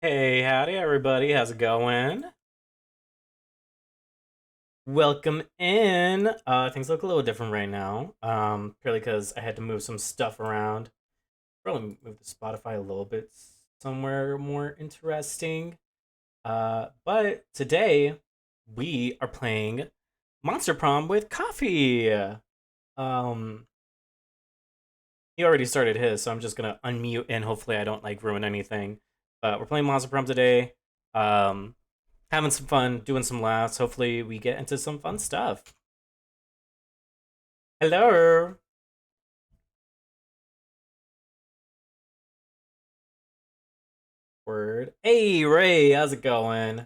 Hey, howdy everybody. How's it going? Welcome in. Things look a little different right now. Purely because I had to move some stuff around. Probably move the Spotify a little bit somewhere more interesting. But today we are playing Monster Prom with Coffee. Um, he already started his, so I'm just gonna unmute and hopefully I don't like ruin anything. But we're playing Monster Prom today. Um, Having some fun, doing some laughs. Hopefully, we get into some fun stuff. Hello. Word. Hey, Ray. How's it going?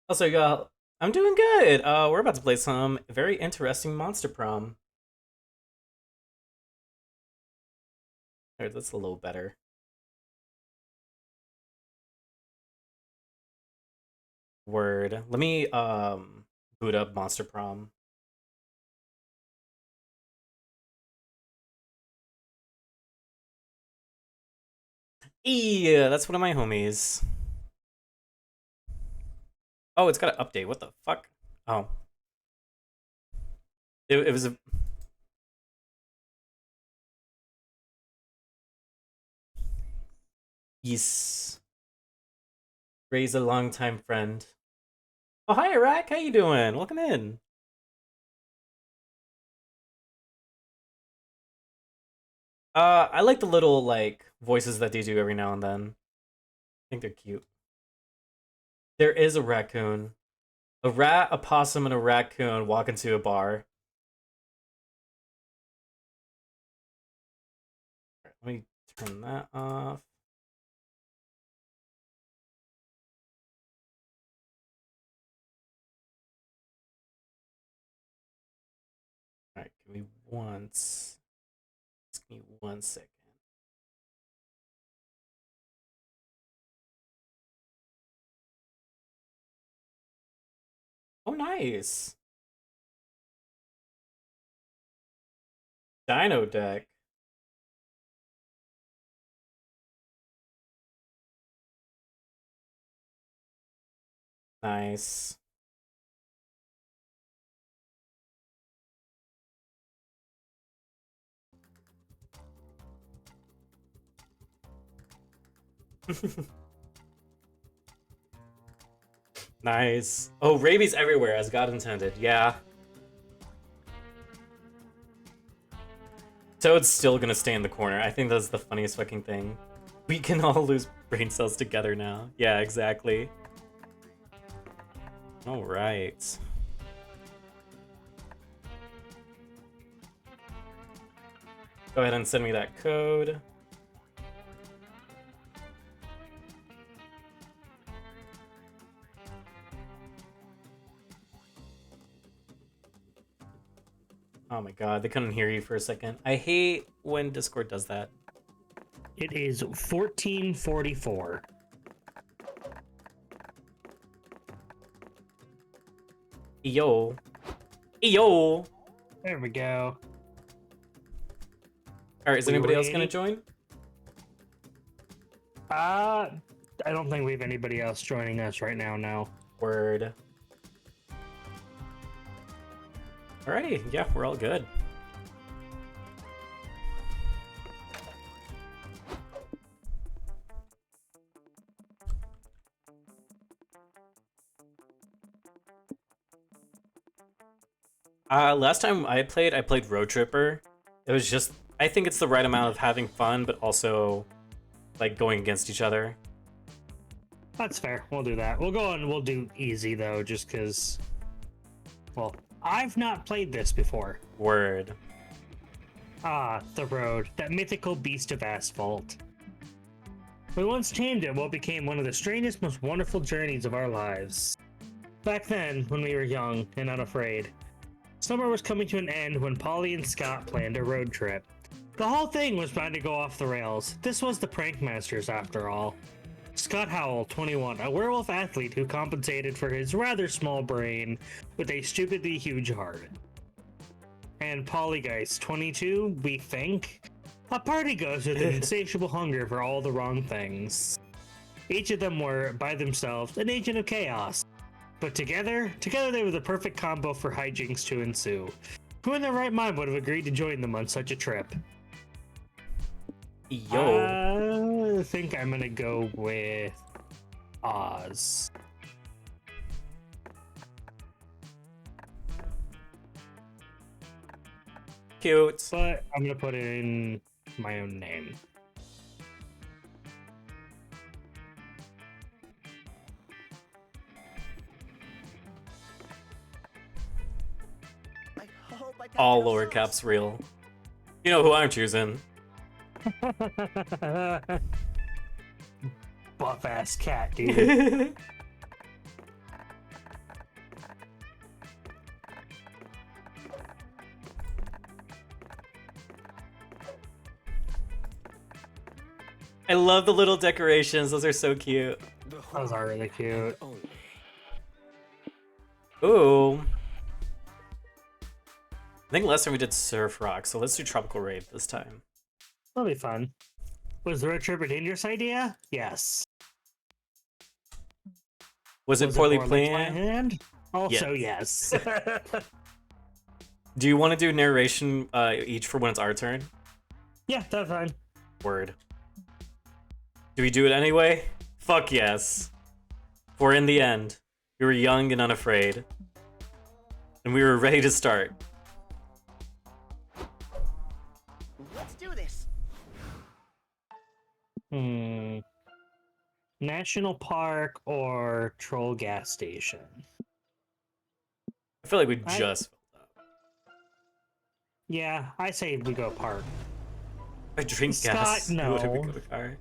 Also, y'all, I'm doing good. We're about to play some very interesting Monster Prom. There, that's a little better. Word. Let me boot up Monster Prom. Yeah, that's one of my homies. Oh, it's got an update. What the fuck? Oh, it was a yes. Ray's a longtime friend. Oh, hi, Iraq. How you doing? Welcome in. I like the little like voices that they do every now and then. I think they're cute. There is a raccoon, a rat, a possum, and a raccoon walk into a bar. Right, let me turn that off. All right, give me once. Just give me 1 second. Oh, nice. Dino deck. Nice. Nice. Oh, rabies everywhere as God intended. Yeah. Toad's still gonna stay in the corner. I think that's the funniest fucking thing. We can all lose brain cells together now. Yeah, exactly. All right. Go ahead and send me that code. Oh my god, they couldn't hear you for a second. I hate when Discord does that. It is 1444. Yo. Yo. There we go. Alright, is We anybody else ready? gonna join? I don't think we have anybody else joining us right now. No. Word. Alrighty, yeah, we're all good. Last time I played Road Tripper. It was just, I think it's the right amount of having fun, but also like going against each other. That's fair. We'll do that. We'll go and we'll do easy though, just because. Well, I've not played this before. Word. Ah, the road, that mythical beast of asphalt. We once tamed it what became one of the strangest, most wonderful journeys of our lives. Back then, when we were young and unafraid, summer was coming to an end when Polly and Scott planned a road trip. The whole thing was bound to go off the rails. This was the Prank Masters, after all. Scott Howell, 21, a werewolf athlete who compensated for his rather small brain with a stupidly huge heart. And Polygeist, 22, we think, a party ghost with an insatiable hunger for all the wrong things. Each of them were, by themselves, an agent of chaos. But together they were the perfect combo for hijinks to ensue. Who in their right mind would have agreed to join them on such a trip? Yo. I think I'm gonna go with Oz. Cute. But I'm gonna put in my own name. All lower caps real. You know who I'm choosing. Buff ass cat, dude. I love the little decorations. Those are so cute. Those are really cute. Ooh. I think last time we did Surf Rock, so let's do Tropical Rave this time. That'll be fun. Was the road trip a dangerous idea? Yes. Was it poorly planned? Also, yes. Do you want to do narration each for when it's our turn? Yeah, that's fine. Word. Do we do it anyway? Fuck yes. For in the end, we were young and unafraid. And we were ready to start. Let's do this. National Park or Troll Gas Station? I feel like we just filled up. Yeah, I say we go park. I drink Scott, gas. no. What if we go to car?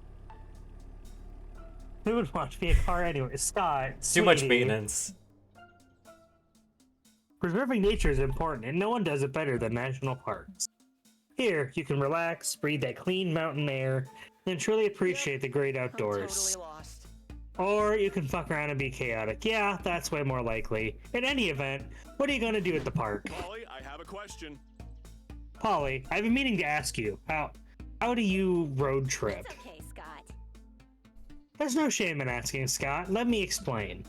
Who would want to be a car anyway? Scott, Too much sweetie. maintenance. Preserving nature is important, and no one does it better than national parks. Here, you can relax, breathe that clean mountain air, and truly appreciate the great outdoors. I'm totally lost. Or you can fuck around and be chaotic. Yeah, that's way more likely. In any event, what are you going to do at the park? Polly, I have a question. Polly, I have a meeting to ask you. How do you road trip? It's okay, Scott. There's no shame in asking, Scott. Let me explain.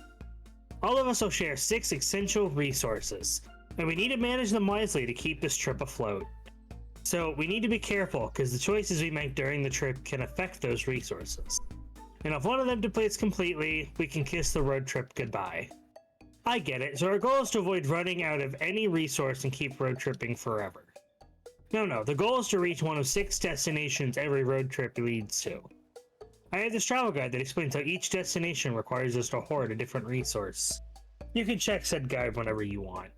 All of us will share 6 essential resources, and we need to manage them wisely to keep this trip afloat. So we need to be careful, because the choices we make during the trip can affect those resources. And if one of them depletes completely, we can kiss the road trip goodbye. I get it, so our goal is to avoid running out of any resource and keep road tripping forever. No, the goal is to reach one of 6 destinations every road trip leads to. I have this travel guide that explains how each destination requires us to hoard a different resource. You can check said guide whenever you want.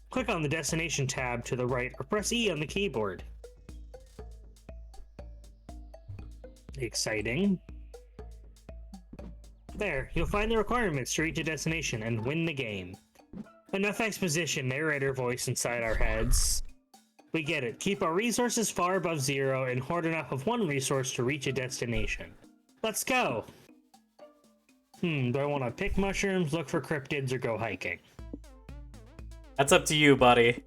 Click on the destination tab to the right or press E on the keyboard. Exciting. There, you'll find the requirements to reach a destination and win the game. Enough exposition, narrator voice inside our heads. We get it. Keep our resources far above 0 and hoard enough of one resource to reach a destination. Let's go! Do I want to pick mushrooms, look for cryptids, or go hiking? That's up to you, buddy.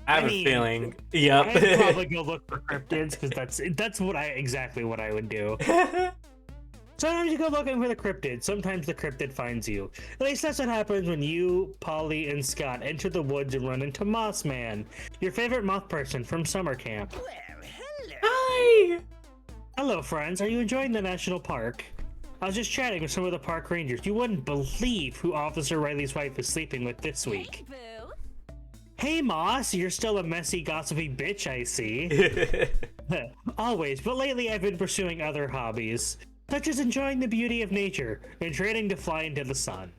I have a feeling. Yep. I'd probably go look for cryptids, because that's exactly what I would do. Sometimes you go looking for the cryptid, sometimes the cryptid finds you. At least that's what happens when you, Polly, and Scott enter the woods and run into Mossman, your favorite moth person from summer camp. Well, hello. Hi! Hello, friends. Are you enjoying the national park? I was just chatting with some of the park rangers. You wouldn't believe who Officer Riley's wife is sleeping with this week. Hey, boo. Hey, Moss, you're still a messy, gossipy bitch, I see. Always, but lately I've been pursuing other hobbies, such as enjoying the beauty of nature and training to fly into the sun.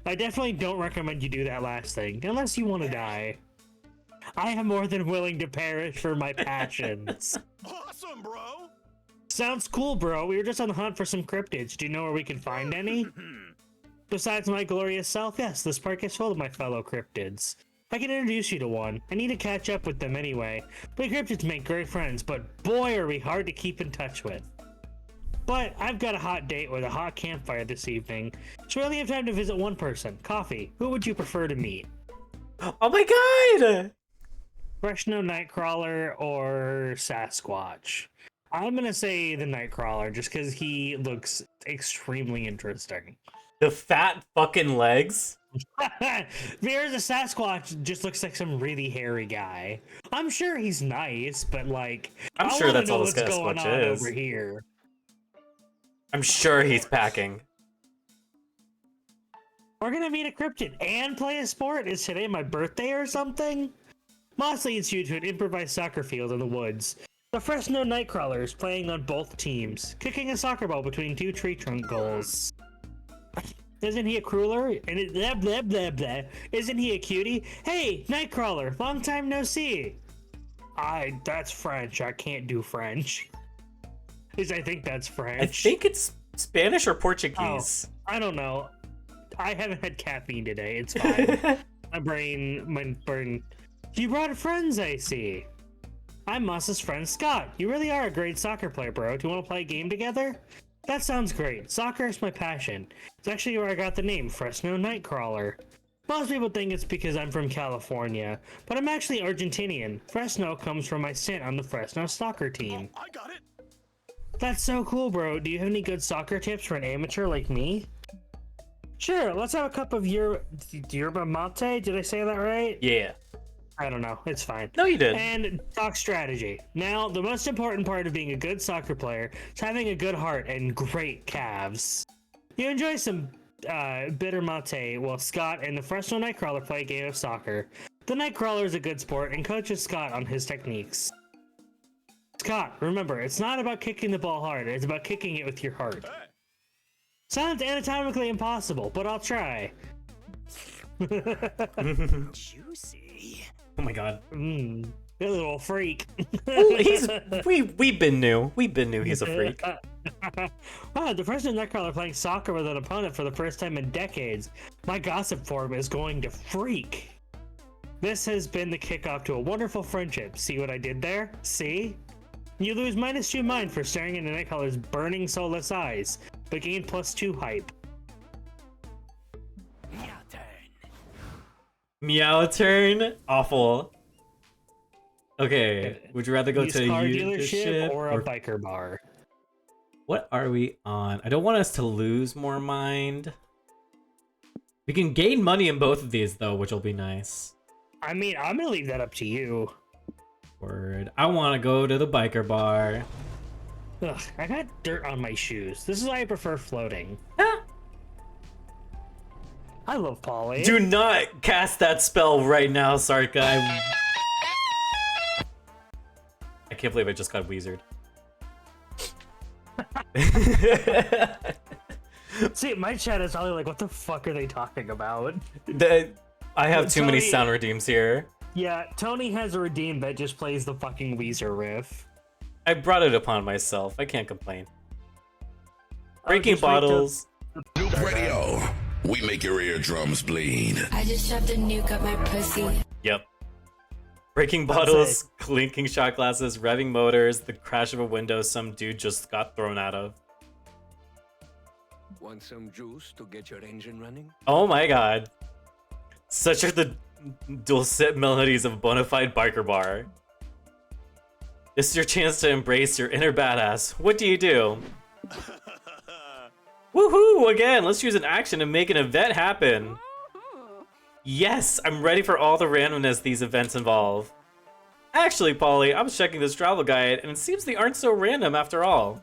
I definitely don't recommend you do that last thing, unless you want to die. I am more than willing to perish for my passions. Awesome, bro! Sounds cool, bro. We were just on the hunt for some cryptids. Do you know where we can find any? Besides my glorious self, yes, this park is full of my fellow cryptids. I can introduce you to one. I need to catch up with them anyway. We cryptids make great friends, but boy are we hard to keep in touch with. But I've got a hot date with a hot campfire this evening, so we only have time to visit one person. Coffee. Who would you prefer to meet? Oh my god! Freshno Nightcrawler or Sasquatch? I'm gonna say the Nightcrawler just because he looks extremely interesting. The fat fucking legs. There's a Sasquatch just looks like some really hairy guy. I'm sure he's nice, but like I'm I sure wanna that's know all this what's going Sasquatch on is. over here. I'm sure he's packing. We're gonna meet a cryptid and play a sport. Is today my birthday or something? Moss leads you to an improvised soccer field in the woods. The Fresno Nightcrawlers playing on both teams, kicking a soccer ball between two tree trunk goals. Isn't he a crueler? And it, blah, blah, blah, blah. Isn't he a cutie? Hey, Nightcrawler, long time no see. That's French. I can't do French. I think that's French. I think it's Spanish or Portuguese. I don't know. I haven't had caffeine today. It's fine. my brain. You brought friends, I see. I'm Moss's friend Scott. You really are a great soccer player, bro. Do you want to play a game together? That sounds great. Soccer is my passion. It's actually where I got the name Fresno Nightcrawler. Most people think it's because I'm from California, but I'm actually Argentinian. Fresno comes from my stint on the Fresno soccer team. I got it. That's so cool, bro. Do you have any good soccer tips for an amateur like me? Sure, let's have a cup of yerba mate. Did I say that right? Yeah. I don't know. It's fine. No, you did. And talk strategy. Now, the most important part of being a good soccer player is having a good heart and great calves. You enjoy some bitter mate while Scott and the Fresno Nightcrawler play a game of soccer. The Nightcrawler is a good sport and coaches Scott on his techniques. Scott, remember, it's not about kicking the ball hard. It's about kicking it with your heart. Hey. Sounds anatomically impossible, but I'll try. Juicy. Oh my god. You little freak. Ooh, we've been new. We've been new he's a freak. Wow, the Fresno Nightcrawler playing soccer with an opponent for the first time in decades. My gossip forum is going to freak. This has been the kickoff to a wonderful friendship. See what I did there? See? You lose -2 mind for staring into Nightcrawler's burning soulless eyes, but gain +2 hype. Meow turn. Meow turn. Awful. Okay. Would you rather go Used to a car used dealership ship or a biker bar? What are we on? I don't want us to lose more mind. We can gain money in both of these though, which will be nice. I mean, I'm gonna leave that up to you. Word. I want to go to the biker bar. Ugh, I got dirt on my shoes. This is why I prefer floating. I love Polly. Do not cast that spell right now, Sarka. I can't believe I just got Weezered. See, my chat is probably like, what the fuck are they talking about? I have too many Tony- sound redeems here. Yeah, Tony has a redeem that just plays the fucking Weezer riff. I brought it upon myself. I can't complain. Breaking just wait till- bottles. Nuke Radio. We make your eardrums bleed. I just shoved a nuke up my pussy. Yep. Breaking bottles, clinking shot glasses, revving motors, the crash of a window some dude just got thrown out of. Want some juice to get your engine running? Oh my god. Such are the dulcet melodies of a bona fide biker bar. This is your chance to embrace your inner badass. What do you do? Woohoo! Again, let's use an action to make an event happen. Yes, I'm ready for all the randomness these events involve. Actually, Polly, I was checking this travel guide, and it seems they aren't so random after all.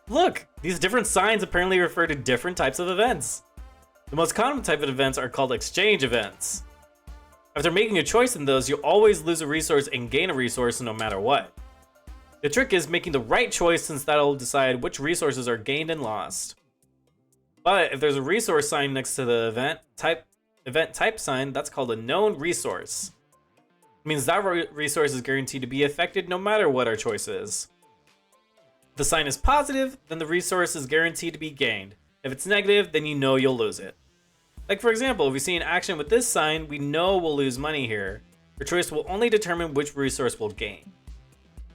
Look, these different signs apparently refer to different types of events. The most common type of events are called exchange events. After making a choice in those, you'll always lose a resource and gain a resource no matter what. The trick is making the right choice, since that'll decide which resources are gained and lost. But if there's a resource sign next to the event type sign, that's called a known resource. It means that resource is guaranteed to be affected no matter what our choice is. If the sign is positive, then the resource is guaranteed to be gained. If it's negative, then you know you'll lose it. Like for example, if we see an action with this sign, we know we'll lose money here. Your choice will only determine which resource we'll gain.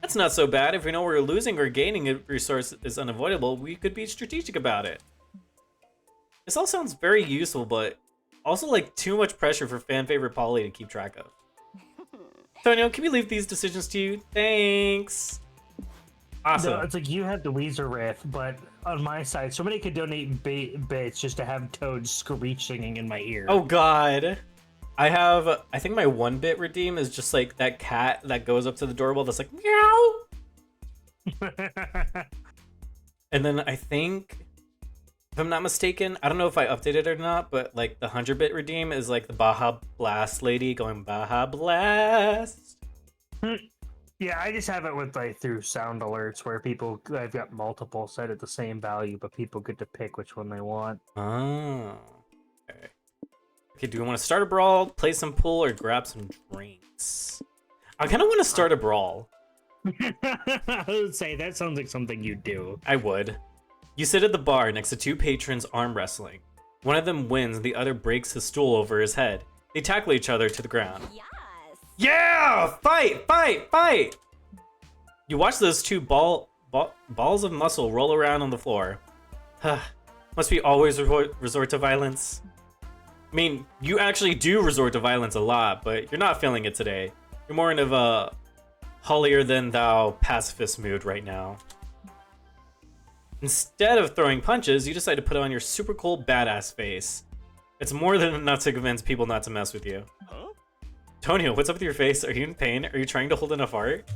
That's not so bad. If we know we're losing or gaining a resource is unavoidable, we could be strategic about it. This all sounds very useful, but also like too much pressure for fan favorite Polly to keep track of. Tonio, can we leave these decisions to you? Thanks. Awesome. No, it's like you have the Weezer riff, but on my side, somebody could donate bits just to have Toad screech singing in my ear. Oh god. I think my 1-bit redeem is just like that cat that goes up to the doorbell that's like, meow. And then I think, if I'm not mistaken, I don't know if I updated it or not, but like the 100-bit redeem is like the Baja Blast lady going Baja Blast. Yeah, I just have it with like through sound alerts where people, I've got multiple set at the same value, but people get to pick which one they want. Oh. Okay. Okay, do we want to start a brawl, play some pool, or grab some drinks? I kind of want to start a brawl. I would say that sounds like something you'd do. I would. You sit at the bar next to 2 patrons arm wrestling. One of them wins, and the other breaks his stool over his head. They tackle each other to the ground. Yes. Yeah! Fight! Fight! Fight! You watch those 2 balls of muscle roll around on the floor. Must we always resort to violence? I mean, you actually do resort to violence a lot, but you're not feeling it today. You're more in a holier-than-thou pacifist mood right now. Instead of throwing punches, you decide to put on your super cool badass face. It's more than enough to convince people not to mess with you. Huh? Tonio, what's up with your face? Are you in pain? Are you trying to hold in a fart?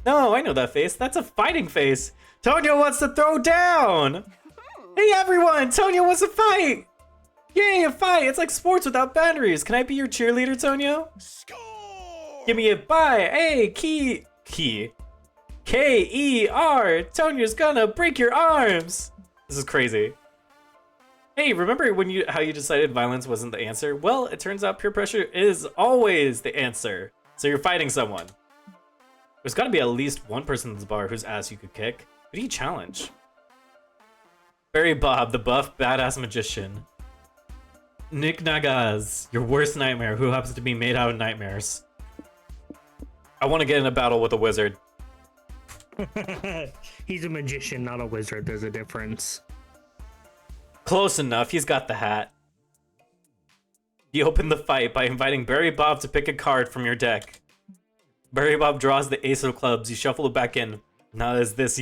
No, I know that face. That's a fighting face. Tonio wants to throw down! Hey everyone! Tonio wants to fight! Yay, a fight! It's like sports without boundaries. Can I be your cheerleader, Tonio? Score! Give me a bye! Hey, K-E-R! Tonio's gonna break your arms! This is crazy. Hey, remember when how you decided violence wasn't the answer? Well, it turns out peer pressure is always the answer. So you're fighting someone. There's gotta be at least one person in this bar whose ass you could kick. Who do you challenge? Barry Bob, the buff badass magician. Nick Nagaz, your worst nightmare, who happens to be made out of nightmares. I want to get in a battle with a wizard. He's a magician, not a wizard. There's a difference. Close enough, he's got the hat. You open the fight by inviting Barry Bob to pick a card from your deck. Barry Bob draws the ace of clubs, you shuffle it back in. Now is this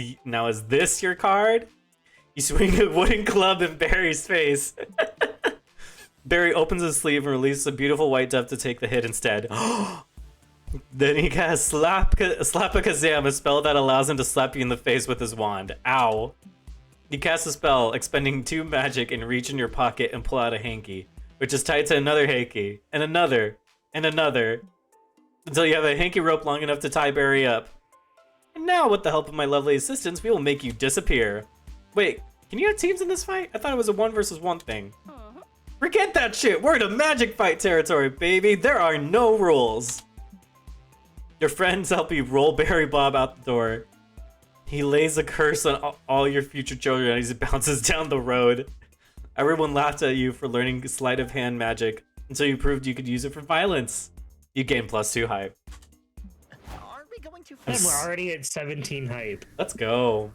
your card? You swing a wooden club in Barry's face. Barry opens his sleeve and releases a beautiful white dove to take the hit instead. Then he casts Slap-a-Kazam, a spell that allows him to slap you in the face with his wand. Ow. You cast a spell, expending 2 magic, and reach in your pocket and pull out a hanky, which is tied to another hanky, and another, until you have a hanky rope long enough to tie Barry up. And now, with the help of my lovely assistants, we will make you disappear. Wait, can you have teams in this fight? I thought it was a 1 versus 1 thing. Forget that shit! We're in a magic fight territory, baby! There are no rules! Your friends help you roll Barry Bob out the door. He lays a curse on all your future children as he bounces down the road. Everyone laughed at you for learning sleight of hand magic until you proved you could use it for violence. You gain +2 hype. Are we going too And fast? we're already at 17 hype. Let's go.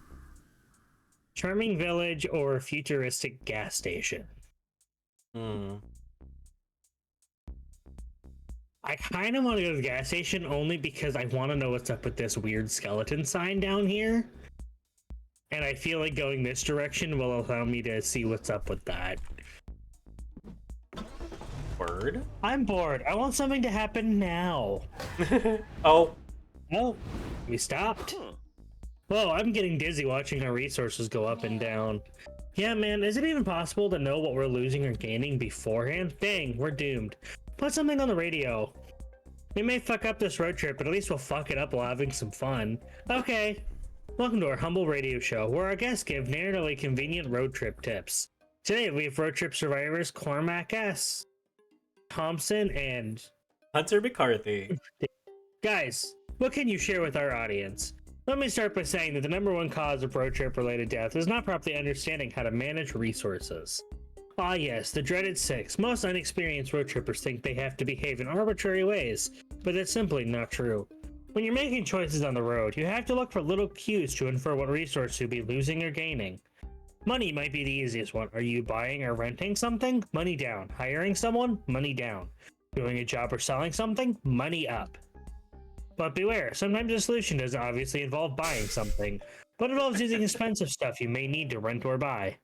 Charming village or futuristic gas station? I kind of want to go to the gas station only because I want to know what's up with this weird skeleton sign down here. And I feel like going this direction will allow me to see what's up with that. Word? I'm bored. I want something to happen now. Oh. Oh, we stopped. Whoa, I'm getting dizzy watching our resources go up and down. Yeah, man, is it even possible to know what we're losing or gaining beforehand? Dang, we're doomed. Put something on the radio. We may fuck up this road trip, but at least we'll fuck it up while having some fun. Okay. Welcome to our humble radio show, where our guests give narratively convenient road trip tips. Today we have road trip survivors Cormac S., Thompson, and Hunter McCarthy. Guys, what can you share with our audience? Let me start by saying that the #1 cause of road trip related death is not properly understanding how to manage resources. Ah yes, the dreaded 6. Most unexperienced road trippers think they have to behave in arbitrary ways, but that's simply not true. When you're making choices on the road, you have to look for little cues to infer what resource you'll be losing or gaining. Money might be the easiest one. Are you buying or renting something? Money down. Hiring someone? Money down. Doing a job or selling something? Money up. But beware, sometimes the solution doesn't obviously involve buying something, but involves using expensive stuff you may need to rent or buy.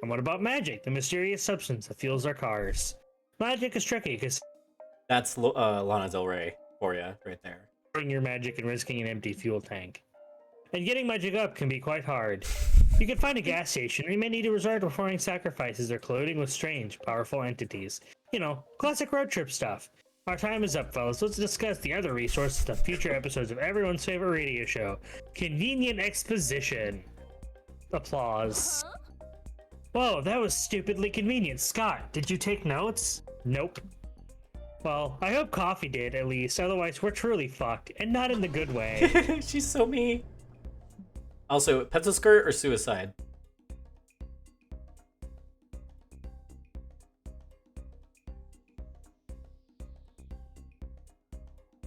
And what about magic, the mysterious substance that fuels our cars? Magic is tricky because That's Lana Del Rey for you right there. your magic and risking an empty fuel tank. And getting magic up can be quite hard. You can find a gas station, or you may need to resort to performing sacrifices or colluding with strange, powerful entities. You know, classic road trip stuff. Our time is up, fellas. Let's discuss the other resources of future episodes of everyone's favorite radio show, Convenient Exposition. Applause. Whoa, that was stupidly convenient. Scott, did you take notes? Nope. Well, I hope Coffee did, at least. Otherwise, we're truly fucked, and not in the good way. She's so mean. Also, pencil skirt or suicide?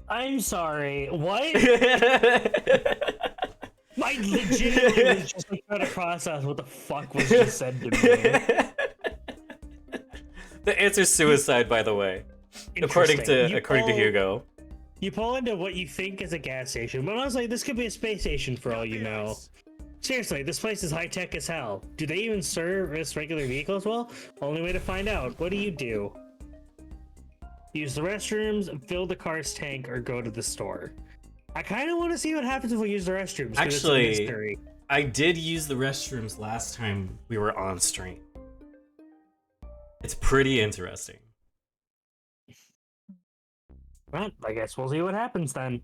I'm sorry. What? I legitimately was just trying to process what the fuck was just said to me. The answer's suicide, by the way. According to Hugo. You pull into what you think is a gas station, but honestly, this could be a space station for all you know. Seriously, this place is high-tech as hell. Do they even service regular vehicles well? Only way to find out. What do? Use the restrooms, fill the car's tank, or go to the store. I kind of want to see what happens if we use the restrooms. Actually, it's a mystery. I did use the restrooms last time we were on stream. It's pretty interesting. Well, I guess we'll see what happens then.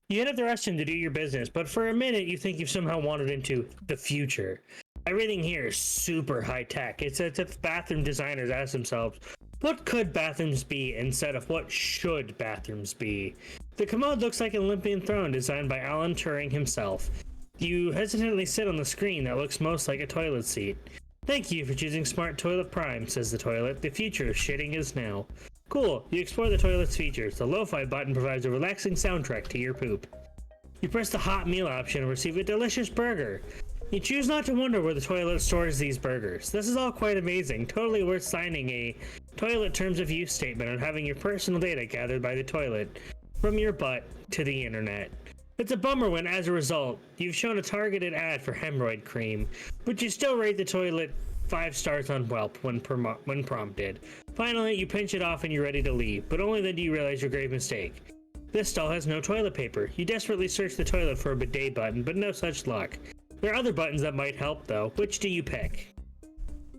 You hit up the restroom to do your business, but for a minute you think you've somehow wandered into the future. Everything here is super high-tech. It's as if bathroom designers ask themselves, what could bathrooms be instead of what should bathrooms be? The commode looks like an Olympian throne designed by Alan Turing himself. You hesitantly sit on the screen that looks most like a toilet seat. Thank you for choosing Smart Toilet Prime, says the toilet. The future of shitting is now. Cool, you explore the toilet's features. The lo-fi button provides a relaxing soundtrack to your poop. You press the hot meal option and receive a delicious burger. You choose not to wonder where the toilet stores these burgers. This is all quite amazing, totally worth signing a toilet terms of use statement and having your personal data gathered by the toilet from your butt to the internet. It's a bummer when, as a result, you've shown a targeted ad for hemorrhoid cream, but you still rate the toilet 5 stars on Yelp when prompted. Finally, you pinch it off and you're ready to leave, but only then do you realize your grave mistake. This stall has no toilet paper. You desperately search the toilet for a bidet button, but no such luck. There are other buttons that might help, though. Which do you pick?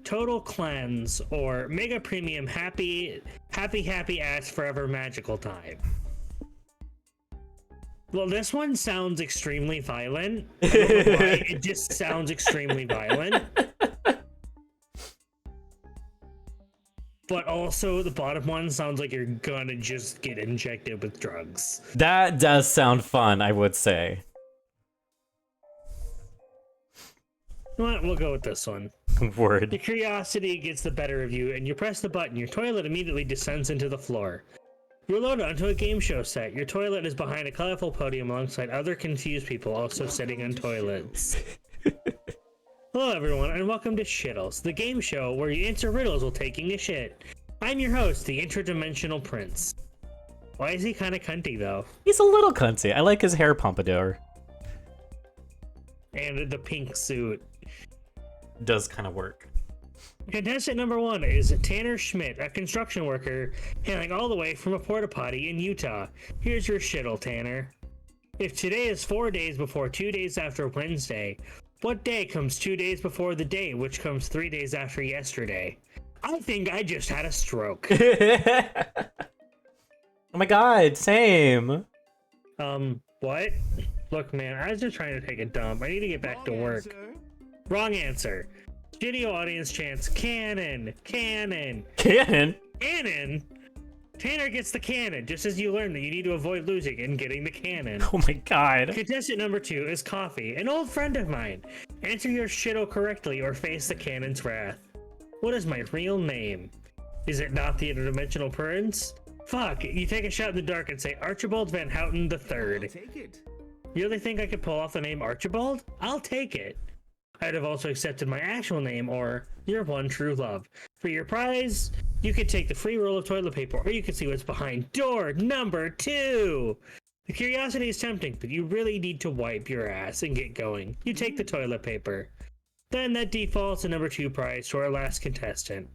Total Cleanse or Mega Premium Happy Ass Forever Magical Time? Well, this one sounds extremely violent. I don't know why. It just sounds extremely violent. But also, the bottom one sounds like you're gonna just get injected with drugs. That does sound fun, I would say. Well, we'll go with this one. Word. Your curiosity gets the better of you, and you press the button. Your toilet immediately descends into the floor. You're loaded onto a game show set. Your toilet is behind a colorful podium alongside other confused people also sitting on toilets. Hello everyone, and welcome to Shittles, the game show where you answer riddles while taking a shit. I'm your host, the Interdimensional Prince. Why is he kind of cunty, though? He's a little cunty. I like his hair pompadour. And the pink suit. Does kind of work. Contestant number 1 is Tanner Schmidt, a construction worker hailing all the way from a porta potty in Utah. Here's your shittle, Tanner. If today is 4 days before 2 days after Wednesday, what day comes 2 days before the day which comes 3 days after yesterday? I think I just had a stroke. Oh my god, same. What? Look, man, I was just trying to take a dump. I need to get back to work. Wrong answer. Studio audience chants, cannon, cannon. Cannon? Cannon? Tanner gets the cannon, just as you learn that you need to avoid losing and getting the cannon. Oh my god. Contestant number 2 is Coffee, an old friend of mine. Answer your shittle correctly or face the cannon's wrath. What is my real name? Is it not the Interdimensional Prince? Fuck, you take a shot in the dark and say Archibald Van Houten III. Take it. You really think I could pull off the name Archibald? I'll take it. I'd have also accepted my actual name or your one true love. For your prize, you could take the free roll of toilet paper, or you could see what's behind door number 2. The curiosity is tempting, but you really need to wipe your ass and get going. You take the toilet paper. Then that defaults to number 2 prize to our last contestant,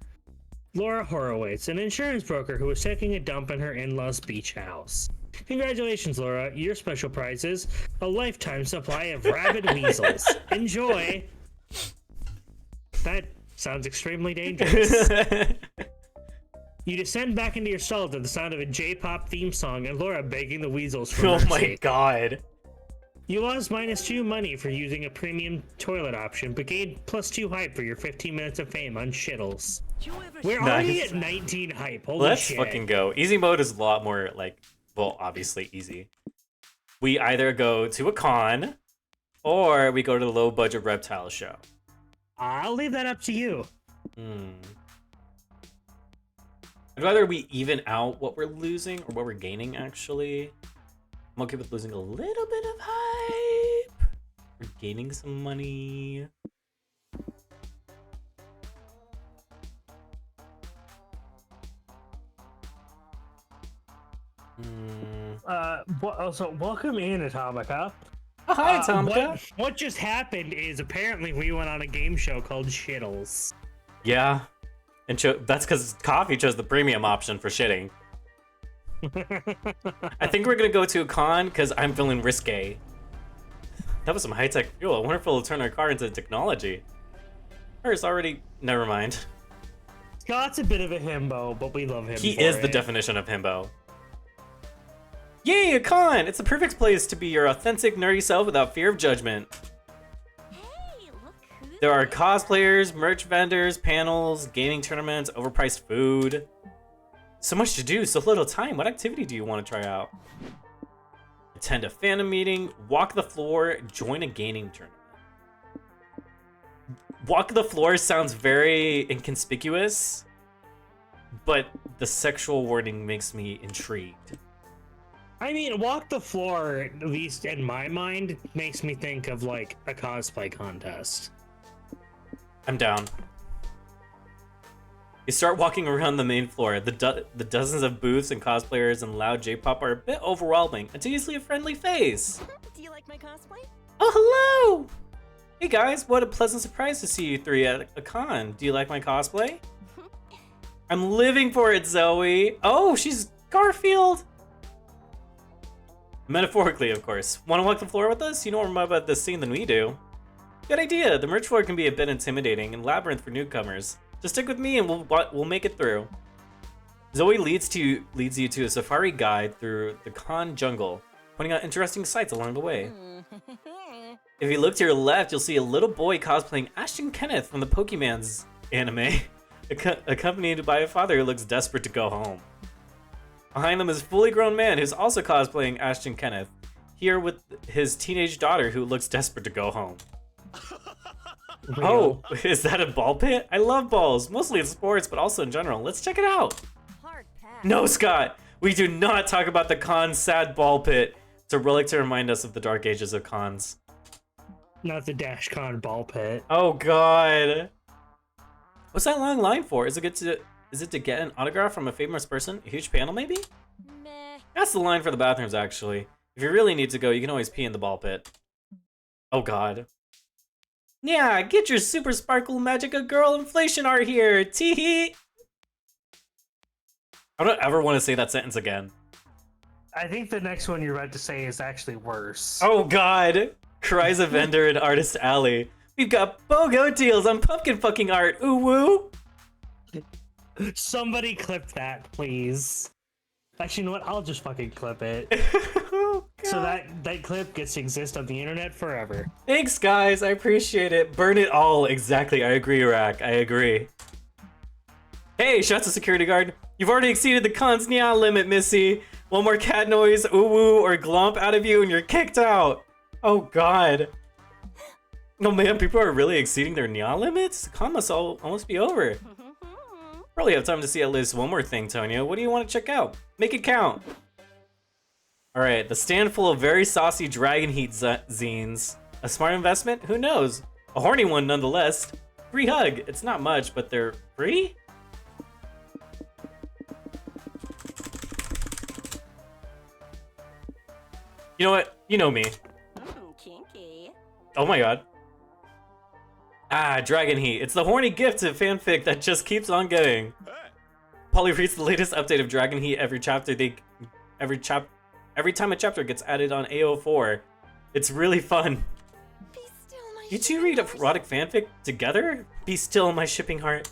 Laura Horowitz, an insurance broker who was taking a dump in her in-laws' beach house. Congratulations, Laura. Your special prize is a lifetime supply of rabid weasels. Enjoy. That sounds extremely dangerous. You descend back into your stall to the sound of a J-pop theme song and Laura begging the weasels for Oh mercy. my god. You lost -2 money for using a premium toilet option, but gained +2 hype for your 15 minutes of fame on Shittles. We're already Nice. at 19 hype. Holy Let's shit. fucking go. Easy mode is a lot more like, well, obviously easy. We either go to a con or we go to the low budget reptile show. I'll leave that up to you. I'd rather we even out what we're losing or what we're gaining, actually. I'm okay with losing a little bit of hype. We're gaining some money. So welcome in, Atomica. Oh, hi, Atomica. What just happened is apparently we went on a game show called Shittles. Yeah. And that's because Coffee chose the premium option for shitting. I think we're gonna go to a con because I'm feeling risque. That was some high-tech fuel. I wonder if it'll turn our car into technology. Or it's already... Never mind. Scott's a bit of a himbo, but we love him. He for is the it. definition of himbo. Yay, a con! It's the perfect place to be your authentic, nerdy self without fear of judgment. Hey, look who's There are cosplayers, merch vendors, panels, gaming tournaments, overpriced food. So much to do, so little time. What activity do you want to try out? Attend a fandom meeting, walk the floor, join a gaming tournament. Walk the floor sounds very inconspicuous, but the sexual wording makes me intrigued. I mean, walk the floor, at least in my mind, makes me think of like a cosplay contest. I'm down. You start walking around the main floor. The dozens of booths and cosplayers and loud J-pop are a bit overwhelming until you see a friendly face. Do you like my cosplay? Oh, hello! Hey guys, what a pleasant surprise to see you three at a con. Do you like my cosplay? I'm living for it, Zoe. Oh, she's Garfield! Metaphorically, of course. Want to walk the floor with us? You know more about this scene than we do. Good idea. The merch floor can be a bit intimidating and labyrinth for newcomers. Just stick with me and we'll make it through. Zoe leads you to a safari guide through the con jungle, pointing out interesting sights along the way. If you look to your left, you'll see a little boy cosplaying Ashton Kenneth from the Pokemon's anime, accompanied by a father who looks desperate to go home. Behind them is a fully grown man who's also cosplaying Ashton Kenneth, here with his teenage daughter who looks desperate to go home. Oh, is that a ball pit? I love balls, mostly in sports, but also in general. Let's check it out. Hard pass. No, Scott, we do not talk about the con sad ball pit. It's a relic to remind us of the dark ages of cons. Not the Dash Con ball pit. Oh God. What's that long line for? Is it to get an autograph from a famous person? A huge panel, maybe? Meh. That's the line for the bathrooms, actually. If you really need to go, you can always pee in the ball pit. Oh God. Yeah, get your super sparkle magica girl inflation art here. Tee. I don't ever want to say that sentence again. I think the next one you're about to say is actually worse. Oh God. Cries a vendor in Artist Alley. We've got BOGO deals on pumpkin fucking art. Ooh woo. Somebody clip that, please. Actually, you know what? I'll just fucking clip it. Oh, So God. that clip gets to exist on the internet forever. Thanks, guys. I appreciate it. Burn it all. Exactly. I agree, Rack. I agree. Hey, shouts to security guard. You've already exceeded the con's neon limit, Missy. One more cat noise, ooh woo, or glomp out of you and you're kicked out. Oh, God. Oh, man, people are really exceeding their neon limits? The con must almost be over. Probably have time to see at least one more thing, Tonya. What do you want to check out? Make it count. Alright, the stand full of very saucy Dragon Heat zines. A smart investment? Who knows? A horny one nonetheless. Free hug. It's not much, but they're free? You know what? You know me. Kinky. Oh my god. Ah, Dragon Heat. It's the horny gift to fanfic that just keeps on going. Hey, Polly reads the latest update of Dragon Heat every time a chapter gets added on AO4. It's really fun. Be still, my You two read erotic fanfic together? Be still, my shipping heart.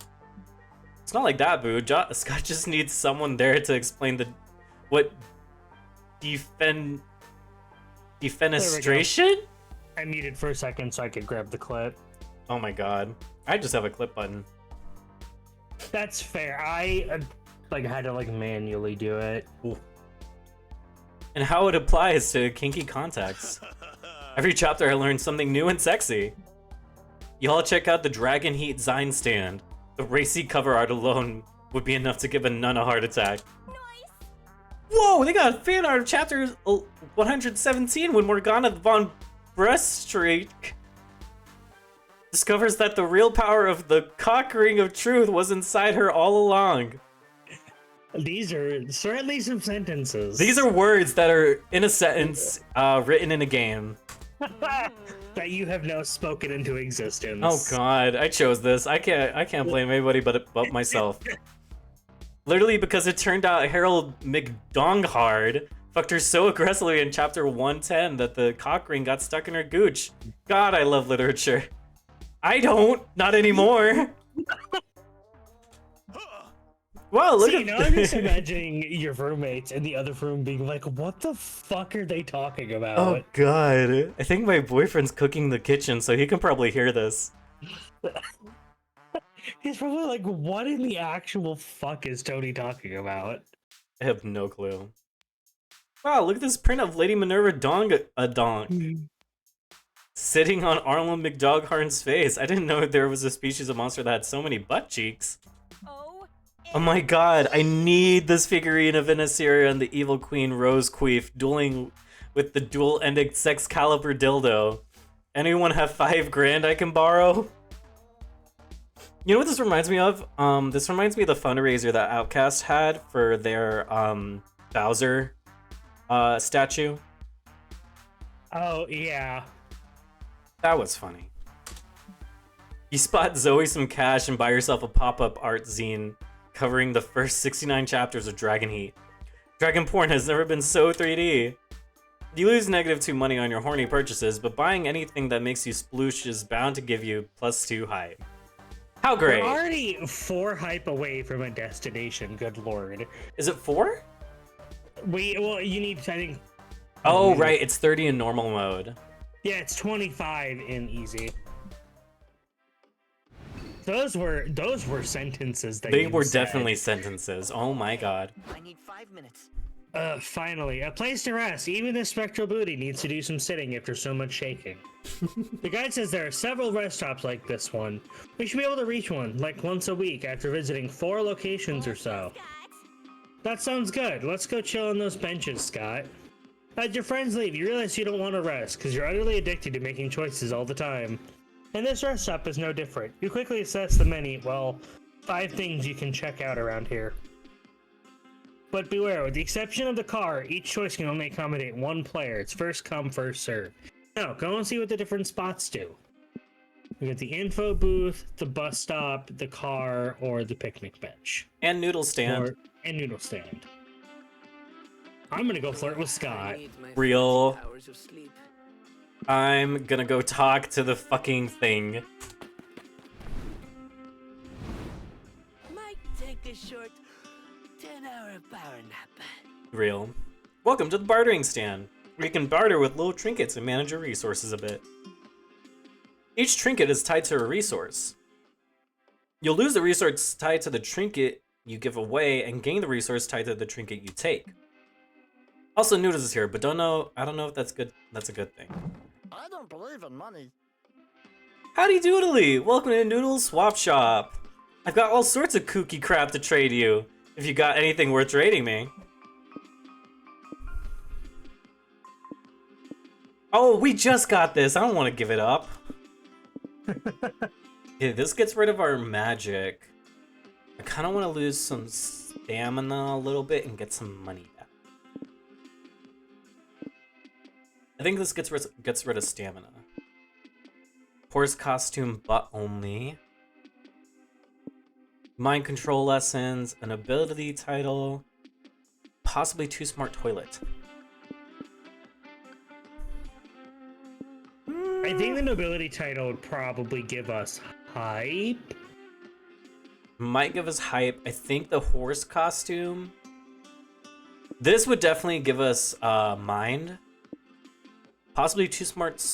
It's not like that, boo. Scott just needs someone there to explain what defenestration? I muted for a second so I could grab the clip. Oh my god. I just have a clip button. That's fair. I had to manually do it. And how it applies to kinky context. Every chapter I learned something new and sexy. Y'all check out the Dragon Heat Zine stand. The racy cover art alone would be enough to give a nun a heart attack. Nice. Whoa, they got fan art of chapter 117 when Morgana von Breaststreak discovers that the real power of the cock ring of truth was inside her all along. These are certainly some sentences. These are words that are in a sentence written in a game. that you have now spoken into existence. Oh god, I chose this. I can't blame anybody but myself. Literally because it turned out Harold McDonghard fucked her so aggressively in chapter 110 that the cock ring got stuck in her gooch. God, I love literature. I don't, not anymore. Wow, look at now I'm just imagining your roommates in the other room being like, what the fuck are they talking about? Oh god, I think my boyfriend's cooking in the kitchen, so he can probably hear this. He's probably like, what in the actual fuck is Tony talking about? I have no clue. Wow, look at this print of Lady Minerva Donk sitting on Arlen McDogharn's face. I didn't know there was a species of monster that had so many butt cheeks. Oh my god, I need this figurine of Inaceria and the evil queen Rose Queef dueling with the dual-ended Sexcalibur dildo. Anyone have $5 I can borrow? You know what this reminds me of? This reminds me of the fundraiser that Outcast had for their Bowser statue. Oh, yeah. That was funny. You spot Zoe some cash and buy yourself a pop-up art zine covering the first 69 chapters of Dragon Heat. Dragon porn has never been so 3D. You lose -2 money on your horny purchases, but buying anything that makes you sploosh is bound to give you +2 hype. How great! We're already 4 hype away from a destination, good lord. Is it 4? Well, you need, I think... Oh, right, it's 30 in normal mode. Yeah, it's 25 in easy. Those were sentences that They you were said. definitely sentences. Oh my god. I need 5 minutes. Finally, a place to rest. Even this spectral booty needs to do some sitting after so much shaking. The guide says there are several rest stops like this one. We should be able to reach one, like once a week, after visiting 4 locations or so. That sounds good. Let's go chill on those benches, Scott. As your friends leave, you realize you don't want to rest, because you're utterly addicted to making choices all the time. And this rest stop is no different. You quickly assess the many, 5 things you can check out around here. But beware, with the exception of the car, each choice can only accommodate 1 player. It's first come, first serve. Now, go and see what the different spots do. We got the info booth, the bus stop, the car, or the picnic bench. And noodle stand. And noodle stand. I'm gonna go flirt with Scott. Real. Hours of sleep. I'm gonna go talk to the fucking thing. Might take a short 10-hour power nap. Real. Welcome to the bartering stand, where you can barter with little trinkets and manage your resources a bit. Each trinket is tied to a resource. You'll lose the resource tied to the trinket you give away and gain the resource tied to the trinket you take. Also, Noodles is here, but I don't know if that's good. That's a good thing. I don't believe in money. Howdy doodly! Welcome to Noodles Swap Shop. I've got all sorts of kooky crap to trade you, if you got anything worth trading me. Oh, we just got this. I don't want to give it up. Okay, this gets rid of our magic. I kind of want to lose some stamina a little bit and get some money back. I think this gets rid of stamina. Horse costume, but only. Mind control lessons, an ability title, possibly too smart toilet. I think the nobility title would probably give us hype. Might give us hype. I think the horse costume. This would definitely give us mind. Possibly too smart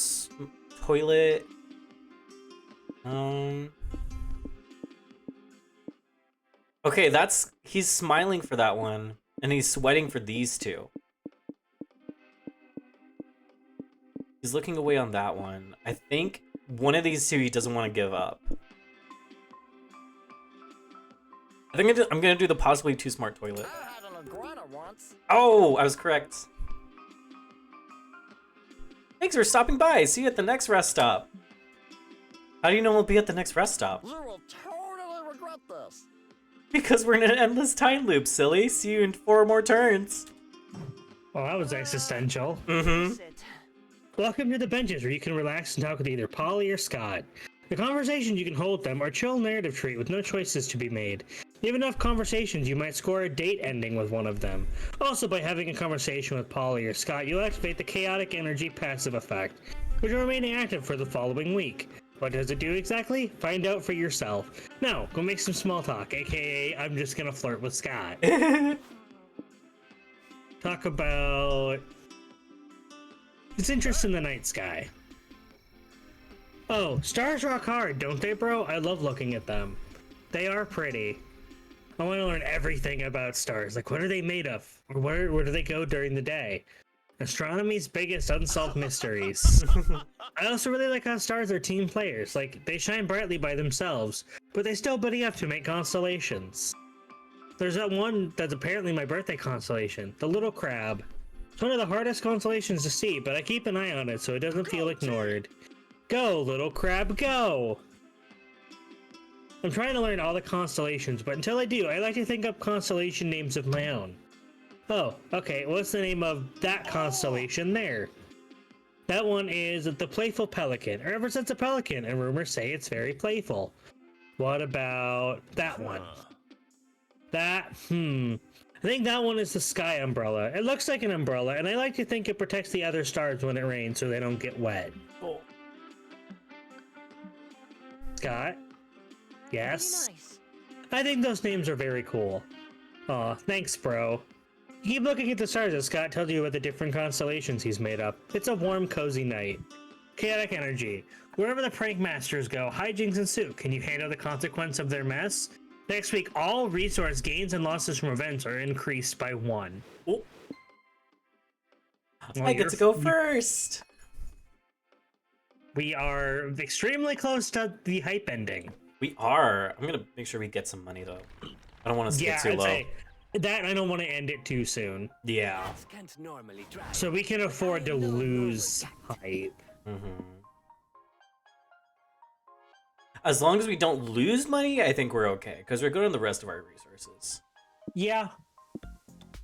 toilet. Okay, he's smiling for that one, and he's sweating for these two. He's looking away on that one. I think one of these two he doesn't want to give up. I think I'm gonna do the possibly too smart toilet. I had an iguana once. Oh, I was correct. Thanks for stopping by. See you at the next rest stop. How do you know we'll be at the next rest stop? You will totally regret this. Because we're in an endless time loop, silly. See you in 4 more turns. Well, that was existential. Mm-hmm. Sit. Welcome to the benches where you can relax and talk with either Polly or Scott. The conversations you can hold them are chill narrative treat with no choices to be made. You have enough conversations, you might score a date ending with one of them. Also, by having a conversation with Polly or Scott, you'll activate the chaotic energy passive effect, which will remain active for the following week. What does it do exactly? Find out for yourself. Now, go make some small talk, aka I'm just gonna flirt with Scott. Talk about his interest in the night sky. Oh, stars rock hard, don't they, bro? I love looking at them. They are pretty. I want to learn everything about stars. Like, what are they made of? Or where do they go during the day? Astronomy's biggest unsolved mysteries. I also really like how stars are team players. Like, they shine brightly by themselves, but they still buddy up to make constellations. There's that one that's apparently my birthday constellation, the Little Crab. It's one of the hardest constellations to see, but I keep an eye on it so it doesn't feel ignored. Go, Little Crab, go! I'm trying to learn all the constellations, but until I do, I like to think up constellation names of my own. Oh, okay, what's the name of that constellation there? That one is the Playful Pelican. It represents a pelican, and rumors say it's very playful. What about that one? I think that one is the Sky Umbrella. It looks like an umbrella, and I like to think it protects the other stars when it rains so they don't get wet. Oh. Scott? Yes? Very nice. I think those names are very cool. Aw, thanks, bro. Keep looking at the stars as Scott tells you about the different constellations he's made up. It's a warm, cozy night. Chaotic energy. Wherever the prank masters go, hijinks ensue. Can you handle the consequence of their mess? Next week, all resource gains and losses from events are increased by 1. Oh. Well, I get to go first. We are extremely close to the hype ending. We are. I'm gonna make sure we get some money though. I don't want us to get too I'd low. say that I don't want to end it too soon. Yeah. Can't normally drive. So we can afford to lose hype. Mm-hmm. As long as we don't lose money, I think we're okay, because we're good on the rest of our resources. Yeah.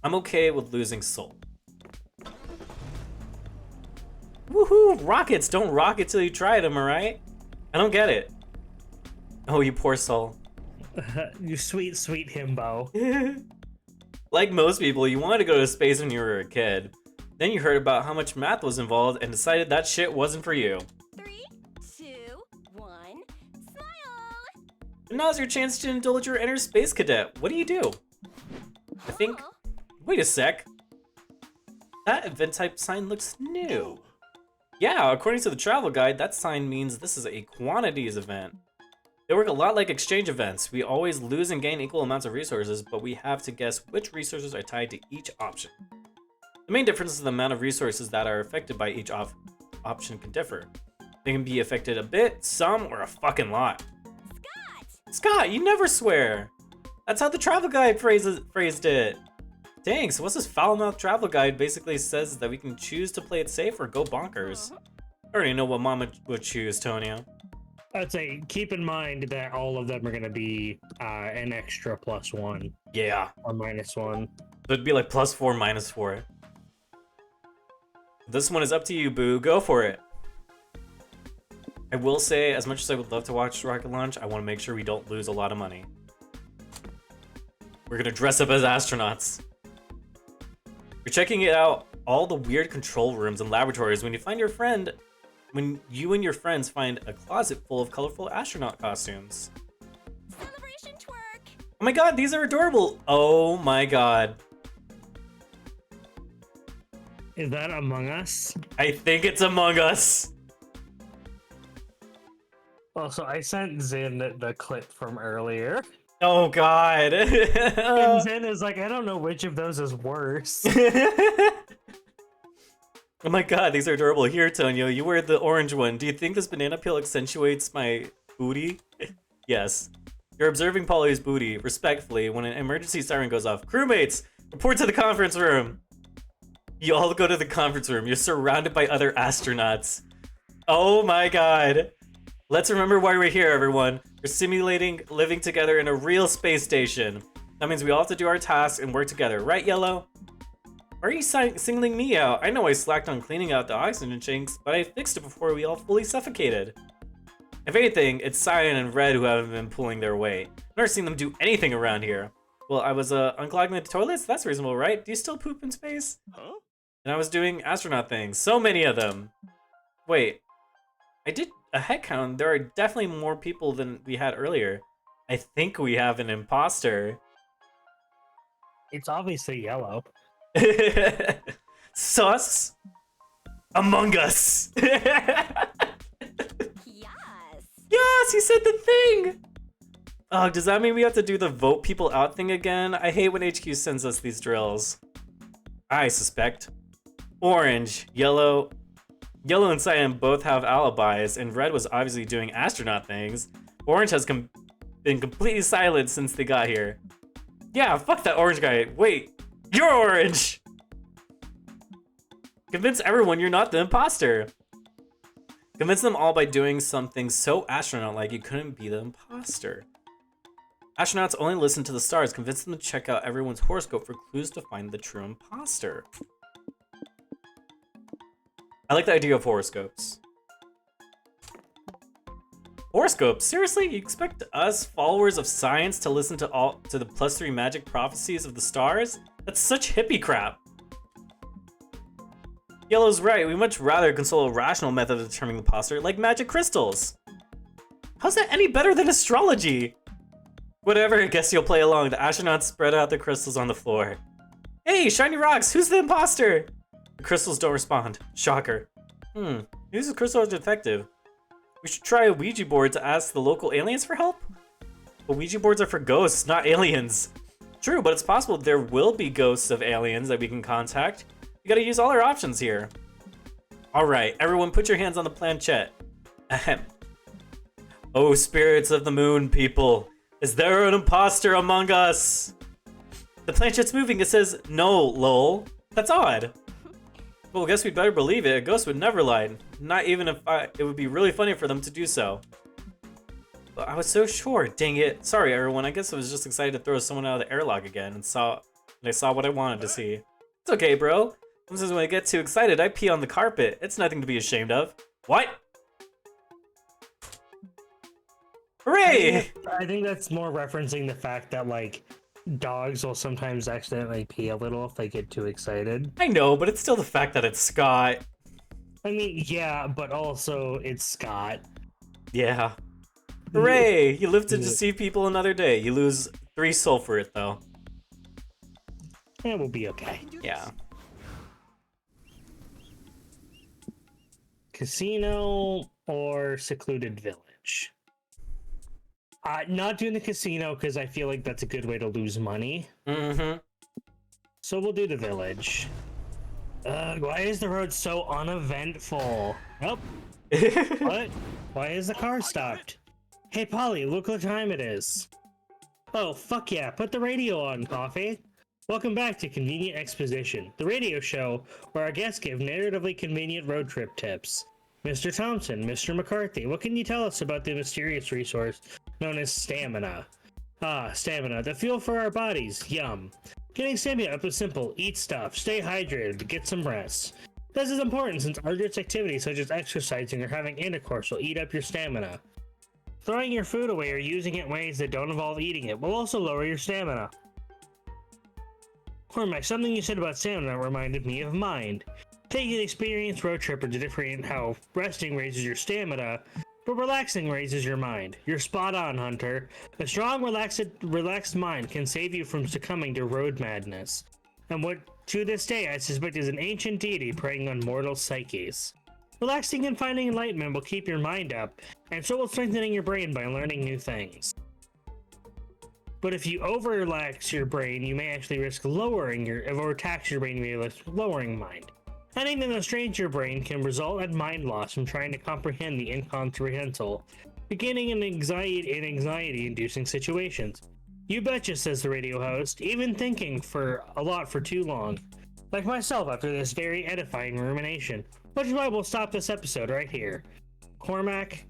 I'm okay with losing soul. Woohoo! Rockets don't rock it till you try them, alright? I don't get it. Oh, you poor soul. You sweet, sweet himbo. Like most people, you wanted to go to space when you were a kid. Then you heard about how much math was involved and decided that shit wasn't for you. 3, 2, 1, smile! And now's your chance to indulge your inner space cadet. What do you do? I think... Huh? Wait a sec. That event type sign looks new. Yeah, according to the travel guide, that sign means this is a quantities event. They work a lot like exchange events. We always lose and gain equal amounts of resources, but we have to guess which resources are tied to each option. The main difference is the amount of resources that are affected by each option can differ. They can be affected a bit, some, or a fucking lot. Scott! Scott, you never swear. That's how the travel guide phrased it. Dang, so what's this foul-mouthed travel guide basically says that we can choose to play it safe or go bonkers. I already know what Mama would choose, Tonio. I'd say keep in mind that all of them are going to be an extra +1 Yeah. or -1. So it'd be like +4, -4. This one is up to you, Boo. Go for it. I will say, as much as I would love to watch Rocket Launch, I want to make sure we don't lose a lot of money. We're gonna dress up as astronauts. You're checking it out all the weird control rooms and laboratories when you and your friends find a closet full of colorful astronaut costumes. Celebration twerk. Oh my god, these are adorable! Oh my god. Is that Among Us? I think it's Among Us. Also, I sent Zin the clip from earlier. Oh god. And Zin is like, I don't know which of those is worse. Oh my god, these are adorable. Here, Tonio, you wear the orange one. Do you think this banana peel accentuates my booty? Yes. You're observing Polly's booty, respectfully, when an emergency siren goes off. Crewmates, report to the conference room. You all go to the conference room. You're surrounded by other astronauts. Oh my god. Let's remember why we're here, everyone. We're simulating living together in a real space station. That means we all have to do our tasks and work together, right, Yellow? Why are you singling me out? I know I slacked on cleaning out the oxygen tanks, but I fixed it before we all fully suffocated. If anything, it's Cyan and Red who haven't been pulling their weight. I've never seen them do anything around here. Well, I was unclogging the toilets? That's reasonable, right? Do you still poop in space? Huh? And I was doing astronaut things. So many of them. Wait. I did a head count. There are definitely more people than we had earlier. I think we have an imposter. It's obviously Yellow. Sus? Among Us. Yes. Yes, he said the thing. Oh, does that mean we have to do the vote people out thing again? I hate when HQ sends us these drills. I suspect. Orange, Yellow and Cyan both have alibis, and Red was obviously doing astronaut things. Orange has been completely silent since they got here. Yeah, fuck that orange guy. Wait, you're orange! Convince everyone you're not the imposter. Convince them all by doing something so astronaut-like you couldn't be the imposter. Astronauts only listen to the stars. Convince them to check out everyone's horoscope for clues to find the true imposter. I like the idea of horoscopes. Horoscopes? Seriously? You expect us, followers of science, to listen to the +3 magic prophecies of the stars? That's such hippie crap. Yellow's right. We much rather consult a rational method of determining the imposter, like magic crystals. How's that any better than astrology? Whatever, I guess you'll play along. The astronauts spread out the crystals on the floor. Hey, shiny rocks, who's the imposter? The crystals don't respond. Shocker. Maybe the crystals are defective. We should try a Ouija board to ask the local aliens for help? But Ouija boards are for ghosts, not aliens. True, but it's possible there will be ghosts of aliens that we can contact. We gotta use all our options here. Alright, everyone put your hands on the planchette. Ahem. Oh, spirits of the moon, people. Is there an imposter among us? The planchette's moving. It says, no, lol. That's odd. Well, I guess we'd better believe it. A ghost would never lie. Not even if it would be really funny for them to do so. But I was so sure. Dang it. Sorry, everyone. I guess I was just excited to throw someone out of the airlock again and I saw what I wanted to see. It's okay, bro. Sometimes when I get too excited, I pee on the carpet. It's nothing to be ashamed of. What? Hooray! I think that's more referencing the fact that, like, dogs will sometimes accidentally pee a little if they get too excited. I know, but it's still the fact that it's Scott. I mean, yeah, but also it's Scott. Yeah. Hooray! You live to see people another day. You lose 3 soul for it, though. Yeah, we'll be okay. Yeah. Casino or secluded village? Not doing the casino because I feel like that's a good way to lose money. Mm-hmm. So we'll do the village. Why is the road so uneventful? Oh. What? Why is the car stopped? Hey Polly, look what time it is. Oh, fuck yeah, put the radio on, Coffee. Welcome back to Convenient Exposition, the radio show where our guests give narratively convenient road trip tips. Mr. Thompson, Mr. McCarthy, what can you tell us about the mysterious resource known as stamina? Ah, stamina, the fuel for our bodies, yum. Getting stamina up is simple, eat stuff, stay hydrated, get some rest. This is important since arduous activities such as exercising or having intercourse will eat up your stamina. Throwing your food away or using it in ways that don't involve eating it will also lower your stamina. Cormac, something you said about stamina reminded me of mind. Taking an experienced road tripper to differentiate how resting raises your stamina, but relaxing raises your mind. You're spot on, Hunter. A strong, relaxed mind can save you from succumbing to road madness. And what, to this day, I suspect is an ancient deity preying on mortal psyches. Relaxing and finding enlightenment will keep your mind up, and so will strengthening your brain by learning new things. But if you over-relax your brain, you may actually risk overtax your brain, you may risk lowering mind. Anything that strains your brain can result in mind loss from trying to comprehend the incomprehensible, beginning in anxiety-inducing situations. You betcha, says the radio host, even thinking for a lot for too long. Like myself after this very edifying rumination. Which is why we'll stop this episode right here. Cormac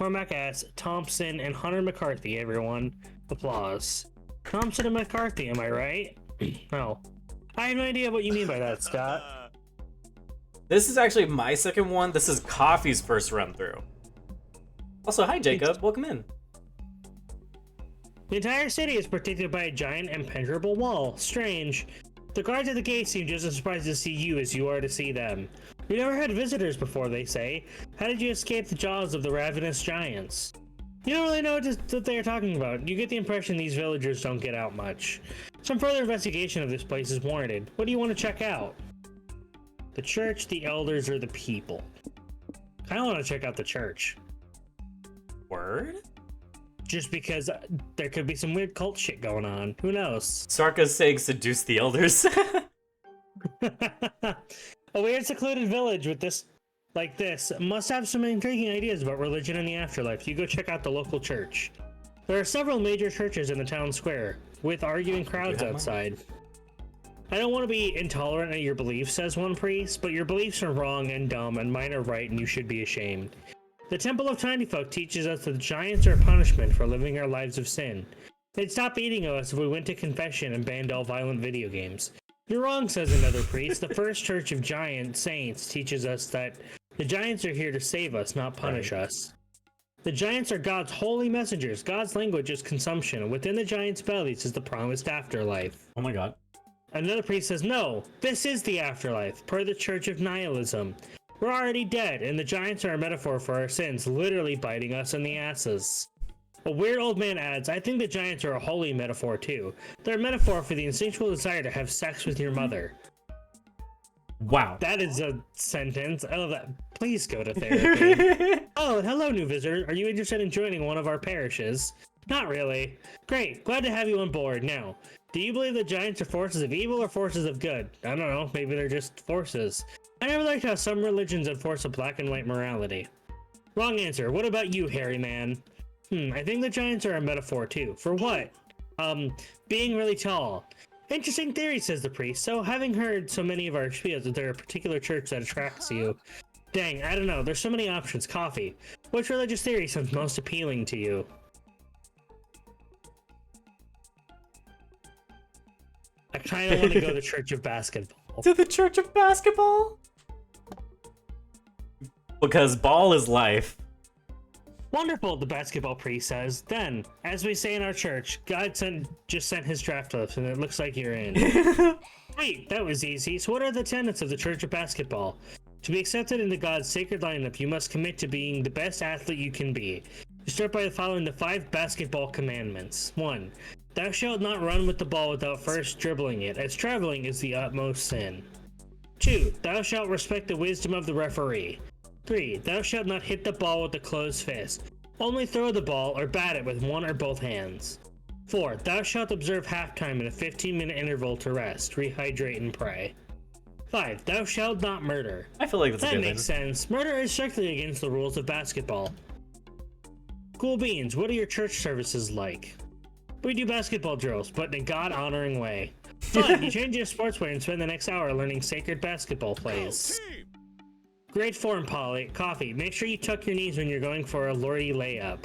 S., Thompson, and Hunter McCarthy, everyone. Applause. Thompson and McCarthy, am I right? No. I have no idea what you mean by that, Scott. This is actually my second one. This is Coffee's first run through. Also, hi Jacob, welcome in. The entire city is protected by a giant impenetrable wall. Strange. The guards at the gate seem just as surprised to see you as you are to see them. You never had visitors before, they say. How did you escape the jaws of the ravenous giants? You don't really know what they are talking about. You get the impression these villagers don't get out much. Some further investigation of this place is warranted. What do you want to check out? The church, the elders, or the people? I want to check out the church. Word? Just because there could be some weird cult shit going on. Who knows? Sarka's saying seduce the elders. A weird secluded village with this must have some intriguing ideas about religion and the afterlife. You go check out the local church. There are several major churches in the town square, with arguing crowds outside. I don't want to be intolerant of your beliefs, says one priest, but your beliefs are wrong and dumb, and mine are right, and you should be ashamed. The Temple of Tiny Folk teaches us that the giants are punishment for living our lives of sin. They'd stop eating us if we went to confession and banned all violent video games. You're wrong, says another priest. The first church of giant saints teaches us that the giants are here to save us, not punish us. The giants are God's holy messengers. God's language is consumption, and within the giants' bellies is the promised afterlife. Oh my god. Another priest says, no, this is the afterlife, per the Church of Nihilism. We're already dead, and the giants are a metaphor for our sins, literally biting us in the asses. A weird old man adds, I think the giants are a holy metaphor too. They're a metaphor for the instinctual desire to have sex with your mother. Wow. That is a sentence. I love that. Please go to therapy. Oh, hello, new visitor. Are you interested in joining one of our parishes? Not really. Great. Glad to have you on board. Now, do you believe the giants are forces of evil or forces of good? I don't know. Maybe they're just forces. I never liked how some religions enforce a black and white morality. Wrong answer. What about you, hairy man? I think the giants are a metaphor too. For what? Being really tall. Interesting theory, says the priest. So, having heard so many of our spiels, is there a particular church that attracts you? Dang, I don't know. There's so many options. Coffee. Which religious theory sounds most appealing to you? I kind of want to go to the Church of Basketball. To the Church of Basketball? Because ball is life. Wonderful, the basketball priest says. Then, as we say in our church, God just sent his draft list, and it looks like you're in. Wait, that was easy. So what are the tenets of the Church of Basketball? To be accepted into God's sacred lineup, you must commit to being the best athlete you can be. You start by following the 5 basketball commandments. 1. Thou shalt not run with the ball without first dribbling it, as traveling is the utmost sin. 2. Thou shalt respect the wisdom of the referee. 3. Thou shalt not hit the ball with a closed fist. Only throw the ball or bat it with one or both hands. 4. Thou shalt observe halftime in a 15-minute interval to rest, rehydrate, and pray. 5. Thou shalt not murder. I feel like that's a That good makes sense. Murder is strictly against the rules of basketball. Cool beans, what are your church services like? We do basketball drills, but in a God-honoring way. Fun, you change your sportswear and spend the next hour learning sacred basketball plays. Team. Great form, Polly. Coffee, make sure you tuck your knees when you're going for a lordy layup.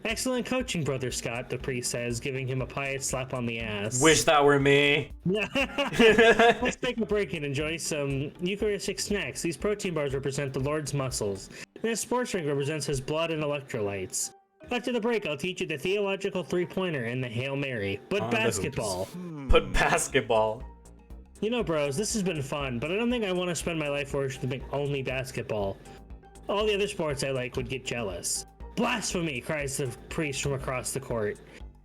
Excellent coaching, Brother Scott, the priest says, giving him a pious slap on the ass. Wish that were me. Let's take a break and enjoy some Eucharistic snacks. These protein bars represent the Lord's muscles, and this sports drink represents his blood and electrolytes. After the break, I'll teach you the theological three-pointer and the Hail Mary, but On the basketball. Put basketball. You know, bros, this has been fun, but I don't think I want to spend my life worshiping only basketball. All the other sports I like would get jealous. Blasphemy, cries the priest from across the court.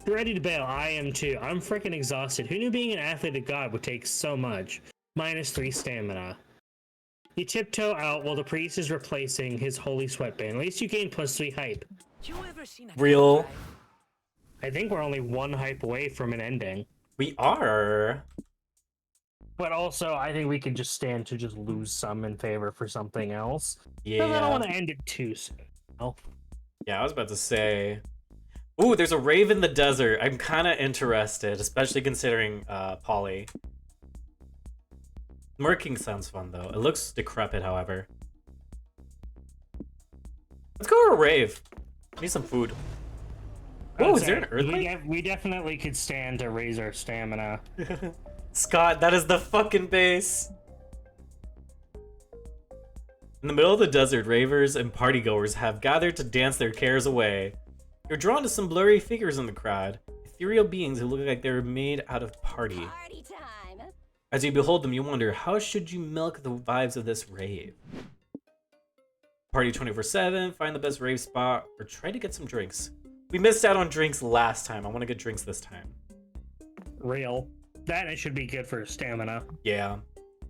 You're ready to bail, I am too. I'm freaking exhausted. Who knew being an athlete of God would take so much? -3 stamina. You tiptoe out while the priest is replacing his holy sweatband. At least you gain +3 hype. You ever seen a Real. cat drive? I think we're only 1 hype away from an ending. We are. But also, I think we can just stand to just lose some in favor for something else. Because I don't want Yeah. to end it too soon. No. Yeah, I was about to say. Ooh, there's a rave in the desert. I'm kind of interested, especially considering Polly. Murking sounds fun, though. It looks decrepit, however. Let's go to a rave. I need some food. Oh, is there an earthquake? We definitely could stand to raise our stamina. Scott, that is the fucking base. In the middle of the desert, ravers and partygoers have gathered to dance their cares away. You're drawn to some blurry figures in the crowd, ethereal beings who look like they were made out of party. Party time. As you behold them, you wonder, how should you milk the vibes of this rave? Party 24/7, find the best rave spot, or try to get some drinks. We missed out on drinks last time. I want to get drinks this time. Real. That it should be good for stamina. Yeah.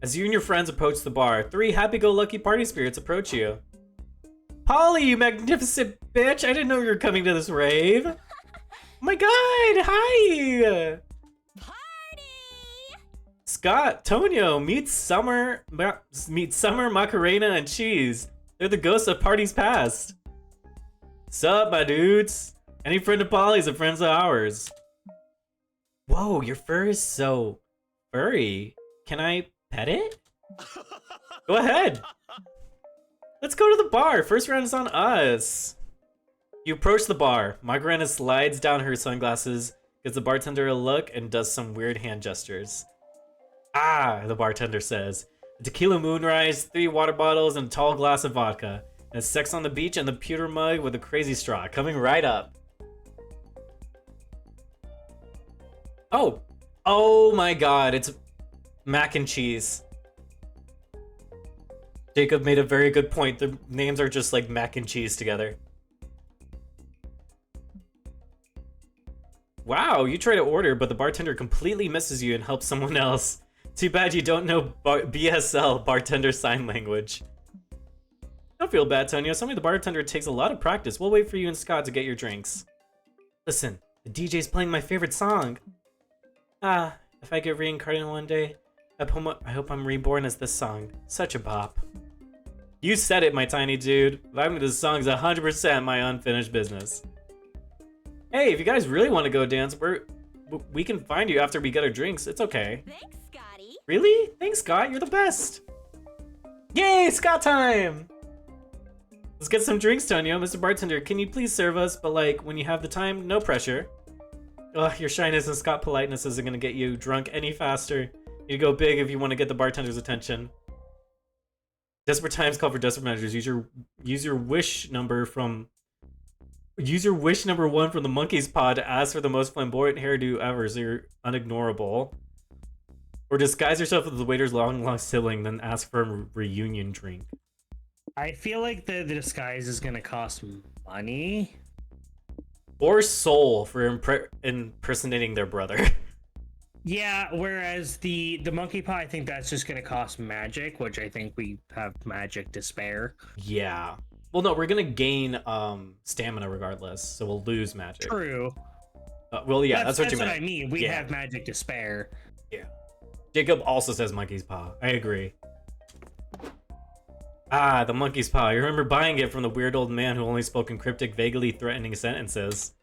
As you and your friends approach the bar, 3 happy-go-lucky party spirits approach you. Polly, you magnificent bitch! I didn't know you were coming to this rave. Oh my god, hi! Party! Scott, Tonio, meet Summer, Macarena, and Cheese. They're the ghosts of parties past. Sup, my dudes? Any friend of Polly's a friend of ours. Whoa, your fur is so furry. Can I pet it? Go ahead. Let's go to the bar. First round is on us. You approach the bar. Macarena slides down her sunglasses, gives the bartender a look, and does some weird hand gestures. Ah, the bartender says. A tequila moonrise, 3 water bottles, and a tall glass of vodka. And sex on the beach and the pewter mug with a crazy straw. Coming right up. Oh. Oh my god, it's mac and cheese. Jacob made a very good point. The names are just like mac and cheese together. Wow, you try to order, but the bartender completely misses you and helps someone else. Too bad you don't know BSL, bartender sign language. Don't feel bad, Tonio. Some of the bartender takes a lot of practice. We'll wait for you and Scott to get your drinks. Listen, the DJ's playing my favorite song. Ah, if I get reincarnated one day, I hope I'm reborn as this song. Such a bop. You said it, my tiny dude. Vibing to this song is 100% my unfinished business. Hey, if you guys really want to go dance, we can find you after we get our drinks. It's okay. Thanks, Scotty. Really? Thanks, Scott. You're the best. Yay, Scott time! Let's get some drinks, Tonio. Mr. Bartender, can you please serve us? But like, when you have the time, no pressure. Ugh, your shyness and Scott politeness isn't gonna get you drunk any faster. You need to go big if you want to get the bartender's attention. Desperate times call for desperate measures. Use your wish number 1 from the monkey's pod to ask for the most flamboyant hairdo ever, so you're unignorable. Or disguise yourself as the waiter's long lost sibling, then ask for a reunion drink. I feel like the disguise is gonna cost money. Or soul for impersonating their brother. Yeah, whereas the monkey paw, I think that's just gonna cost magic, which I think we have magic to spare. Yeah. Well, no, we're gonna gain stamina regardless, so we'll lose magic. True. Well, yeah, that's what you meant. That's what I mean. We Yeah. have magic to spare. Yeah. Jacob also says monkey's paw. I agree. Ah, the monkey's paw. You remember buying it from the weird old man who only spoke in cryptic, vaguely threatening sentences.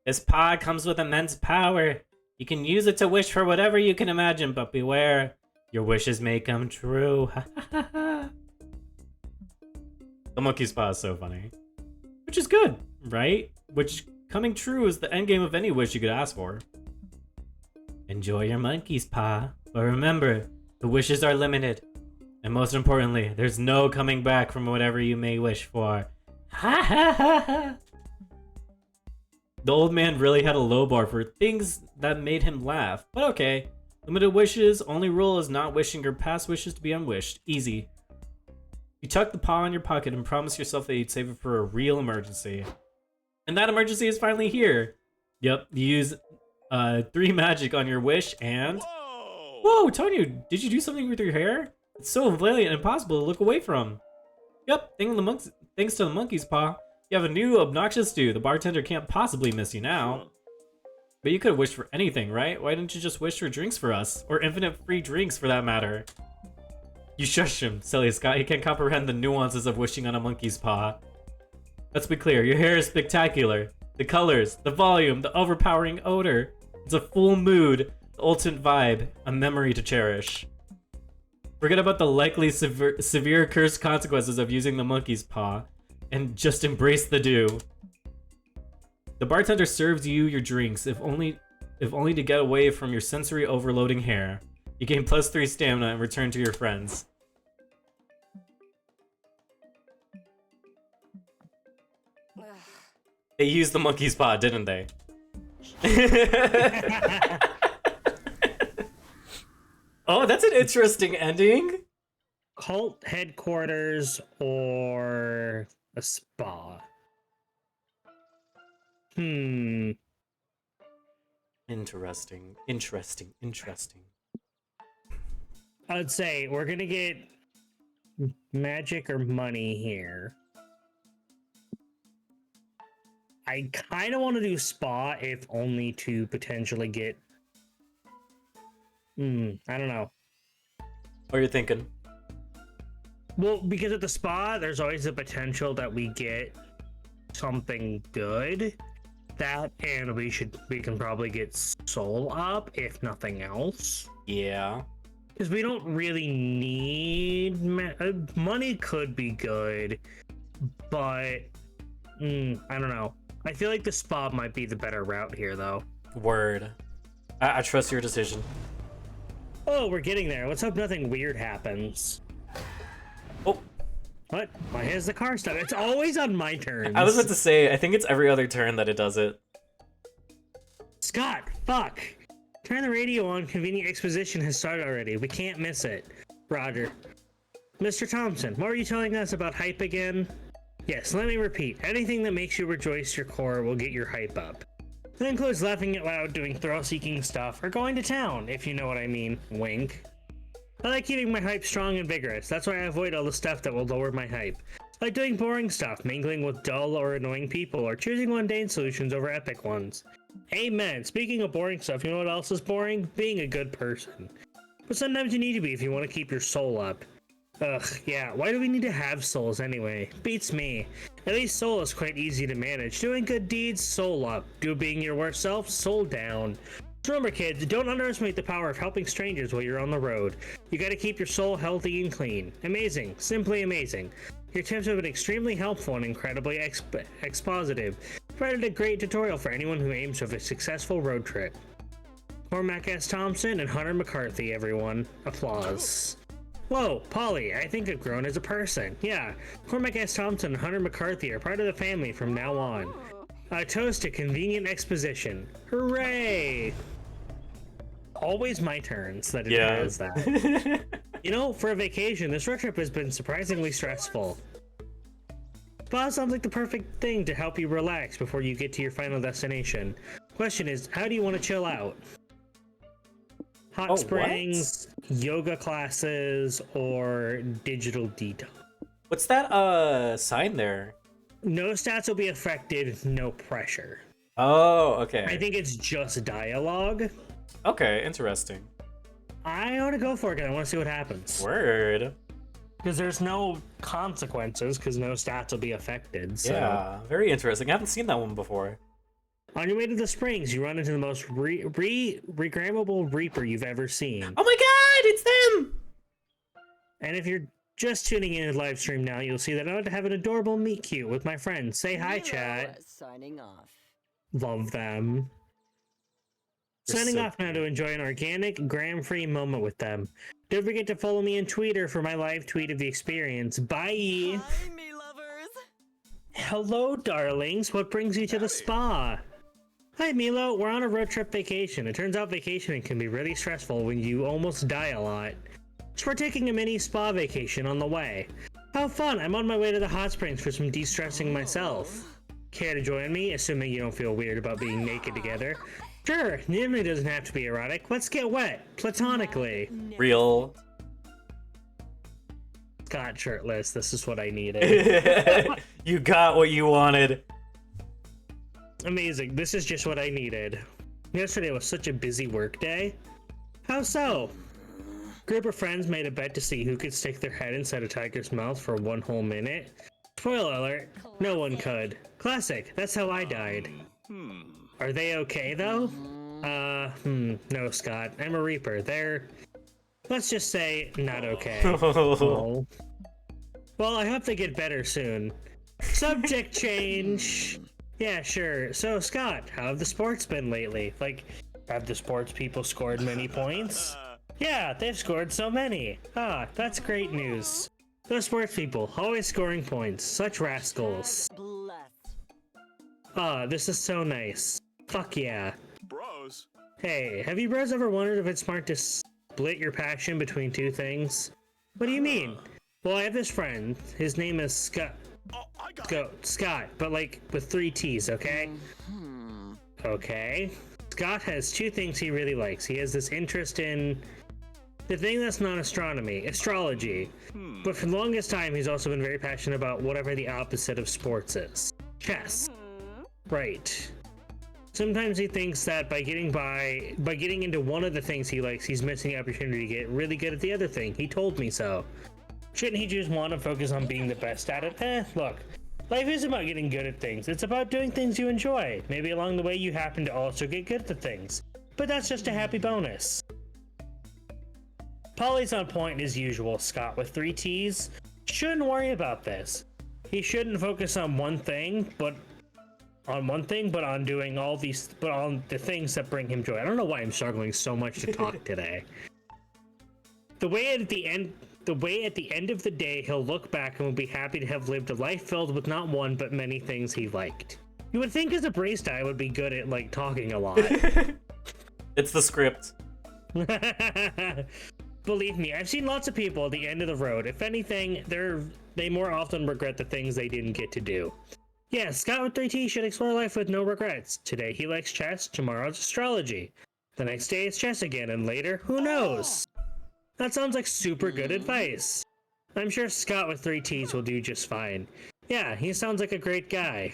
This paw comes with immense power. You can use it to wish for whatever you can imagine, but beware. Your wishes may come true. The monkey's paw is so funny. Which is good, right? Which, coming true is the endgame of any wish you could ask for. Enjoy your monkey's paw, but remember, the wishes are limited. And most importantly, there's no coming back from whatever you may wish for. Ha ha ha ha! The old man really had a low bar for things that made him laugh, but okay. Limited wishes, only rule is not wishing your past wishes to be unwished. Easy. You tuck the paw in your pocket and promise yourself that you'd save it for a real emergency. And that emergency is finally here. Yep, you use 3 magic on your wish and... Whoa! Whoa, Tonyu, did you do something with your hair? It's so valiant and impossible to look away from. Yep, thanks to the monkey's paw, you have a new obnoxious stew. The bartender can't possibly miss you now. But you could have wished for anything, right? Why didn't you just wish for drinks for us? Or infinite free drinks for that matter? You shush him, silly Scott. He can't comprehend the nuances of wishing on a monkey's paw. Let's be clear, your hair is spectacular. The colors, the volume, the overpowering odor. It's a full mood, the ultimate vibe, a memory to cherish. Forget about the likely severe cursed consequences of using the monkey's paw, and just embrace the dew. The bartender serves you your drinks, if only to get away from your sensory overloading hair. You gain +3 stamina and return to your friends. They used the monkey's paw, didn't they? Oh, that's an interesting ending. Cult headquarters or a spa? Interesting. I'd say we're gonna get magic or money here. I kind of want to do spa, if only to potentially get... I don't know. What are you thinking? Well, because at the spa, there's always the potential that we get something good. That, and we can probably get soul up, if nothing else. Yeah. Because we don't really need... money could be good, but... I don't know. I feel like the spa might be the better route here, though. Word. I trust your decision. Oh, we're getting there. Let's hope nothing weird happens. Oh. What? Why has the car stopped? It's always on my turn. I was about to say, I think it's every other turn that it does it. Scott, fuck. Turn the radio on. Convenient exposition has started already. We can't miss it. Roger. Mr. Thompson, what were you telling us about hype again? Yes, let me repeat. Anything that makes you rejoice your core will get your hype up. That includes laughing out loud, doing thrill-seeking stuff, or going to town, if you know what I mean. Wink. I like keeping my hype strong and vigorous. That's why I avoid all the stuff that will lower my hype. I like doing boring stuff, mingling with dull or annoying people, or choosing mundane solutions over epic ones. Amen. Speaking of boring stuff, you know what else is boring? Being a good person. But sometimes you need to be if you want to keep your soul up. Ugh, yeah, why do we need to have souls anyway? Beats me. At least soul is quite easy to manage. Doing good deeds, soul up. Do being your worst self, soul down. So remember kids, don't underestimate the power of helping strangers while you're on the road. You gotta keep your soul healthy and clean. Amazing. Simply amazing. Your tips have been extremely helpful and incredibly expositive. Provided a great tutorial for anyone who aims to have a successful road trip. Cormac S. Thompson and Hunter McCarthy, everyone. Applause. Whoa, Polly, I think I've grown as a person. Yeah, Cormac S. Thompson and Hunter McCarthy are part of the family from now on. A toast to convenient exposition. Hooray! Always my turns that it does that. You know, for a vacation, this road trip has been surprisingly stressful. Spa sounds like the perfect thing to help you relax before you get to your final destination. Question is, how do you want to chill out? Hot springs, yoga classes, or digital detox? What's that sign there? No stats will be affected, no pressure. Oh, okay. I think it's just dialogue. Okay, interesting. I want to go for it because I want to see what happens. Word. Because there's no consequences, because no stats will be affected. So. Yeah, very interesting. I haven't seen that one before. On your way to the springs, you run into the most regrammable Reaper you've ever seen. Oh my god, it's them! And if you're just tuning in to the live stream now, you'll see that I have an adorable meet cute with my friends. Say hi, chat. Signing off. Love them. They're Signing so off now to enjoy an organic, gram-free moment with them. Don't forget to follow me on Twitter for my live tweet of the experience. Bye! Hi, me lovers. Hello, darlings. What brings you to the spa? Hi, Milo. We're on a road trip vacation. It turns out vacationing can be really stressful when you almost die a lot. So we're taking a mini spa vacation on the way. How fun! I'm on my way to the hot springs for some de-stressing myself. Care to join me, assuming you don't feel weird about being naked together? Sure, it really doesn't have to be erotic. Let's get wet, platonically. Real. Scott shirtless, this is what I needed. You got what you wanted. Amazing, this is just what I needed. Yesterday was such a busy work day. How so? Group of friends made a bet to see who could stick their head inside a tiger's mouth for 1 whole minute. Spoiler alert, no one could. Classic, that's how I died. Are they okay though? No, Scott. I'm a Reaper. They're, let's just say, not okay. Oh. Well, I hope they get better soon. Subject change. Yeah, sure. So, Scott, how have the sports been lately? Like, have the sports people scored many points? Yeah, they've scored so many. Ah, that's great news. Those sports people, always scoring points. Such rascals. Blessed. Ah, this is so nice. Fuck yeah. Bros. Hey, have you bros ever wondered if it's smart to split your passion between two things? What do you mean? Well, I have this friend. His name is Scott. Oh, I got it. Scott, but like with 3 T's, okay? Okay. Scott has 2 things he really likes. He has this interest in the thing that's not astronomy, astrology. But for the longest time, he's also been very passionate about whatever the opposite of sports is. Chess. Right. Sometimes he thinks that by getting into one of the things he likes, he's missing the opportunity to get really good at the other thing. He told me so. Shouldn't he just want to focus on being the best at it? Look, life isn't about getting good at things. It's about doing things you enjoy. Maybe along the way you happen to also get good at the things. But that's just a happy bonus. Polly's on point as usual, Scott with 3 T's. Shouldn't worry about this. He shouldn't focus on one thing, but on doing all these, but on the things that bring him joy. I don't know why I'm struggling so much to talk today. The way at the end of the day, he'll look back and will be happy to have lived a life filled with not one, but many things he liked. You would think as a barista I would be good at, like, talking a lot. It's the script. Believe me, I've seen lots of people at the end of the road. If anything, they more often regret the things they didn't get to do. Yeah, Scott with 3T should explore life with no regrets. Today he likes chess, tomorrow it's astrology. The next day it's chess again, and later, who knows? That sounds like super good advice. I'm sure Scott with 3 T's will do just fine. Yeah, he sounds like a great guy.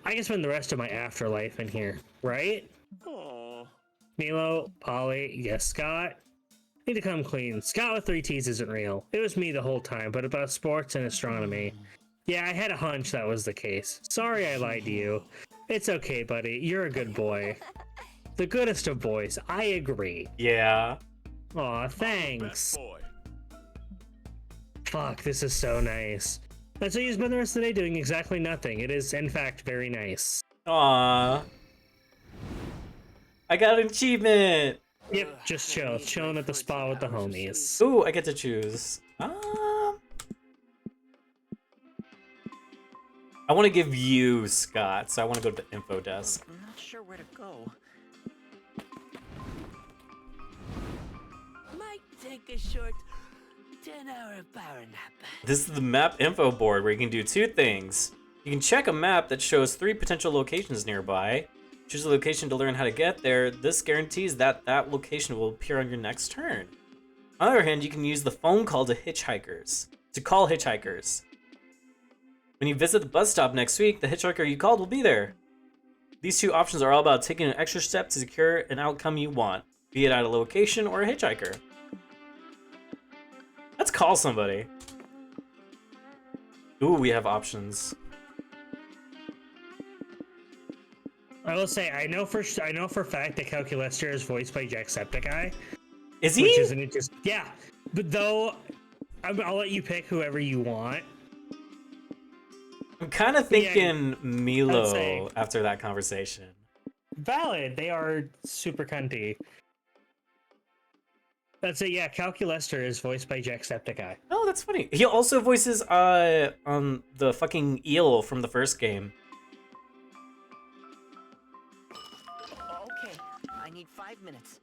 I can spend the rest of my afterlife in here, right? Aw. Milo, Polly, yes, Scott. Need to come clean. Scott with 3 T's isn't real. It was me the whole time, but about sports and astronomy. Yeah, I had a hunch that was the case. Sorry I lied to you. It's okay, buddy. You're a good boy. The goodest of boys. I agree. Yeah. Aw, Best thanks. boy. Fuck, this is so nice. That's how you spend the rest of the day doing exactly nothing. It is, in fact, very nice. Aww. I got an achievement. Yep, just chill. Chilling at the spa with the homies. Ooh, I get to choose. I want to give you Scott, so I want to go to the info desk. I'm not sure where to go. Might take a short 10-hour power nap. This is the map info board where you can do 2 things. You can check a map that shows 3 potential locations nearby. Choose a location to learn how to get there. This guarantees that that location will appear on your next turn. On the other hand, you can use the phone call to call hitchhikers. When you visit the bus stop next week, the hitchhiker you called will be there. These 2 options are all about taking an extra step to secure an outcome you want, be it at a location or a hitchhiker. Let's call somebody. Ooh, we have options. I will say I know for a fact that Calculester is voiced by Jacksepticeye. Is he? Which isn't just yeah. But though, I'll let you pick whoever you want. I'm kind of thinking Milo say- after that conversation. Valid. They are super cunty. That's it. Yeah, Calculester is voiced by Jacksepticeye. Oh, that's funny. He also voices the fucking eel from the first game. Okay, I need 5 minutes.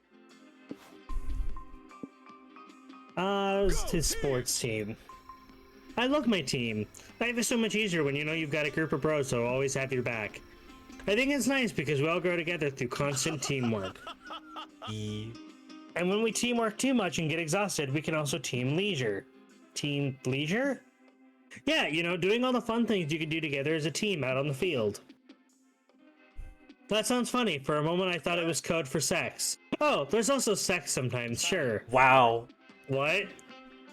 It's his sports team. I love my team. Life is so much easier when you know you've got a group of bros that'll always have your back. I think it's nice because we all grow together through constant teamwork. And when we teamwork too much and get exhausted, we can also team leisure. Team leisure? Yeah, you know, doing all the fun things you can do together as a team out on the field. That sounds funny. For a moment, I thought it was code for sex. Oh, there's also sex sometimes, sure. Wow. What?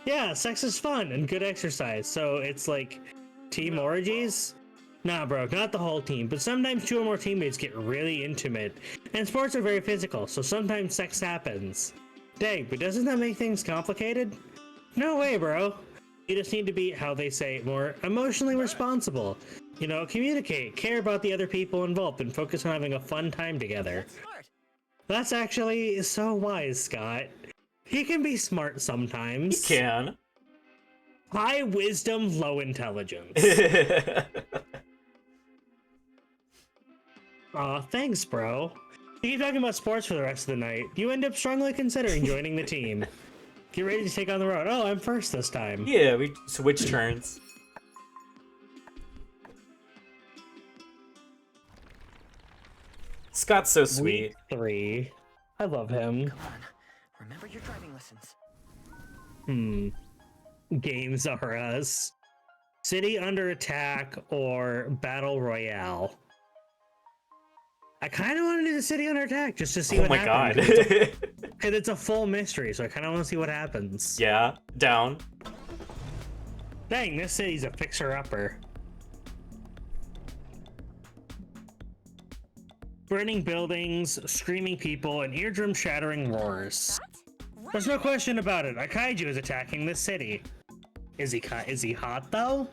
Yeah, sex is fun and good exercise, so it's like team orgies? Nah, bro, not the whole team, but sometimes 2 or more teammates get really intimate. And sports are very physical, so sometimes sex happens. Dang, but doesn't that make things complicated? No way, bro. You just need to be, how they say, more emotionally responsible. You know, communicate, care about the other people involved, and focus on having a fun time together. That's smart. That's actually so wise, Scott. He can be smart sometimes. He can. High wisdom, low intelligence. Aw, thanks, bro. You keep talking about sports for the rest of the night. You end up strongly considering joining the team. Get ready to take on the road. Oh, I'm first this time. Yeah, we switch turns. Scott's so sweet. Week 3. I love him. Come on, remember your driving lessons. Games are us. City under attack or battle royale. I kind of want to do the city under attack just to see Oh what my happens. god. Because it's a full mystery, so I kind of want to see what happens. Yeah, down. Dang, this city's a fixer-upper. Burning buildings, screaming people, and eardrum-shattering roars. There's no question about it. A kaiju is attacking this city. Is he hot though?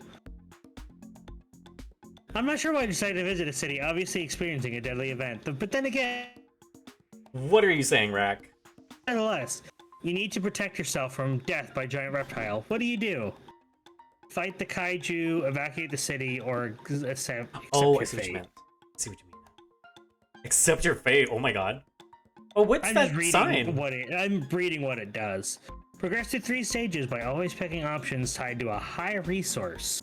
I'm not sure why I decided to visit a city obviously experiencing a deadly event, but then again, What are you saying, Rack? nevertheless, you need to protect yourself from death by giant reptile. What do? Fight the kaiju, evacuate the city, or accept Oh, I your see what you fate? meant. I see what you mean now. Accept your fate. Oh my god. Oh, what's I'm that just reading sign? I'm reading what it does. Progress through 3 stages by always picking options tied to a high resource.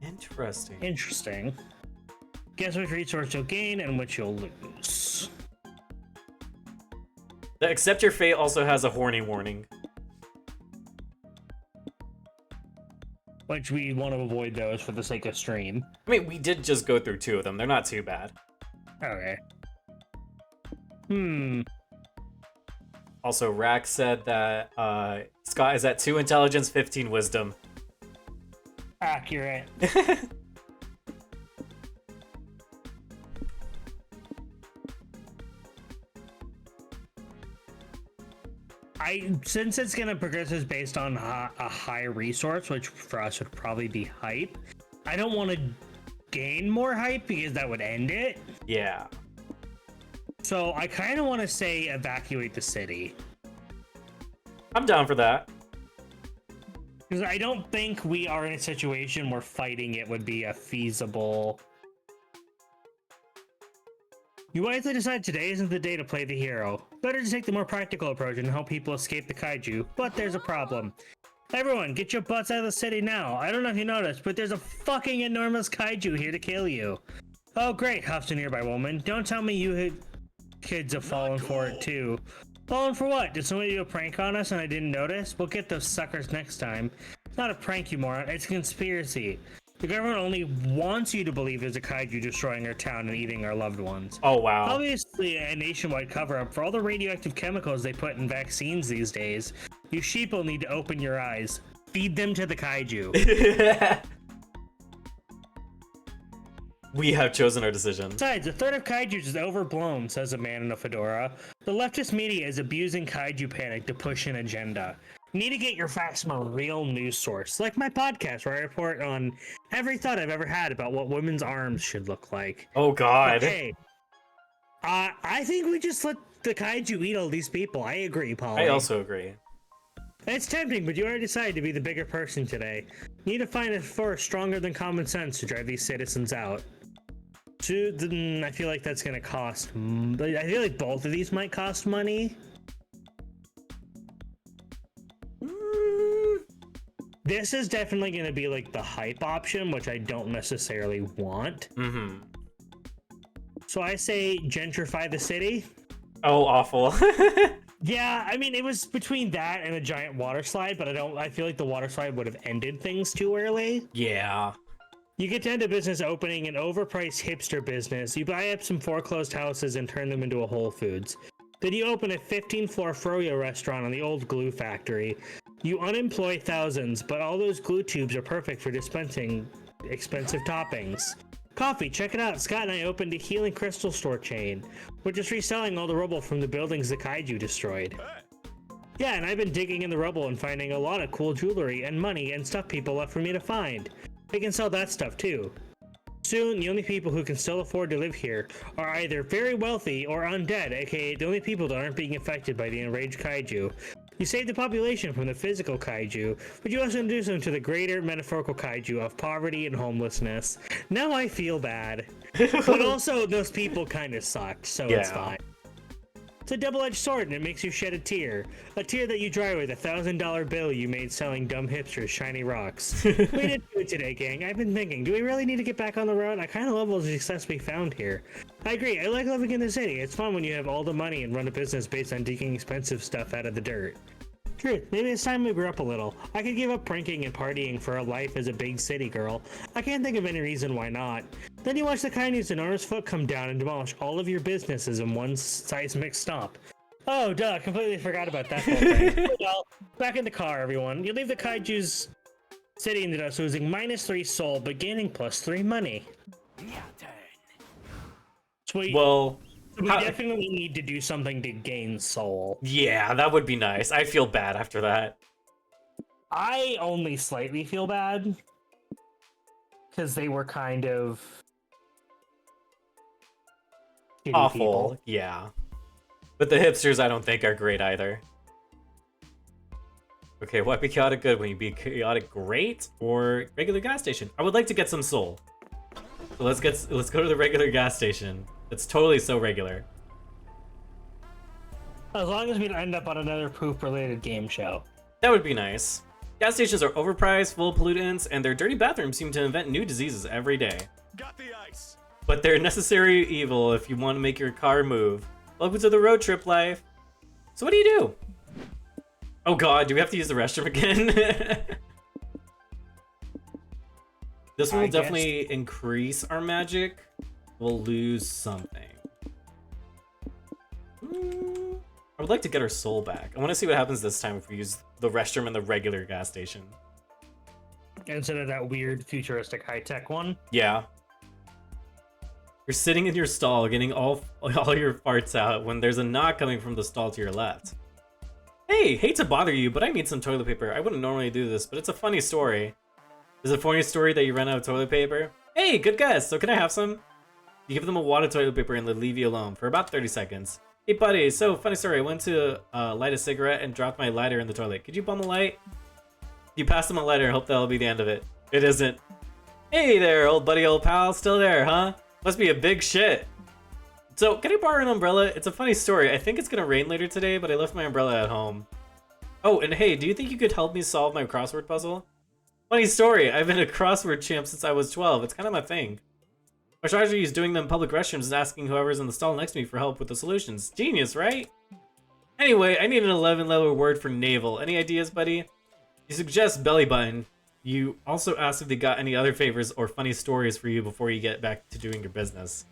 Interesting. Interesting. Guess which resource you'll gain and which you'll lose. The accept your fate also has a horny warning. Which we want to avoid those for the sake of stream. I mean, we did just go through 2 of them. They're not too bad. Okay. Also, Rack said that Scott is at 2 intelligence, 15 wisdom. Accurate. Since it's gonna progress is based on a high resource, which for us would probably be hype. I don't want to gain more hype because that would end it. Yeah. So I kind of want to say evacuate the city. I'm down for that. Because I don't think we are in a situation where fighting it would be a feasible... You wisely decide today isn't the day to play the hero. Better to take the more practical approach and help people escape the kaiju, but there's a problem. Everyone, get your butts out of the city now. I don't know if you noticed, but there's a fucking enormous kaiju here to kill you. Oh great, huffs a nearby woman. Don't tell me you kids have fallen for it too. Fallen for what? Did somebody do a prank on us and I didn't notice? We'll get those suckers next time. It's not a prank, you moron. It's a conspiracy. The government only wants you to believe there's a kaiju destroying our town and eating our loved ones. Oh wow. Obviously, a nationwide cover-up for all the radioactive chemicals they put in vaccines these days. You sheeple need to open your eyes. Feed them to the kaiju. We have chosen our decision. Besides, a threat of kaijus is overblown, says a man in a fedora. The leftist media is abusing kaiju panic to push an agenda. You need to get your facts from a real news source, like my podcast, where I report on every thought I've ever had about what women's arms should look like. Oh god. Hey, I think we just let the kaiju eat all these people. I agree, Paul. I also agree. It's tempting, but you already decided to be the bigger person today. You need to find a force stronger than common sense to drive these citizens out. I feel like that's gonna cost. I feel like both of these might cost money. This is definitely gonna be like the hype option, which I don't necessarily want. Mm-hmm. So I say gentrify the city. Oh, awful. Yeah, I mean, it was between that and a giant water slide, but I feel like the water slide would have ended things too early. Yeah. You get to end a business opening an overpriced hipster business. You buy up some foreclosed houses and turn them into a Whole Foods. Then you open a 15-floor froyo restaurant on the old glue factory. You unemploy thousands, but all those glue tubes are perfect for dispensing expensive toppings. Coffee, check it out. Scott and I opened a healing crystal store chain. We're just reselling all the rubble from the buildings the kaiju destroyed. Yeah, and I've been digging in the rubble and finding a lot of cool jewelry and money and stuff people left for me to find. We can sell that stuff too. Soon, the only people who can still afford to live here are either very wealthy or undead, aka the only people that aren't being affected by the enraged kaiju. You save the population from the physical kaiju, but you also introduce them to the greater metaphorical kaiju of poverty and homelessness. Now I feel bad. But also, those people kind of sucked, so it's Yeah. fine. It's a double-edged sword and it makes you shed a tear. A tear that you dry with a $1,000 bill you made selling dumb hipsters shiny rocks. We didn't do it today, gang. I've been thinking, do we really need to get back on the road? I kind of love all the success we found here. I agree, I like living in the city. It's fun when you have all the money and run a business based on digging expensive stuff out of the dirt. Truth, maybe it's time we grew up a little. I could give up pranking and partying for a life as a big city girl. I can't think of any reason why not. Then you watch the Kainu's enormous foot come down and demolish all of your businesses in one seismic stomp. Oh, duh, completely forgot about that whole thing. Well, back in the car, everyone. You leave the Kaiju's city into us losing -3 soul, but gaining +3 money. Your turn. Sweet. Well, we how- definitely need to do something to gain soul. yeah, that would be nice. I feel bad after that. I only slightly feel bad because they were kind of shitty Awful. people. Yeah. But the hipsters I don't think are great either. Okay, what be chaotic good when you be chaotic great or regular gas station? I would like to get some soul. So let's go to the regular gas station. It's totally so regular. As long as we don't end up on another poop-related game show. That would be nice. Gas stations are overpriced, full of pollutants, and their dirty bathrooms seem to invent new diseases every day. Got the ice. But they're necessary evil if you want to make your car move. Welcome to the road trip life. So what do you do? Oh god, do we have to use the restroom again? This one will definitely increase our magic. We'll lose something. I would like to get our soul back. I want to see what happens this time if we use the restroom in the regular gas station. Instead of that weird futuristic high-tech one. Yeah. You're sitting in your stall getting all your farts out when there's a knock coming from the stall to your left. Hey, hate to bother you, but I need some toilet paper. I wouldn't normally do this, but it's a funny story. Is it a funny story that you ran out of toilet paper? Hey, good guess. So can I have some? You give them a wad of toilet paper and they leave you alone for about 30 seconds. Hey buddy, so funny story. I went to light a cigarette and dropped my lighter in the toilet. Could you bum the light? You pass them a lighter and hope that'll be the end of it. It isn't. Hey there, old buddy, old pal. Still there, huh? Must be a big shit. So, can I borrow an umbrella? It's a funny story. I think it's gonna rain later today, but I left my umbrella at home. Oh, and hey, do you think you could help me solve my crossword puzzle? Funny story. I've been a crossword champ since I was 12. It's kind of my thing. My strategy is doing them in public restrooms and asking whoever's in the stall next to me for help with the solutions. Genius, right? Anyway, I need an 11-letter word for navel. Any ideas, buddy? You suggest belly button. You also asked if they got any other favors or funny stories for you before you get back to doing your business.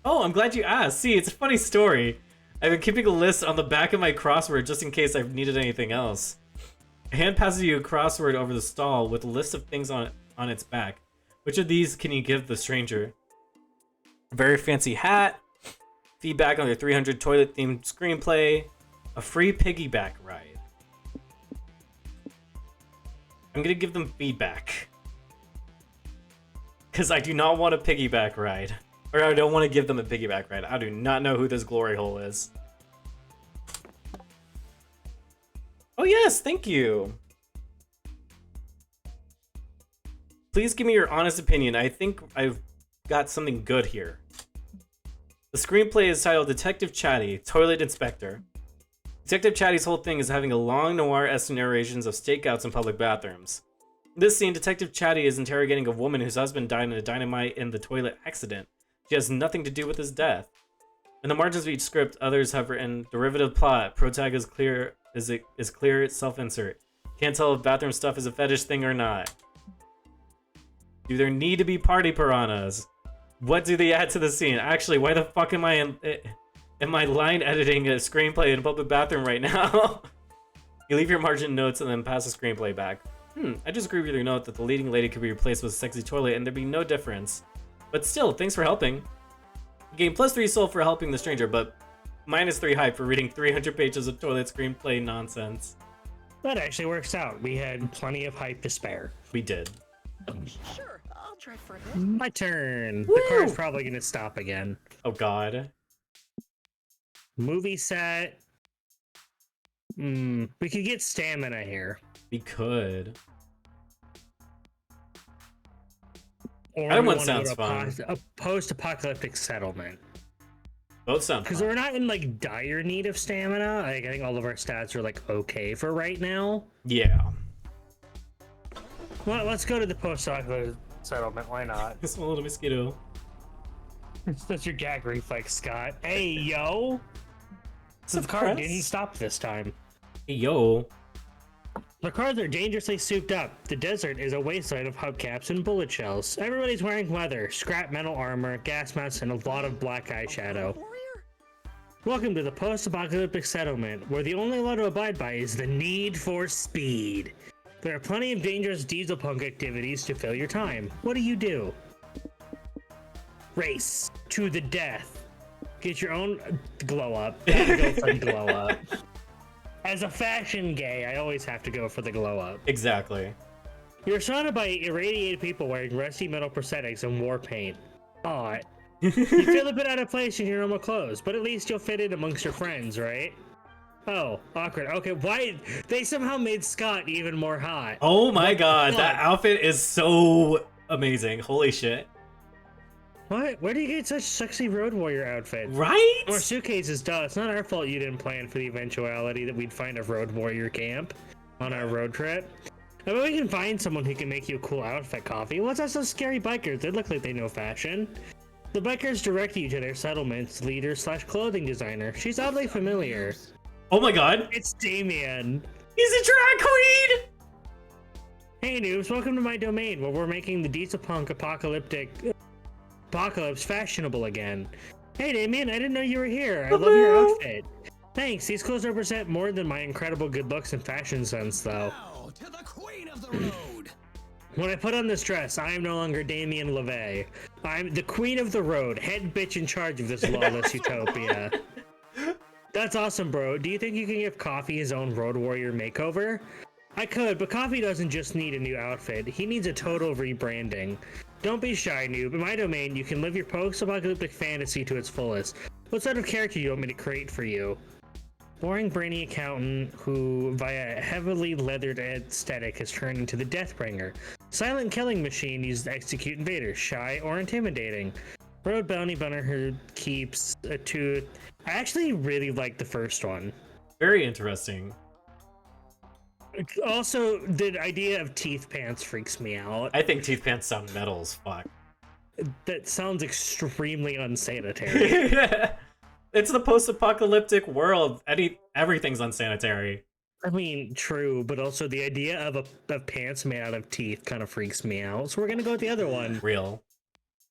Oh, I'm glad you asked. See, it's a funny story. I've been keeping a list on the back of my crossword just in case I've needed anything else. A hand passes you a crossword over the stall with a list of things on its back. Which of these can you give the stranger? A very fancy hat, feedback on their 300 toilet-themed screenplay, a free piggyback ride. I'm gonna give them feedback. Because I do not want a piggyback ride. Or I don't want to give them a piggyback ride. I do not know who this glory hole is. Oh yes, thank you. Please give me your honest opinion. I think I've got something good here. The screenplay is titled Detective Chatty, Toilet Inspector. Detective Chatty's whole thing is having a long noir-esque narrations of stakeouts in public bathrooms. In this scene, Detective Chatty is interrogating a woman whose husband died in a dynamite in the toilet accident. She has nothing to do with his death. In the margins of each script, others have written derivative plot. Protag is clear self-insert. Can't tell if bathroom stuff is a fetish thing or not. Do there need to be party piranhas? What do they add to the scene? Actually, why the fuck am I line editing a screenplay in a public bathroom right now? You leave your margin notes and then pass the screenplay back. I disagree with your note that the leading lady could be replaced with a sexy toilet and there'd be no difference. But still, thanks for helping. You gain +3 soul for helping the stranger, but -3 hype for reading 300 pages of toilet screenplay nonsense. That actually works out. We had plenty of hype to spare. We did. Sure, I'll try for a bit. My turn. Woo! The car's probably gonna stop again. Oh god. Movie set. We could get stamina here. We could. Or That we one wanna sounds go to fun. A post-apocalyptic settlement. Both sound Because fun. we're not in like dire need of stamina. Like, I think all of our stats are like okay for right now. Yeah. Well, let's go to the post-apocalyptic settlement. Why not? This one little mosquito. That's your gag reflex, Scott. Hey, yo! The car Suppress? didn't stop this time. Hey, yo. The cars are dangerously souped up. The desert is a wasteland of hubcaps and bullet shells. Everybody's wearing leather, scrap metal armor, gas masks, and a lot of black eyeshadow. Warrior? Welcome to the post-apocalyptic settlement, where the only law to abide by is the need for speed. There are plenty of dangerous diesel punk activities to fill your time. What do? Race to the death. Get your own glow up. Gotta go for the glow up. As a fashion gay, I always have to go for the glow up. Exactly. You're surrounded by irradiated people wearing rusty metal prosthetics and war paint. Aw. You feel a bit out of place in your normal clothes, but at least you'll fit in amongst your friends, right? Oh, awkward. Okay, why? They somehow made Scott even more hot. Oh my god, that fuck? outfit is so amazing. Holy shit. What? Where do you get such sexy road warrior outfits? Right? More suitcases, duh. It's not our fault you didn't plan for the eventuality that we'd find a road warrior camp on our road trip. I bet we can find someone who can make you a cool outfit, Coffee. What's that, those scary bikers? They look like they know fashion. The bikers direct you to their settlement's leader/clothing designer. She's oddly familiar. Oh my god. It's Damien. He's a drag queen! Hey noobs, welcome to my domain where we're making the diesel punk apocalypse fashionable again. Hey Damien, I didn't know you were here. I love your outfit. Thanks, these clothes represent more than my incredible good looks and fashion sense though. Now to the queen of the road. When I put on this dress, I am no longer Damien LeVay. I'm the queen of the road, head bitch in charge of this lawless utopia. That's awesome, bro. Do you think you can give Coffee his own Road Warrior makeover? I could, but Coffee doesn't just need a new outfit. He needs a total rebranding. Don't be shy, noob. In my domain, you can live your post-apocalyptic fantasy to its fullest. What sort of character do you want me to create for you? Boring brainy accountant who, via a heavily leathered aesthetic, has turned into the Deathbringer. Silent killing machine used to execute invaders, shy or intimidating. Road bounty bunner who keeps a tooth. I actually really like the first one. Very interesting. Also, the idea of teeth pants freaks me out. I think teeth pants sound metal as fuck. That sounds extremely unsanitary. It's the post-apocalyptic world. Everything's unsanitary. I mean, true, but also the idea of pants made out of teeth kind of freaks me out. So we're gonna go with the other one. Real.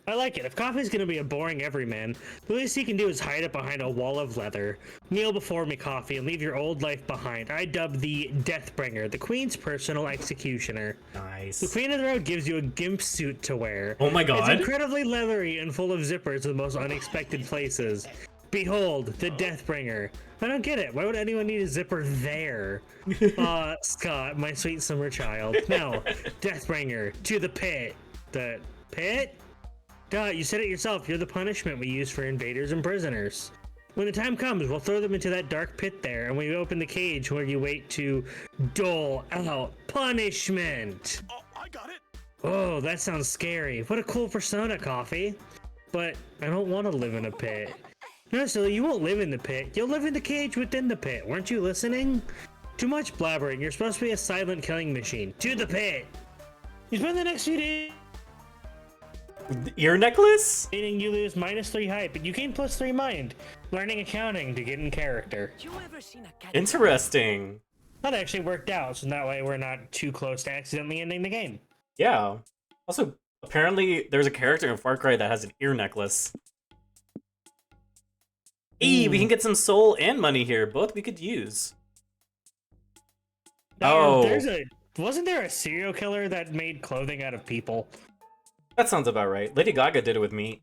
I like it. If Coffee's gonna be a boring everyman, the least he can do is hide it behind a wall of leather. Kneel before me, Coffee, and leave your old life behind. I dub the Deathbringer, the Queen's personal executioner. The Nice. Queen of the Road gives you a gimp suit to wear. Oh my It's god. incredibly leathery and full of zippers in the most unexpected places. Behold, the Deathbringer. I don't get it. Why would anyone need a zipper there? Scott, my sweet summer child. No, Deathbringer, to the pit. The pit? Duh, you said it yourself. You're the punishment we use for invaders and prisoners. When the time comes, we'll throw them into that dark pit there, and we open the cage where you wait to dole out punishment. Oh, I got it. Oh, that sounds scary. What a cool persona, Coffee. But I don't want to live in a pit. No, silly, you won't live in the pit. You'll live in the cage within the pit. Weren't you listening? Too much blabbering. You're supposed to be a silent killing machine. To the pit. You spend the next few days Ear necklace? meaning you lose -3 height, but you gain +3 mind. Learning accounting to get in character. You ever seen a cat? Interesting. That actually worked out, so that way we're not too close to accidentally ending the game. Yeah. Also, apparently there's a character in Far Cry that has an ear necklace. Hey, we can get some soul and money here. Both we could use. Oh. Wasn't there a serial killer that made clothing out of people? That sounds about right. Lady Gaga did it with me.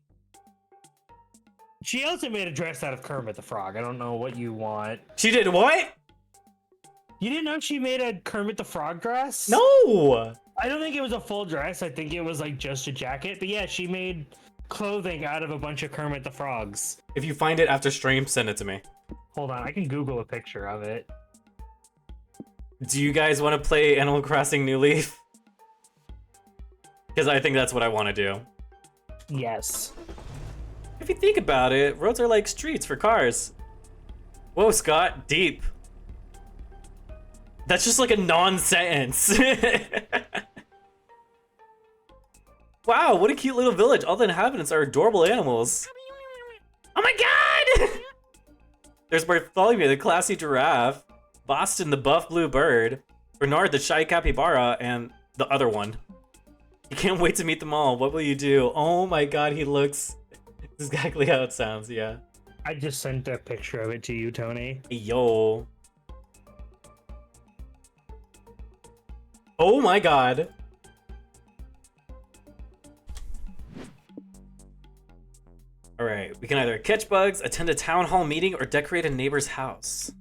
She also made a dress out of Kermit the Frog. I don't know what you want. She did what? You didn't know she made a Kermit the Frog dress? No! I don't think it was a full dress. I think it was like just a jacket. But yeah, she made clothing out of a bunch of Kermit the Frogs. If you find it after stream, send it to me. Hold on, I can Google a picture of it. Do you guys want to play Animal Crossing New Leaf? Because I think that's what I want to do. Yes. If you think about it, roads are like streets for cars. Whoa, Scott, deep. That's just like a non-sentence. Wow, what a cute little village. All the inhabitants are adorable animals. Oh my god! There's Bartholomew, the classy giraffe, Boston, the buff blue bird, Bernard, the shy capybara, and the other one. You can't wait to meet them all. What will you do? Oh my god, he looks exactly how it sounds, yeah. I just sent a picture of it to you, Tony. Yo. Oh my god. Alright, we can either catch bugs, attend a town hall meeting, or decorate a neighbor's house.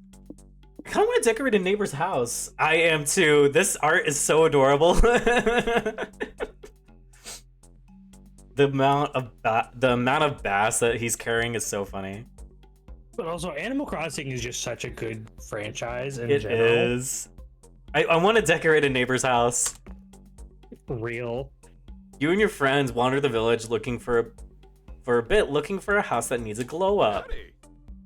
I kind of want to decorate a neighbor's house. I am too. This art is so adorable. The amount of bass that he's carrying is so funny. But also, Animal Crossing is just such a good franchise in It general. is. I want to decorate a neighbor's house. Real. You and your friends wander the village looking for a bit, looking for a house that needs a glow up. Howdy.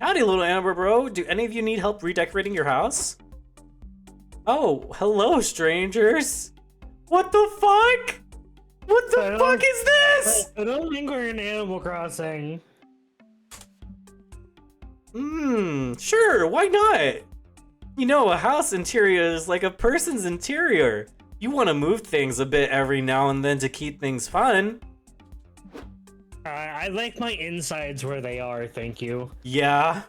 Howdy, little Amber bro. Do any of you need help redecorating your house? Oh, hello, strangers. What the fuck? What the fuck is this? I don't think we're in Animal Crossing. Sure, why not? You know, a house interior is like a person's interior. You want to move things a bit every now and then to keep things fun. I like my insides where they are, thank you. Yeah.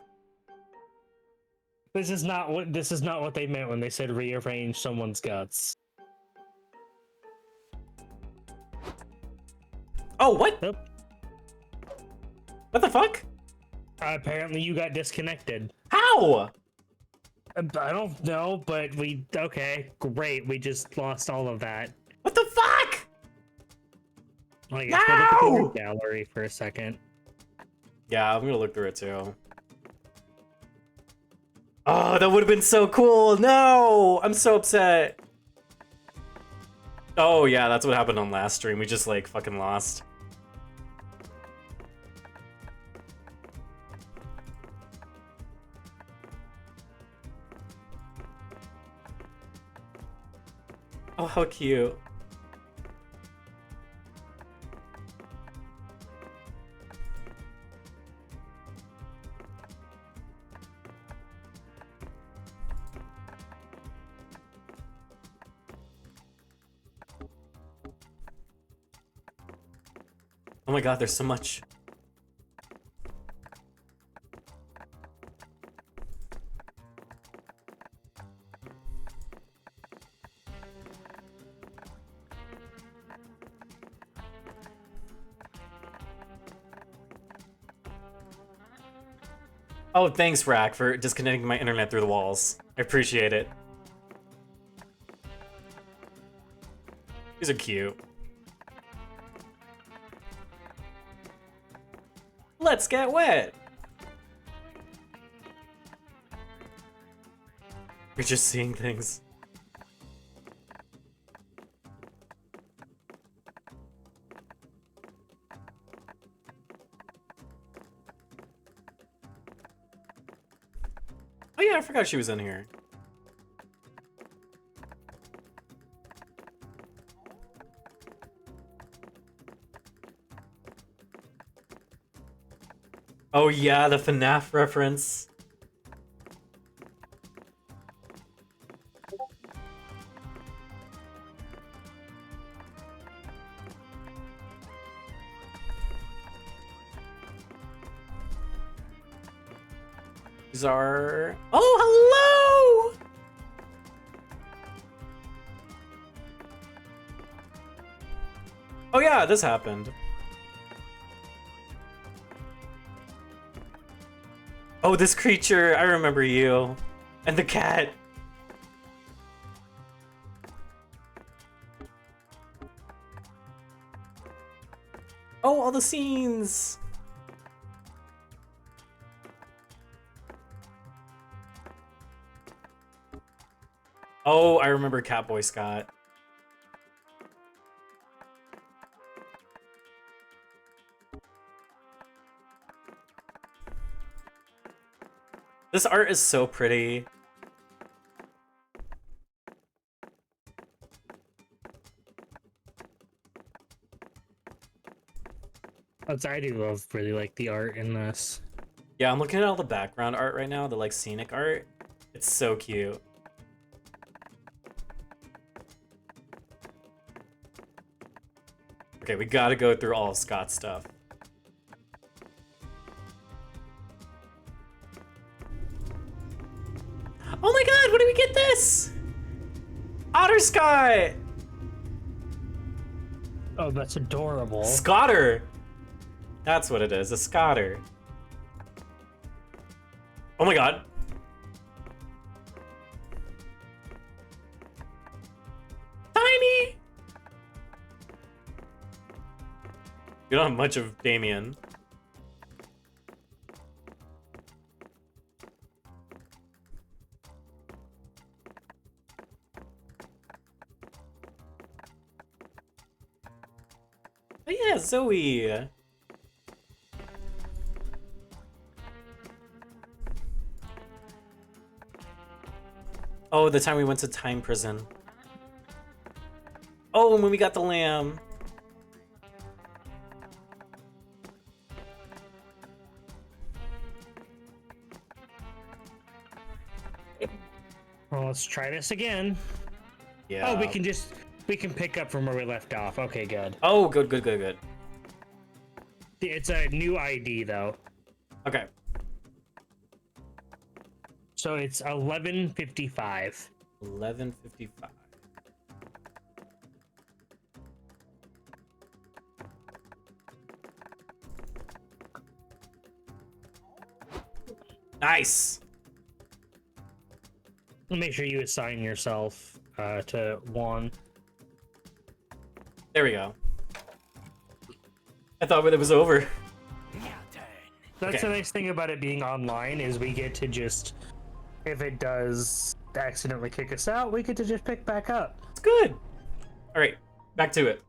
This is not what they meant when they said rearrange someone's guts. Oh, what? Nope. What the fuck? Apparently you got disconnected. How? I don't know, but okay, great. We just lost all of that. What the fuck? I guess we'll look at No! your gallery for a second. Yeah, I'm gonna look through it too. Oh, that would have been so cool. No, I'm so upset. Oh yeah, that's what happened on last stream. We just like fucking lost. Oh, how cute. Oh my god, there's so much. Oh, thanks, Rack, for disconnecting my internet through the walls. I appreciate it. These are cute. Let's get wet! You're just seeing things. Oh yeah, I forgot she was in here. Oh yeah, the FNAF reference. These are... Oh, hello! Oh yeah, this happened. Oh, this creature, I remember you. And the cat. Oh, all the scenes. Oh, I remember Catboy Scott. This art is so pretty. I do really like the art in this. Yeah, I'm looking at all the background art right now, the like scenic art. It's so cute. Okay, we gotta go through all of Scott's stuff. Oh my god, what did we get this? Otter Scott! Oh, that's adorable. Scotter! That's what it is, a Scotter. Oh my god. Tiny! You don't have much of Damien. Oh yeah, Zoe! Oh, the time we went to Time Prison. Oh, and when we got the lamb. Well, let's try this again. Yeah. Oh, we can pick up from where we left off. Okay, good. Oh, good, good, good, good. It's a new ID though. Okay. So it's 11:55. 11:55. Nice. Make sure you assign yourself to one. There we go. I thought it was over. Your turn. That's Okay. the nice thing about it being online is we get to just, if it does accidentally kick us out, we get to just pick back up. It's good. All right, back to it.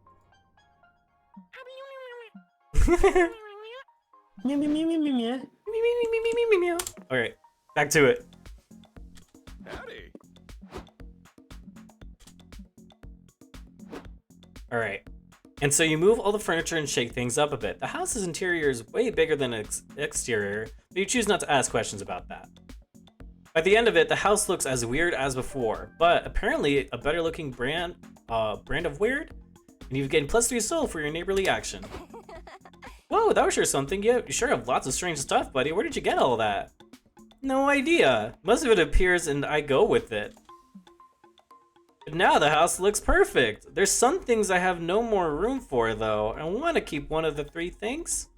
Meow, meow, meow, meow, meow, meow. All right, back to it. Howdy. All right. And so you move all the furniture and shake things up a bit. The house's interior is way bigger than its exterior, but you choose not to ask questions about that. By the end of it, the house looks as weird as before, but apparently a better looking brand of weird, and you've gained +3 soul for your neighborly action. Oh, that was sure something. You sure have lots of strange stuff, buddy. Where did you get all that? No idea. Most of it appears and I go with it. But now the house looks perfect. There's some things I have no more room for, though. I want to keep one of the three things.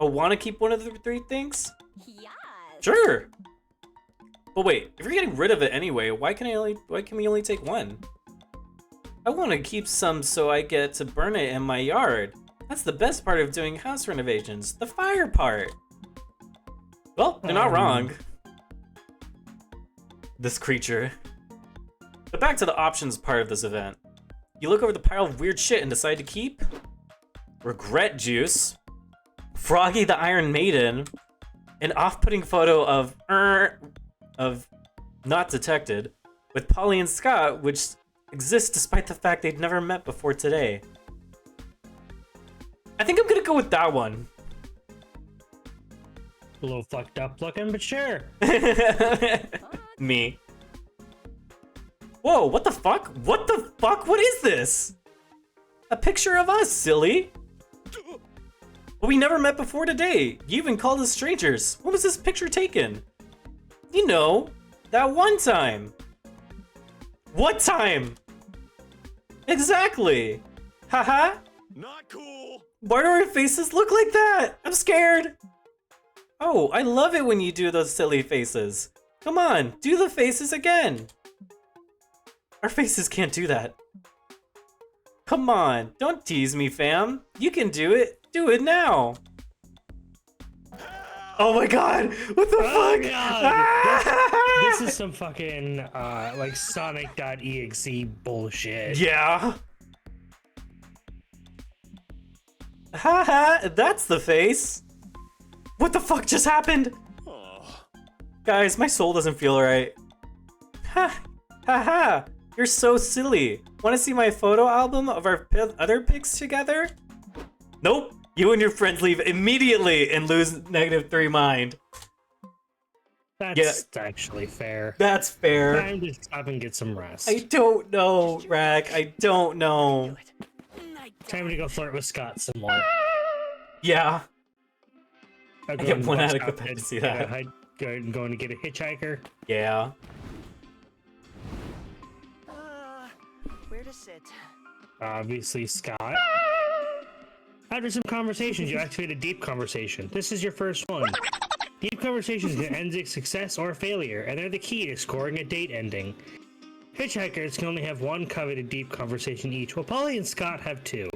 I want to keep one of the three things? Yes. Sure. But wait, if you're getting rid of it anyway, why can we only take one? I want to keep some so I get to burn it in my yard. That's the best part of doing house renovations, the fire part. Well, they're not wrong. This creature. But back to the options part of this event. You look over the pile of weird shit and decide to keep Regret Juice, Froggy the Iron Maiden, an off-putting photo of Not Detected with Polly and Scott, which exists despite the fact they'd never met before today. I think I'm gonna go with that one. A little fucked up looking, but sure. Me. Whoa, what the fuck? What the fuck? What is this? A picture of us, silly. But we never met before today. You even called us strangers. When was this picture taken? You know, that one time. What time? Exactly. Haha. Not cool. Why do our faces look like that? I'm scared. Oh, I love it when you do those silly faces. Come on, do the faces again. Our faces can't do that. Come on, don't tease me, fam. You can do it. Do it now. Oh my god, what the Oh fuck? god! This is some fucking like Sonic.exe bullshit. Yeah. Haha, that's the face. What the fuck just happened? Oh. Guys, my soul doesn't feel right. Ha ha ha! You're so silly. Want to see my photo album of our other pics together? Nope. You and your friends leave immediately and lose -3 mind. That's actually fair. That's fair. Time to stop and get some rest. I don't know, Rack. I don't know. Time to go flirt with Scott some more. Yeah. I'll go get and one bust out of out Quebec to and see get that. going to get a hitchhiker. Yeah. Where to sit? Obviously, Scott. After some conversations, you activate a deep conversation. This is your first one. Deep conversations can end in success or failure, and they're the key to scoring a date ending. Hitchhikers can only have one coveted deep conversation each, while Polly and Scott have two.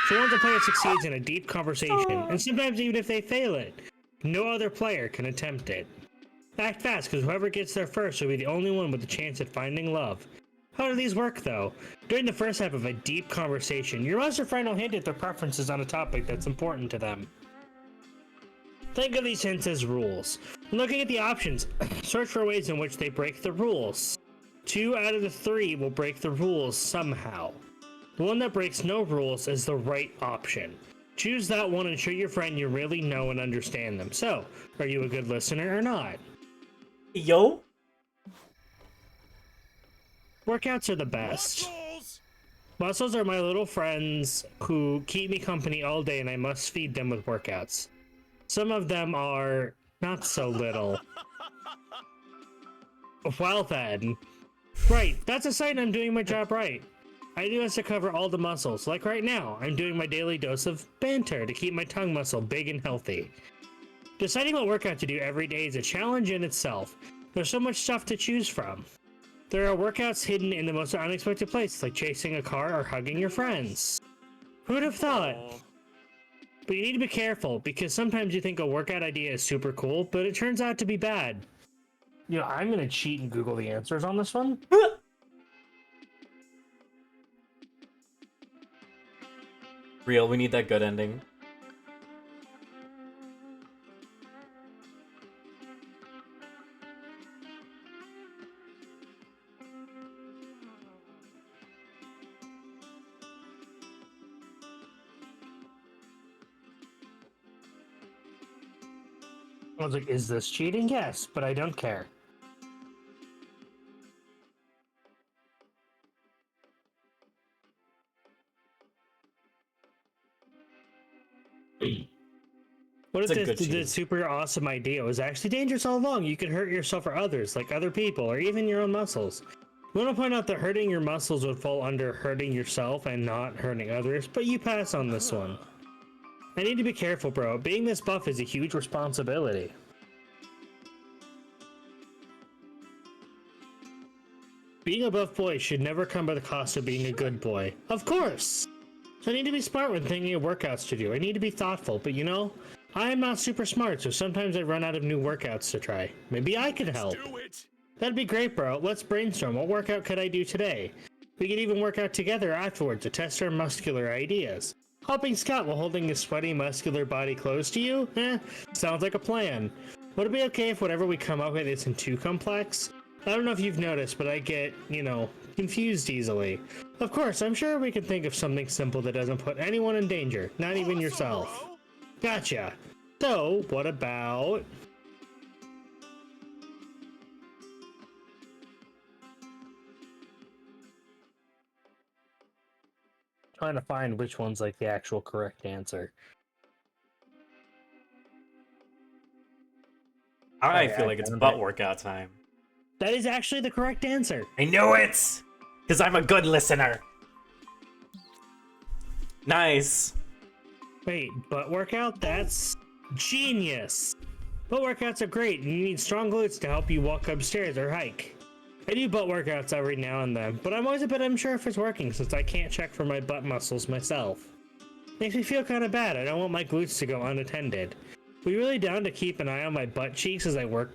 So once a player succeeds in a deep conversation, and sometimes even if they fail it, no other player can attempt it. Act fast, because whoever gets there first will be the only one with a chance at finding love. How do these work, though? During the first half of a deep conversation, your monster friend will hint at their preferences on a topic that's important to them. Think of these hints as rules. When looking at the options, search for ways in which they break the rules. 2 out of the 3 will break the rules somehow. The one that breaks no rules is the right option. Choose that one and show your friend you really know and understand them. So, are you a good listener or not? Yo. Workouts are the best. Muscles. Muscles are my little friends who keep me company all day and I must feed them with workouts. Some of them are not so little. Well then. Right, that's a sign I'm doing my job right. I do this to cover all the muscles. Like right now, I'm doing my daily dose of banter to keep my tongue muscle big and healthy. Deciding what workout to do every day is a challenge in itself. There's so much stuff to choose from. There are workouts hidden in the most unexpected places, like chasing a car or hugging your friends. Who'd have thought? But you need to be careful, because sometimes you think a workout idea is super cool, but it turns out to be bad. You know, I'm gonna cheat and Google the answers on this one. Real, we need that good ending. I was like, is this cheating? Yes, but I don't care. What It's a if good the cheat. super awesome idea was actually dangerous all along? You could hurt yourself or others, like other people, or even your own muscles. We want to point out that hurting your muscles would fall under hurting yourself and not hurting others, but you pass on this one. I need to be careful, bro. Being this buff is a huge responsibility. Being a buff boy should never come at the cost of being a good boy. Of course! So I need to be smart when thinking of workouts to do. I need to be thoughtful, but you know, I am not super smart, so sometimes I run out of new workouts to try. Maybe I can help. Do it. That'd be great, bro. Let's brainstorm. What workout could I do today? We could even work out together afterwards to test our muscular ideas. Helping Scott while holding his sweaty, muscular body close to you? Sounds like a plan. Would it be okay if whatever we come up with isn't too complex? I don't know if you've noticed, but I get, confused easily. Of course, I'm sure we can think of something simple that doesn't put anyone in danger, not even Awesome, yourself. bro. Gotcha. So, what about... Trying to find which one's like the actual correct answer. I Okay, feel I like it's found butt it. workout time. That is actually the correct answer. I knew it! Because I'm a good listener. Nice. Wait, butt workout? That's genius. Butt workouts are great, and you need strong glutes to help you walk upstairs or hike. I do butt workouts every now and then, but I'm always a bit unsure if it's working since I can't check for my butt muscles myself. Makes me feel kind of bad. I don't want my glutes to go unattended. Were you really down to keep an eye on my butt cheeks as I work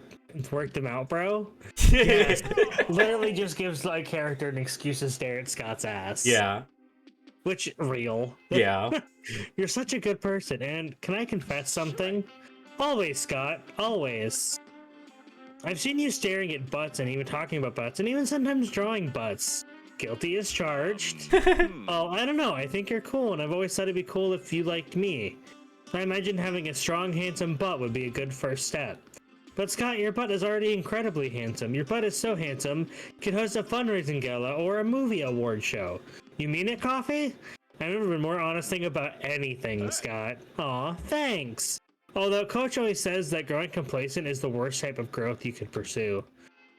them out, bro? Yes. Literally just gives my character an excuse to stare at Scott's ass. Yeah. Which, real. Yeah. You're such a good person, and can I confess something? Always, Scott. Always. I've seen you staring at butts and even talking about butts and even sometimes drawing butts. Guilty as charged. Oh, I don't know. I think you're cool, and I've always thought it'd be cool if you liked me. I imagine having a strong, handsome butt would be a good first step. But Scott, your butt is already incredibly handsome. Your butt is so handsome, you could host a fundraising gala or a movie award show. You mean it, Coffee? I've never been more honest thing about anything, Scott. Aw, thanks. Although Coach always says that growing complacent is the worst type of growth you could pursue.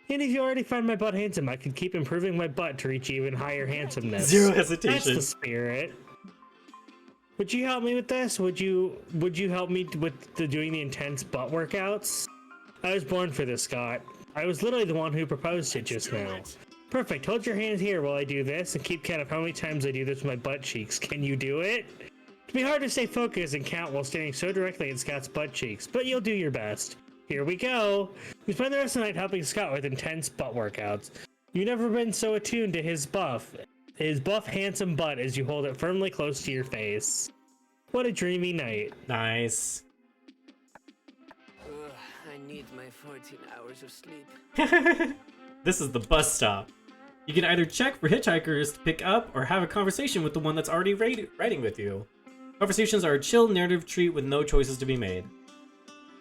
And if you already find my butt handsome, I could keep improving my butt to reach even higher handsomeness. Zero That's hesitation. the spirit. Would you help me with this? Would you help me with doing the intense butt workouts? I was born for this, Scott. I was literally the one who proposed it just now. Perfect. Hold your hand here while I do this and keep count of how many times I do this with my butt cheeks. Can you do it? It'd be hard to stay focused and count while staring so directly at Scott's butt cheeks, but you'll do your best. Here we go. We spend the rest of the night helping Scott with intense butt workouts. You've never been so attuned to his buff, handsome butt as you hold it firmly close to your face. What a dreamy night. Nice. Ugh, I need my 14 hours of sleep. This is the bus stop. You can either check for hitchhikers to pick up or have a conversation with the one that's already riding with you. Conversations are a chill narrative treat with no choices to be made.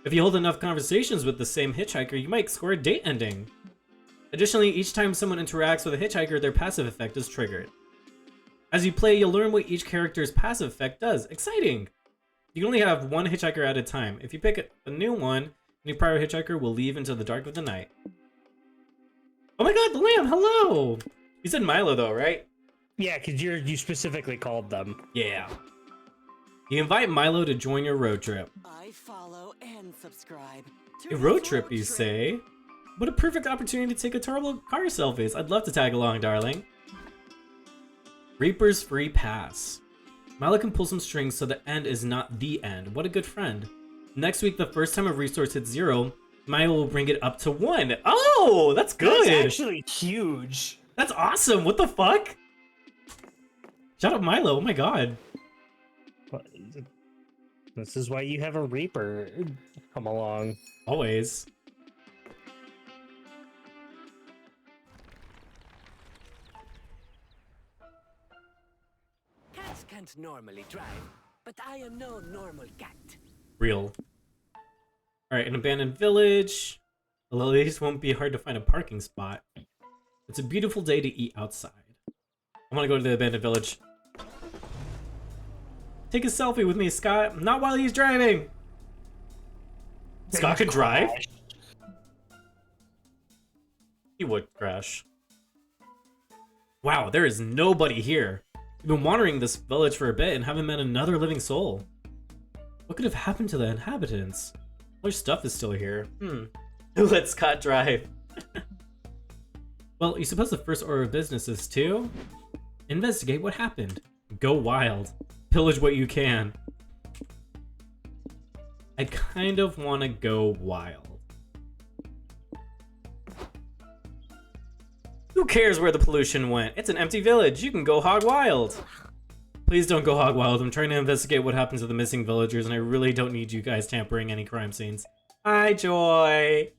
If you hold enough conversations with the same hitchhiker, you might score a date ending. Additionally, each time someone interacts with a hitchhiker, their passive effect is triggered. As you play, you'll learn what each character's passive effect does. Exciting! You can only have one hitchhiker at a time. If you pick a new one, any prior hitchhiker will leave into the dark of the night. Oh my god, the lamb! Hello! You said Milo though, right? Yeah, because you specifically called them. Yeah. You invite Milo to join your road trip. I follow and subscribe. A road trip, you say? What a perfect opportunity to take adorable car selfies. I'd love to tag along, darling. Reaper's Free Pass. Milo can pull some strings so the end is not the end. What a good friend. Next week, the first time a resource hits 0, Milo will bring it up to 1. Oh, that's good. That's actually huge. That's awesome. What the fuck? Shout out Milo. Oh my god. This is why you have a Reaper come along. Always. Cats can't normally drive, but I am no normal cat. Real. Alright, an abandoned village. The lilies won't be hard to find a parking spot. It's a beautiful day to eat outside. I want to go to the abandoned village. Take a selfie with me, Scott. Not while he's driving. Scott could drive? Crash. He would crash. Wow, there is nobody here. We've been wandering this village for a bit and haven't met another living soul. What could have happened to the inhabitants? All their stuff is still here. Who let Scott drive? Well, you suppose the first order of business is to investigate what happened. Go wild. Pillage what you can. I kind of want to go wild. Who cares where the pollution went? It's an empty village. You can go hog wild. Please don't go hog wild. I'm trying to investigate what happened to the missing villagers, and I really don't need you guys tampering any crime scenes. Hi, Joy.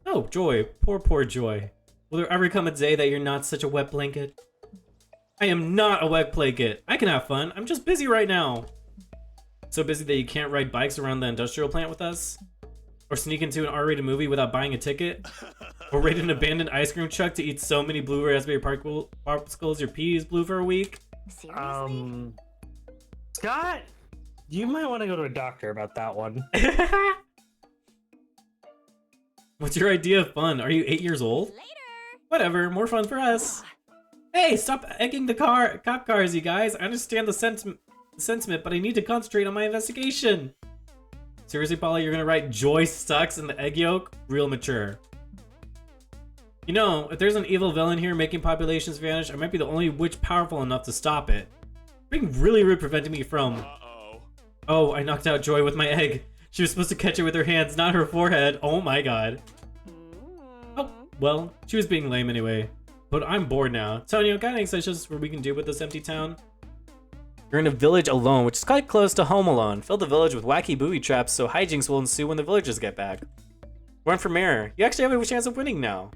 Oh, Joy. Poor Joy. Will there ever come a day that you're not such a wet blanket? I am not a wet blanket. I can have fun. I'm just busy right now. So busy that you can't ride bikes around the industrial plant with us? Or sneak into an R-rated movie without buying a ticket? Or raid an abandoned ice cream truck to eat so many blue raspberry popsicles your pee is blue for a week? Seriously? Scott, you might want to go to a doctor about that one. What's your idea of fun? Are you 8 years old? Later. Whatever, more fun for us. Hey, stop egging the cop cars, you guys. I understand the sentiment, but I need to concentrate on my investigation. Seriously, Polly, you're gonna write Joy sucks in the egg yolk? Real mature. You know, if there's an evil villain here making populations vanish, I might be the only witch powerful enough to stop it. Being really rude preventing me from... Uh-oh. Oh, I knocked out Joy with my egg. She was supposed to catch it with her hands, not her forehead. Oh my god. Oh, well, she was being lame anyway. But I'm bored now. Tonio, got any suggestions what we can do with this empty town? You're in a village alone, which is quite close to Home Alone. Fill the village with wacky booby traps so hijinks will ensue when the villagers get back. Run for mayor. You actually have a chance of winning now.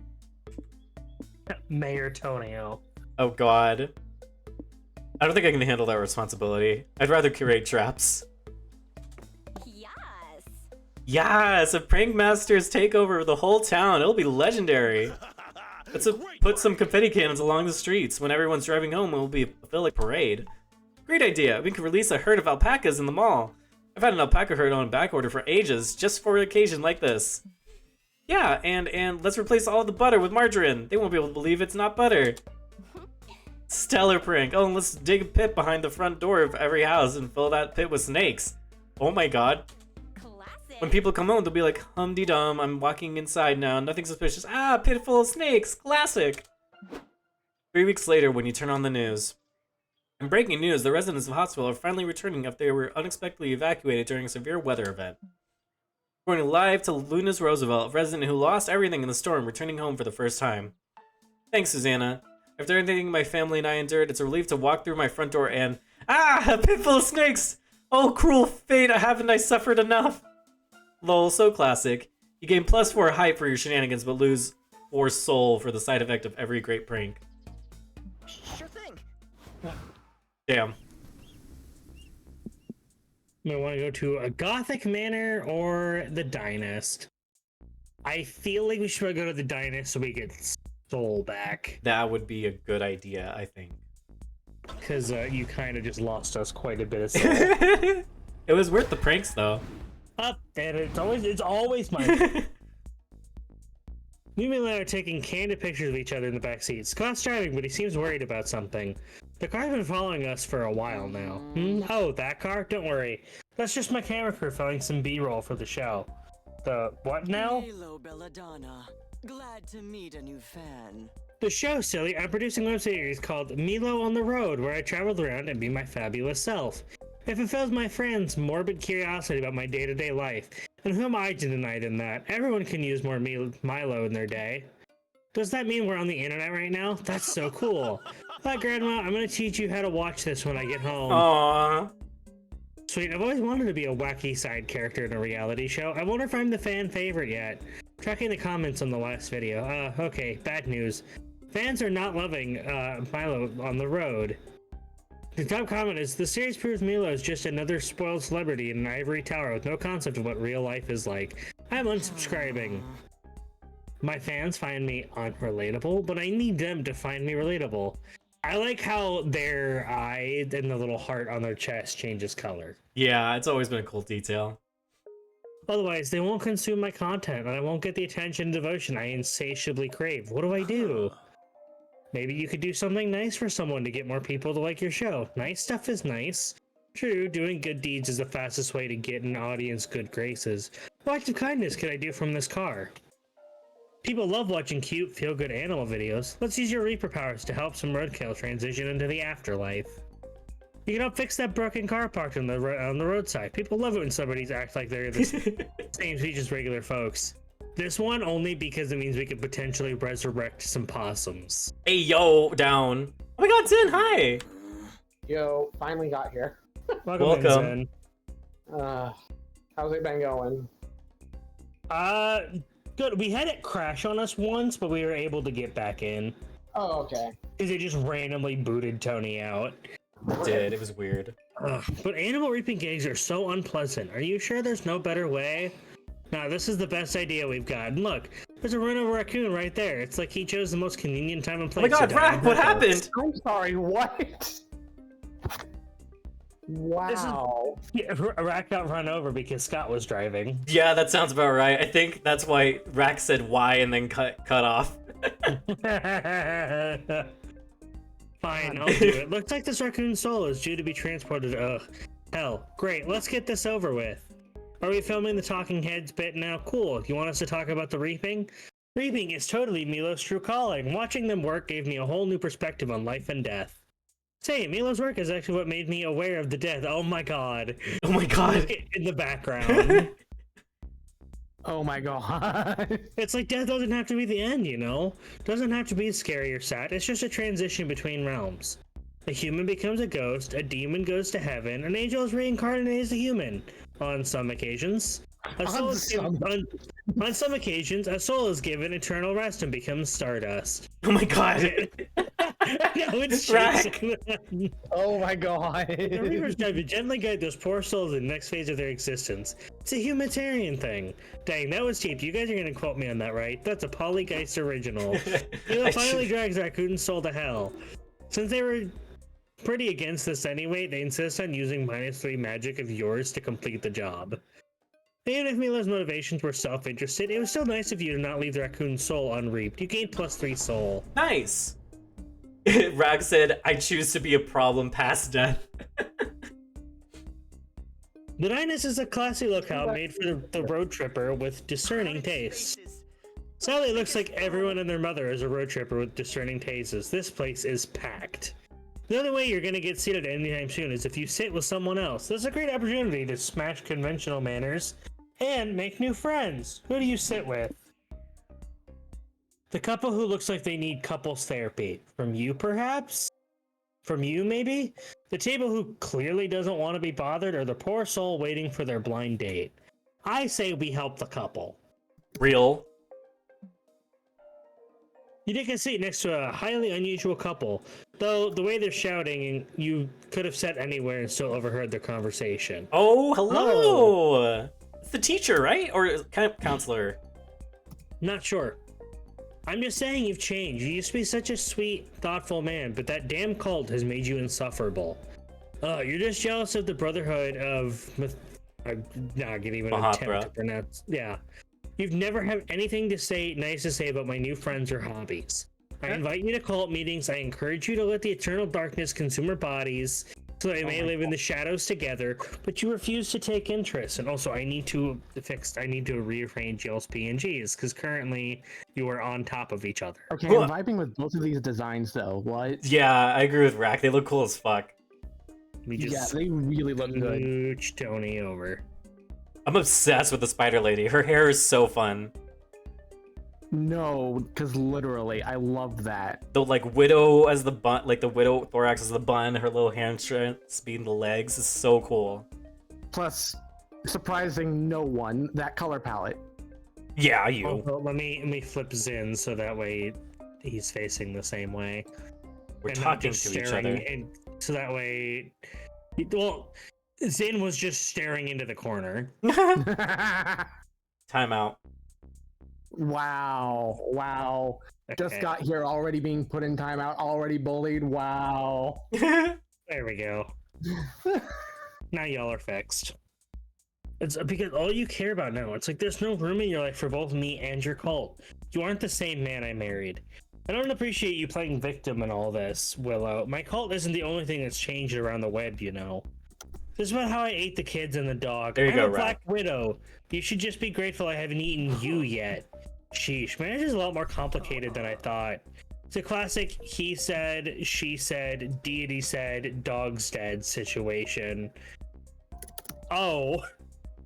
Mayor Tonio. Oh god. I don't think I can handle that responsibility. I'd rather curate traps. Yes. Yes, a prank master's takeover of the whole town. It'll be legendary. Let's put some confetti cannons along the streets. When everyone's driving home, it will be a village parade. Great idea. We can release a herd of alpacas in the mall. I've had an alpaca herd on back order for ages, just for an occasion like this. Yeah, and let's replace all the butter with margarine. They won't be able to believe it's not butter. Stellar prank. Oh, and let's dig a pit behind the front door of every house and fill that pit with snakes. Oh my god. Classic. When people come home, they'll be like, hum-de-dum, I'm walking inside now, nothing suspicious. Ah, pit full of snakes. Classic. 3 weeks later, when you turn on the news. In breaking news, the residents of Hotsville are finally returning after they were unexpectedly evacuated during a severe weather event. Going live to Luna's Roosevelt, a resident who lost everything in the storm, returning home for the first time. Thanks, Susanna. After everything my family and I endured, it's a relief to walk through my front door and... Ah! A pit full of snakes! Oh, cruel fate, haven't I suffered enough? Lol, so classic. You gain +4 height for your shenanigans, but lose 4 soul for the side effect of every great prank. Sure thing. Damn. I want to go to a Gothic Manor or the Dynast. I feel like we should go to the Dynast so we get soul back. That would be a good idea, I think. Because you kind of just lost us quite a bit of soul. It was worth the pranks, though. Up, and it's always mine. Mimi and I are taking candid pictures of each other in the back seat. Scott's driving, but he seems worried about something. The car's been following us for a while now. Oh, that car? Don't worry. That's just my camera crew filming some B-roll for the show. The what now? Hello, Belladonna. Glad to meet a new fan. The show, silly. I'm producing a web series called Milo on the Road, where I travel around and be my fabulous self. It fulfills my friends' morbid curiosity about my day-to-day life. And who am I to deny them that? Everyone can use more Milo in their day. Does that mean we're on the internet right now? That's so cool. Hi, Grandma. I'm going to teach you how to watch this when I get home. Aww. Sweet. I've always wanted to be a wacky side character in a reality show. I wonder if I'm the fan favorite yet. Tracking the comments on the last video. Okay. Bad news. Fans are not loving Milo on the Road. The top comment is, the series proves Milo is just another spoiled celebrity in an ivory tower with no concept of what real life is like. I'm unsubscribing. My fans find me unrelatable, but I need them to find me relatable. I like how their eye and the little heart on their chest changes color. Yeah, it's always been a cool detail. Otherwise, they won't consume my content, and I won't get the attention and devotion I insatiably crave. What do I do? Maybe you could do something nice for someone to get more people to like your show. Nice stuff is nice. True, doing good deeds is the fastest way to get an audience good graces. What act of kindness could I do from this car? People love watching cute, feel-good animal videos. Let's use your Reaper powers to help some roadkill transition into the afterlife. You can help fix that broken car parked on the roadside. People love it when somebody's act like they're the same species as regular folks. This one only because it means we could potentially resurrect some possums. Hey, yo, down. Oh my god, Zin, hi. Yo, finally got here. Welcome. Welcome. How's it been going? Good. We had it crash on us once, but we were able to get back in. Oh, okay. Because it just randomly booted Tony out. It did. It was weird. But animal reaping gigs are so unpleasant. Are you sure there's no better way? Nah, this is the best idea we've got. And look, there's a run-over raccoon right there. It's like he chose the most convenient time and Oh my place. god, to die. Rack, what happened? I'm sorry, what? Wow. Yeah, Rack got run over because Scott was driving. Yeah, that sounds about right. I think that's why Rack said why and then cut off. Fine, I'll do it. Looks like this raccoon soul is due to be transported. Hell, great. Let's get this over with. Are we filming the Talking Heads bit now? Cool. You want us to talk about the reaping? Reaping is totally Milo's true calling. Watching them work gave me a whole new perspective on life and death. Say, Milo's work is actually what made me aware of the death. Oh my god. Oh my god. In the background. Oh my god. It's like death doesn't have to be the end, you know? Doesn't have to be scary or sad. It's just a transition between realms. A human becomes a ghost, a demon goes to heaven, an angel is reincarnated as a human. On some occasions. On some occasions, a soul is given eternal rest and becomes stardust. Oh my god. No, it's Rack. Oh my god. The Reaper's job to gently guide those poor souls in the next phase of their existence. It's a humanitarian thing. Dang, that was cheap. You guys are gonna quote me on that, right? That's a Polygeist original. Milo finally drags Raccoon's soul to hell. Since they were pretty against this anyway, they insist on using -3 magic of yours to complete the job. Even if Milo's motivations were self-interested, it was still nice of you to not leave the raccoon's soul unreaped. You gained +3 soul. Nice. Rag said, I choose to be a problem past death. The Dinus is a classy lookout made for the road tripper with discerning tastes. Sadly, it looks like everyone and their mother is a road tripper with discerning tastes. This place is packed. The only way you're gonna get seated anytime soon is if you sit with someone else. This is a great opportunity to smash conventional manners and make new friends. Who do you sit with? The couple who looks like they need couples therapy. From you, perhaps? From you, maybe? The table who clearly doesn't want to be bothered, or the poor soul waiting for their blind date. I say we help the couple. Real. You take a seat next to a highly unusual couple, though the way they're shouting, you could have sat anywhere and still overheard their conversation. Oh, hello. It's the teacher, right? Or counselor? Not sure. I'm just saying you've changed. You used to be such a sweet, thoughtful man, but that damn cult has made you insufferable. You're just jealous of the Brotherhood of... I'm not gonna even attempt to pronounce... Yeah. You've never had anything nice to say about my new friends or hobbies. I invite you to cult meetings. I encourage you to let the eternal darkness consume our bodies so that we may live in the shadows together, but you refuse to take interest. And also, I need to rearrange y'all's PNGs because currently you are on top of each other. Okay, I'm vibing with both of these designs though. What? Yeah, I agree with Rack. They look cool as fuck. We just Yeah, they really look good. scooch Tony over. I'm obsessed with the spider lady. Her hair is so fun. No, because literally, I love that. The widow as the bun, like the widow thorax as the bun, her little hamstrings being the legs is so cool. Plus, surprising no one, that color palette. Yeah, you. Also, let me flip Zin so that way he's facing the same way. We're and not talking just to each staring other. And so that way, well, Zin was just staring into the corner. Time out. Wow. Just Okay. got here already being put in timeout, already bullied. Wow. There we go. Now y'all are fixed. It's because all you care about now. It's like there's no room in your life for both me and your cult. You aren't the same man I married. I don't appreciate you playing victim in all this, Willow. My cult isn't the only thing that's changed around the web, you know. This is about how I ate the kids and the dog. There you I'm go, a Black Rat. Widow. You should just be grateful I haven't eaten you yet. Sheesh, marriage is a lot more complicated than I thought. It's a classic he said, she said, deity said, dog's dead situation. Oh,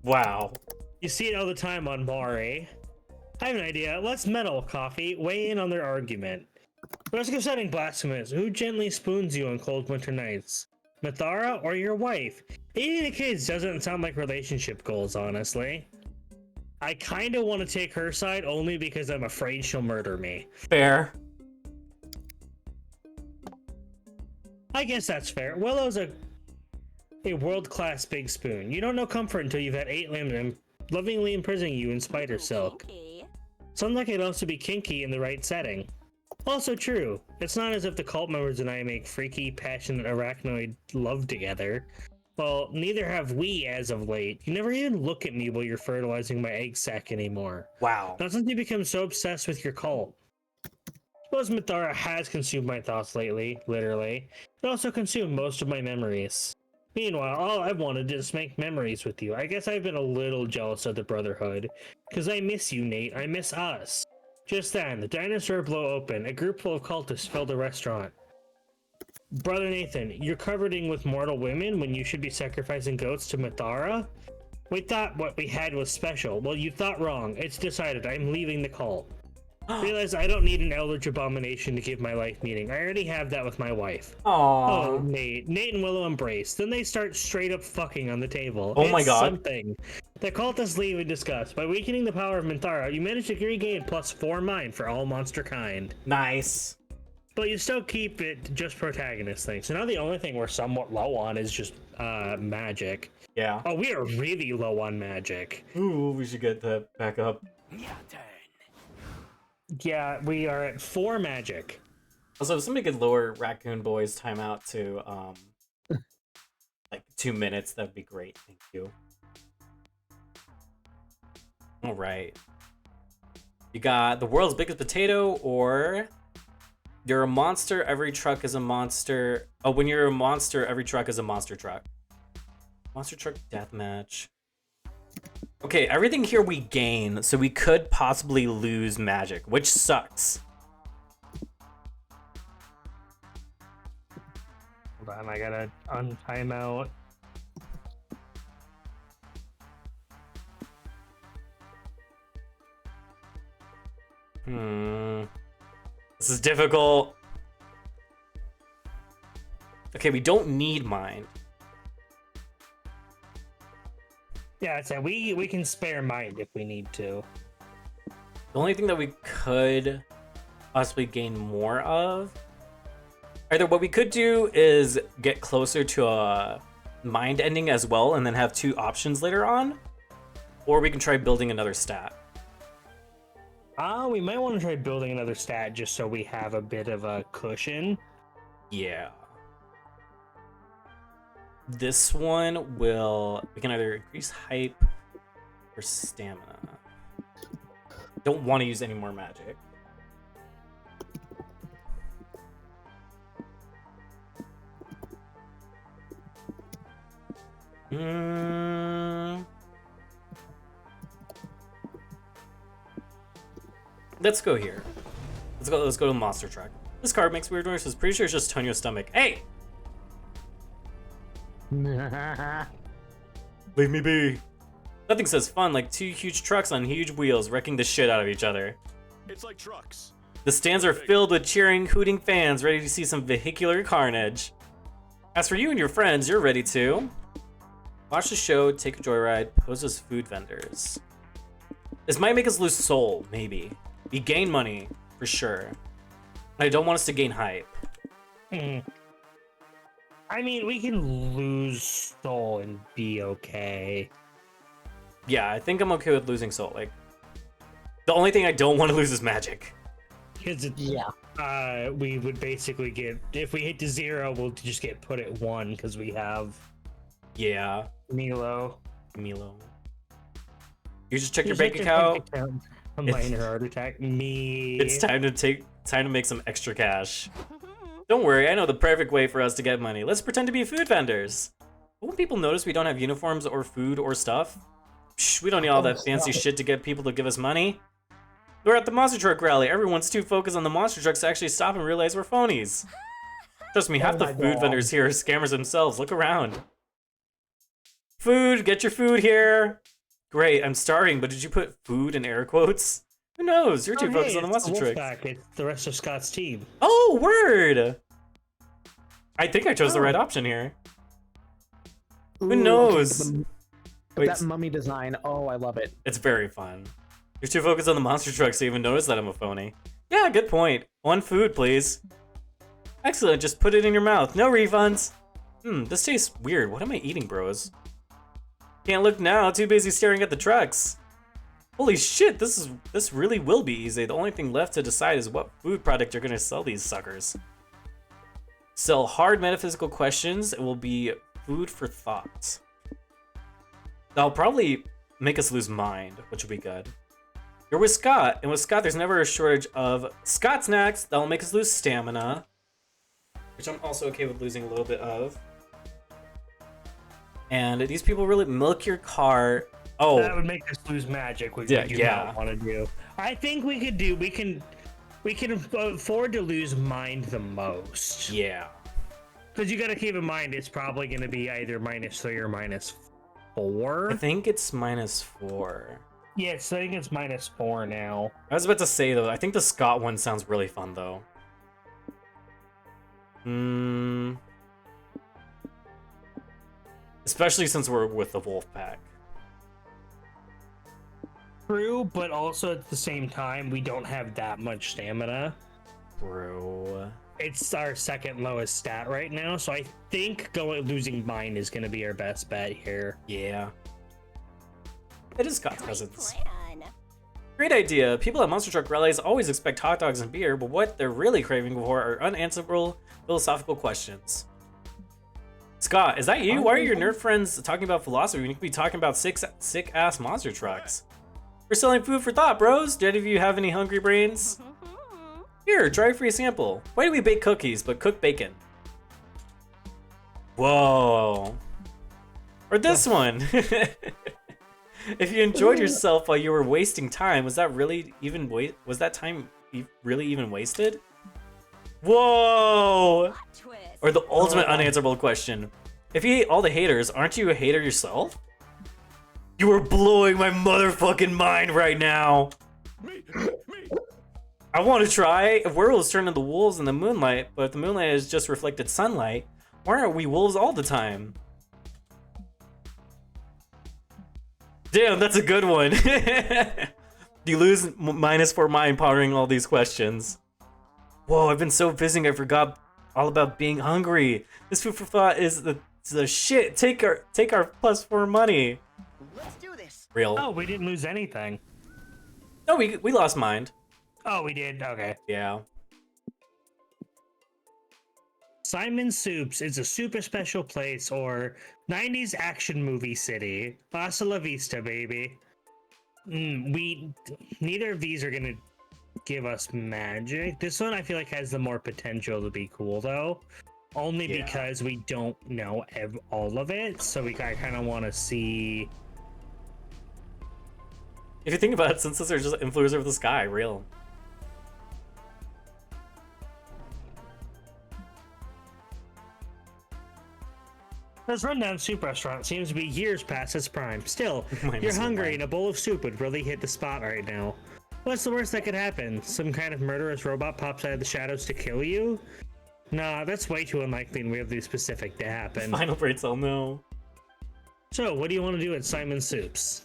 Wow. you see it all the time on Mari. I have an idea. Let's meddle, Coffee. Weigh in on their argument. Risk of sounding blasphemous. Who gently spoons you on cold winter nights? Mithara or your wife? Eating the kids doesn't sound like relationship goals, honestly. I kind of want to take her side only because I'm afraid she'll murder me. Fair. I guess that's fair. Willow's a world-class big spoon. You don't know comfort until you've had 8 lemon lovingly imprisoning you in spider silk. Okay. Sounds like it'd also be kinky in the right setting. Also true. It's not as if the cult members and I make freaky, passionate arachnoid love together. Well, neither have we as of late. You never even look at me while you're fertilizing my egg sac anymore. Wow. Not since you become so obsessed with your cult. Suppose Mithara has consumed my thoughts lately, literally. It also consumed most of my memories. Meanwhile, all I've wanted is make memories with you. I guess I've been a little jealous of the Brotherhood. Because I miss you, Nate. I miss us. Just then, the dinosaur blow open. A group full of cultists filled the restaurant. Brother Nathan, you're coveting with mortal women when you should be sacrificing goats to Mithara? We thought what we had was special. Well, you thought wrong. It's decided. I'm leaving the cult. Realize I don't need an Eldritch Abomination to give my life meaning. I already have that with my wife. Aww. Oh, Nate and Willow embrace. Then they start straight up fucking on the table. Oh my It's God. Something. The cultists leave and discuss. By weakening the power of Minthara, you manage to regain +4 mind for all monster kind. Nice. But you still keep it just protagonist thing. So now the only thing we're somewhat low on is just magic. Yeah. Oh, we are really low on magic. Ooh, we should get that back up. Yeah, we are at 4 magic. Also, if somebody could lower Raccoon Boy's timeout to like 2 minutes, that'd be great. Thank you. All right. You got the world's biggest potato, or you're a monster. Every truck is a monster. Oh, when you're a monster, every truck is a monster truck. Monster truck deathmatch. Okay, everything here we gain, so we could possibly lose magic, which sucks. Hold on, I gotta untime out. This is difficult. Okay, we don't need mind. Yeah, it's we can spare mind if we need to. The only thing that we could possibly gain more of, either what we could do is get closer to a mind ending as well and then have 2 options later on, or we can try building another stat. We might want to try building another stat just so we have a bit of a cushion. Yeah. This one we can either increase hype or stamina. Don't want to use any more magic. Let's go here. Let's go to the monster truck. This card makes weird noises. Pretty sure it's just Tonio's stomach. Hey! Leave me be. Nothing says fun like 2 huge trucks on huge wheels wrecking the shit out of each other. It's like trucks. The stands are filled with cheering, hooting fans ready to see some vehicular carnage. As for you and your friends, you're ready to watch the show, take a joyride, pose as food vendors. This might make us lose soul, maybe. We gain money, for sure. I don't want us to gain hype. I mean, we can lose soul and be okay. Yeah, I think I'm okay with losing soul. Like, the only thing I don't want to lose is magic. Because Yeah. we would basically get, if we hit to 0, we'll just get put at 1 because we have Yeah, Milo. Milo. You just check your Just bank check account. A minor heart attack. Me. It's time to make some extra cash. Don't worry, I know the perfect way for us to get money. Let's pretend to be food vendors. Won't people notice we don't have uniforms or food or stuff? Psh, we don't need all that fancy shit to get people to give us money. We're at the monster truck rally. Everyone's too focused on the monster trucks to actually stop and realize we're phonies. Trust me, half the food vendors here are scammers themselves. Look around. Food, get your food here. Great, I'm starving, but did you put food in air quotes? Who knows? You're too focused on the monster trucks. Wolfpack. It's the rest of Scott's team. Oh, word! I think I chose the right option here. Who knows? Wait, That mummy design. Oh, I love it. it's very fun. You're too focused on the monster trucks to even notice that I'm a phony. Yeah, good point. One food, please. Excellent, just put it in your mouth. No refunds. This tastes weird. What am I eating, bros? Can't look now, too busy staring at the trucks. Holy shit, this really will be easy. The only thing left to decide is what food product you're gonna sell these suckers. Sell hard metaphysical questions. It will be food for thought. That'll probably make us lose mind, which will be good. You're with Scott, and with Scott there's never a shortage of Scott snacks that'll make us lose stamina, which I'm also okay with losing a little bit of. And these people really milk your car. Oh, That would make us lose magic, which Yeah, we do yeah. not want to do. I think we can afford to lose mind the most. yeah. Because you got to keep in mind it's probably going to be either -3 or -4. I think it's -4. Yeah, I think it's -4 now. I was about to say though, I think the Scott one sounds really fun though. Especially since we're with the wolf pack. True, but also at the same time, we don't have that much stamina. Bro. It's our second lowest stat right now, so I think losing mine is going to be our best bet here. Yeah. It is Scott's Great cousins. plan. Great idea. People at monster truck rallies always expect hot dogs and beer, but what they're really craving for are unanswerable philosophical questions. Scott, is that you? Why are your nerd friends talking about philosophy when you could be talking about sick ass monster trucks? We're selling food for thought, bros. Do any of you have any hungry brains? Here, try a free sample. Why do we bake cookies but cook bacon? Whoa. Or this one. If you enjoyed yourself while you were wasting time, was that time really even wasted? Whoa! Plot twist. Or the ultimate unanswerable question. If you hate all the haters, aren't you a hater yourself? You are blowing my motherfucking mind right now. Me! I want to try. If werewolves turn into wolves in the moonlight, but if the moonlight is just reflected sunlight, why aren't we wolves all the time? Damn, that's a good one. You lose -4 mind pondering all these questions. Whoa, I've been so busy I forgot all about being hungry. This food for thought is the shit. Take our +4 money. Let's do this. Real. Oh, we didn't lose anything. No, we lost mind. Oh, we did? Okay. Yeah. Simon Soups is a super special place or 90s action movie city. Hasta la vista, baby. Neither of these are gonna give us magic. This one I feel like has the more potential to be cool though. Only Yeah. because we don't know all of it, so I kind of want to see. If you think about it, since those are just influencer of the sky, real. This rundown soup restaurant seems to be years past its prime. Still, Mine you're is hungry mine. and a bowl of soup would really hit the spot right now. What's the worst that could happen? Some kind of murderous robot pops out of the shadows to kill you? Nah, that's way too unlikely and weirdly specific to happen. Final brain cell, no. So, what do you want to do at Simon Soups?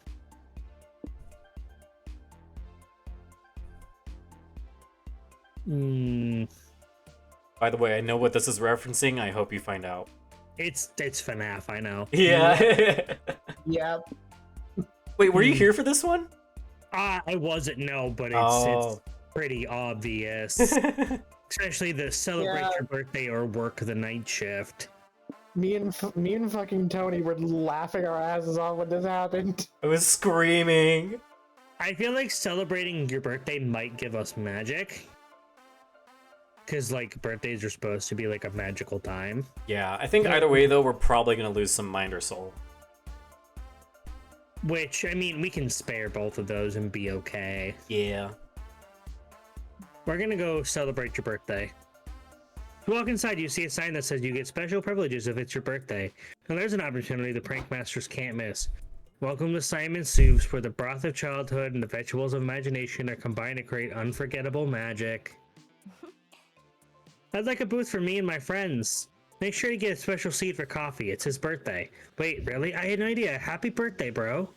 By the way, I know what this is referencing. I hope you find out. It's FNAF, I know. Yeah. Yeah. Wait, were you here for this one? I wasn't, no, but it's Oh. pretty obvious. Especially the celebrate Yeah. your birthday or work the night shift. me and fucking Tony were laughing our asses off when this happened. I was screaming. I feel like celebrating your birthday might give us magic. Because, like, birthdays are supposed to be, like, a magical time. Yeah, I think either way, though, we're probably going to lose some mind or soul. Which, I mean, we can spare both of those and be okay. Yeah. We're gonna go celebrate your birthday. You walk inside, you see a sign that says you get special privileges if it's your birthday. And there's an opportunity the prank masters can't miss. Welcome to Simon Soups, where the broth of childhood and the vegetables of imagination are combined to create unforgettable magic. I'd like a booth for me and my friends. Make sure you get a special seat for coffee. It's his birthday. Wait, really? I had no idea. Happy birthday, bro.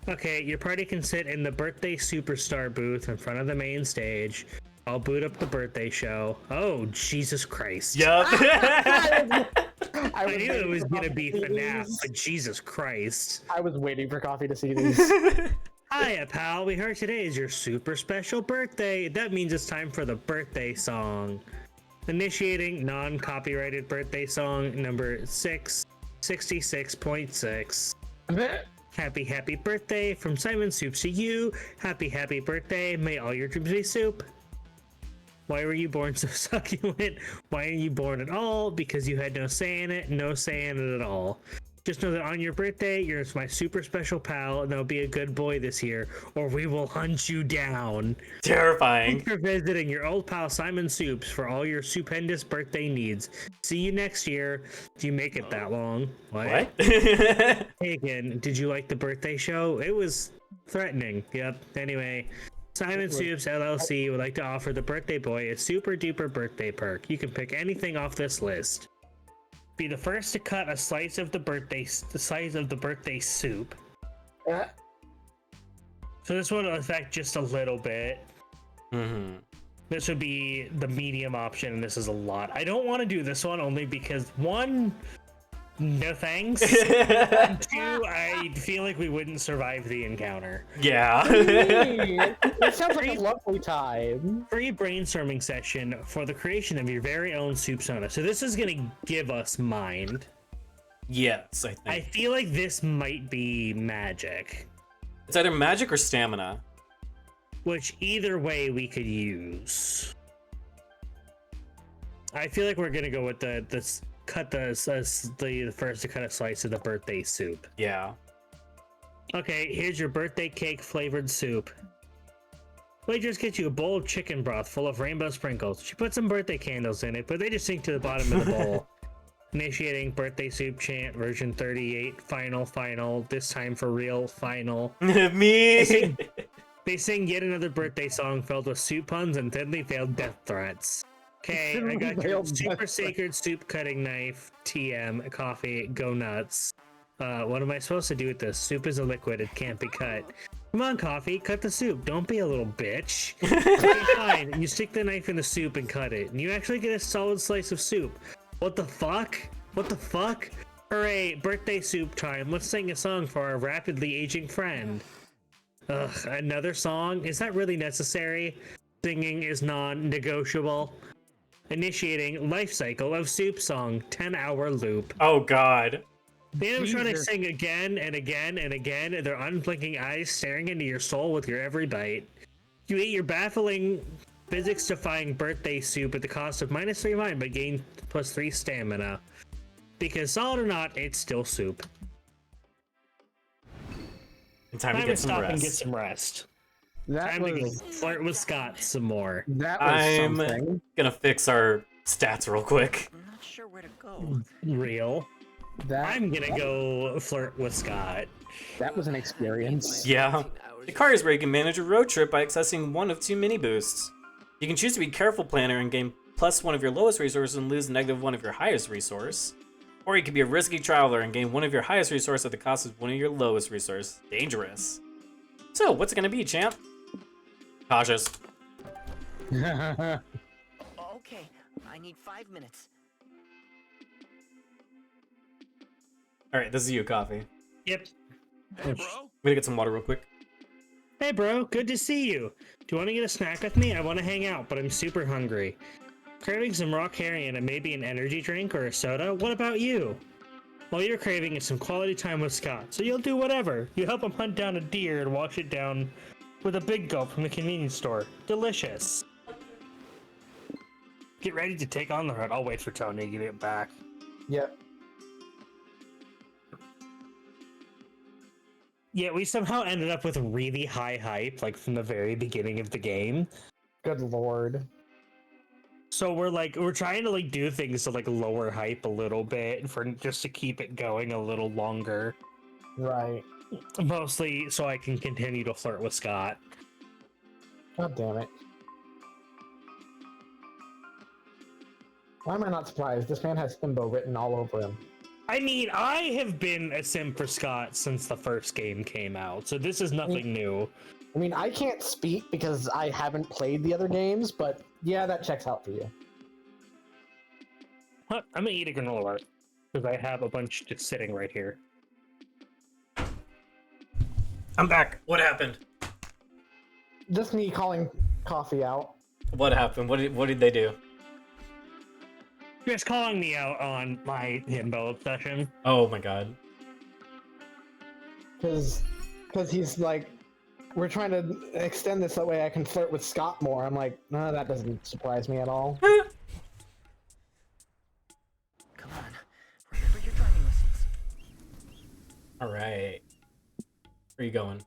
Okay, your party can sit in the birthday superstar booth in front of the main stage. I'll boot up the birthday show. Oh, Jesus Christ. Yup. I knew it was gonna be FNAF, but Jesus Christ. I was waiting for Coffee to see these. Hiya, pal. We heard today is your super special birthday. That means it's time for the birthday song. Initiating non-copyrighted birthday song number 666.6. Happy birthday from Simon Soups to you. Happy birthday. May all your dreams be soup. Why were you born so succulent? Why are you born at all? Because you had no say in it. No say in it at all. Just know that on your birthday, you're my super special pal, and I'll be a good boy this year, or we will hunt you down. Terrifying. Thanks for visiting your old pal Simon Soups for all your stupendous birthday needs. See you next year. Do you make it that long? What? Hey again, did you like the birthday show? It was threatening. Yep. Anyway, Simon Soups LLC would like to offer the birthday boy a super duper birthday perk. You can pick anything off this list. Be the first to cut a slice of the size of the birthday soup. So this one will affect just a little bit. Mm-hmm. This would be the medium option, and this is a lot. I don't want to do this one only because one, no thanks. And two, I feel like we wouldn't survive the encounter. Yeah. It sounds like a lovely time. Free brainstorming session for the creation of your very own soup soda. So this is gonna give us mind. Yes, I think. I feel like this might be magic. It's either magic or stamina. Which either way we could use. I feel like we're gonna go with the first to cut a slice of the birthday soup. Yeah. Okay, here's your birthday cake flavored soup. Waitress gets you a bowl of chicken broth full of rainbow sprinkles. She put some birthday candles in it, but they just sink to the bottom of the bowl. Initiating birthday soup chant version 38. Final. This time for real. Final. Me. They sing yet another birthday song filled with soup puns and thinly veiled death threats. Okay, I got your super sacred soup cutting knife. TM, coffee, go nuts. What am I supposed to do with this? Soup is a liquid, it can't be cut. Come on, coffee, cut the soup. Don't be a little bitch. Okay, fine. You stick the knife in the soup and cut it, and you actually get a solid slice of soup. What the fuck? What the fuck? Hooray, birthday soup time. Let's sing a song for our rapidly aging friend. Ugh, another song? Is that really necessary? Singing is non-negotiable. Initiating life cycle of soup song, 10-hour loop. Oh god. They end up trying to sing again and again and again, and their unblinking eyes staring into your soul with your every bite. You eat your baffling, physics-defying birthday soup at the cost of -3 mind, but gain +3 stamina. Because solid or not, it's still soup. Time to to get some stop rest. and get some rest. That Time to go was flirt with Scott some more. I'm something. gonna fix our stats real quick. I'm not sure where to go. Real. I'm gonna go flirt with Scott. That was an experience. Yeah. The car is where you can manage a road trip by accessing one of 2 mini boosts. You can choose to be Careful Planner and gain +1 of your lowest resource and lose -1 of your highest resource. Or you can be a Risky Traveler and gain 1 of your highest resource at the cost of 1 of your lowest resource. Dangerous. So, what's it gonna be, champ? Cautious. Okay, I need 5 minutes. Alright, this is you, Coffee. Yep. Hey, bro. I'm gonna get some water real quick. Hey bro, good to see you. Do you want to get a snack with me? I want to hang out, but I'm super hungry. Craving some raw carrion and maybe an energy drink or a soda? What about you? All you're craving is some quality time with Scott, so you'll do whatever. You help him hunt down a deer and wash it down with a big gulp from the convenience store. Delicious. Get ready to take on the hunt. I'll wait for Tony to get back. Yep. Yeah, we somehow ended up with really high hype, like from the very beginning of the game. Good lord. So we're trying to like do things to like lower hype a little bit for just to keep it going a little longer. Right. Mostly so I can continue to flirt with Scott. God damn it. Why am I not surprised? This man has Himbo written all over him. I mean, I have been a simp for Scott since the first game came out, so this is nothing new. I mean, I can't speak because I haven't played the other games, but yeah, that checks out for you. Huh, I'm gonna eat a granola bar because I have a bunch just sitting right here. I'm back. What happened? Just me calling coffee out. What happened? What did they do? Just calling me out on my himbo obsession. Oh my god. Because he's like, we're trying to extend this that way I can flirt with Scott more. I'm like, no, that doesn't surprise me at all. Come on. Remember your driving lessons. All right. Where are you going?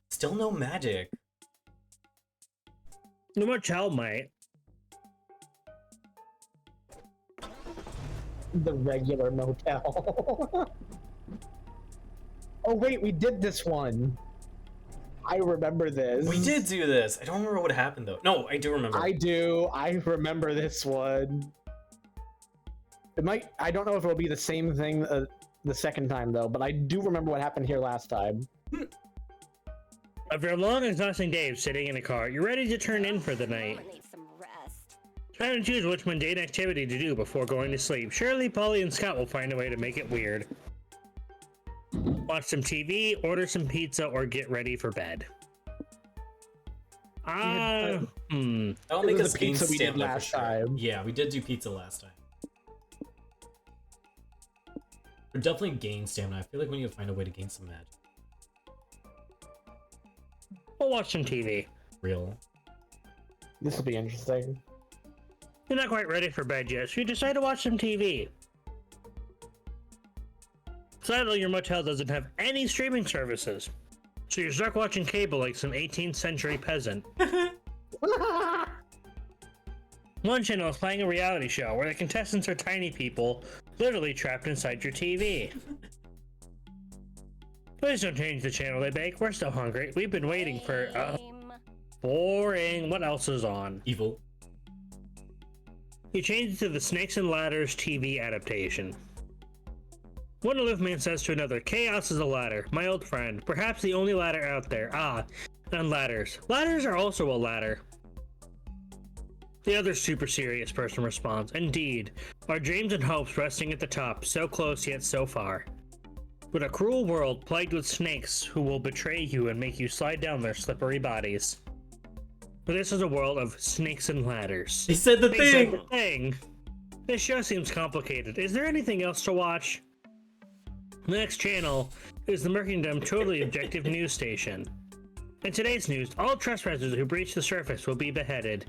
Still no magic. No more child might. The regular motel. Oh wait, we did this one. I remember this. We did do this. I don't remember what happened though. No, I do remember. I do. I remember this one. It might. I don't know if it'll be the same thing the second time though, but I do remember what happened here last time. After a long, exhausting day of sitting in a car, you're ready to turn in for the night. I need some rest. Try to choose which mundane activity to do before going to sleep. Surely Polly and Scott will find a way to make it weird. Watch some TV, order some pizza, or get ready for bed. That'll It make was us the gain pizza we did stamina for last sure. time. Yeah, we did do pizza last time. We definitely gain stamina. I feel like we need to find a way to gain some magic. We'll watch some TV. Real. This will be interesting. You're not quite ready for bed yet, so you decide to watch some TV. Sadly, your motel doesn't have any streaming services, so you're stuck watching cable like some 18th century peasant. One channel is playing a reality show where the contestants are tiny people, literally trapped inside your TV. Please don't change the channel, they beg. We're still hungry. We've been waiting for... Lame. boring. What else is on? Evil. You change it to the Snakes and Ladders TV adaptation. One aloof man says to another, "Chaos is a ladder, my old friend. Perhaps the only ladder out there. Ah, and ladders. Ladders are also a ladder." The other super serious person responds, "Indeed, our dreams and hopes resting at the top, so close yet so far. But a cruel world plagued with snakes who will betray you and make you slide down their slippery bodies. But this is a world of snakes and ladders." He said the They said thing. the thing. This show seems complicated. Is there anything else to watch? The next channel is the Merkingdom Totally Objective News Station. In today's news, all trespassers who breach the surface will be beheaded.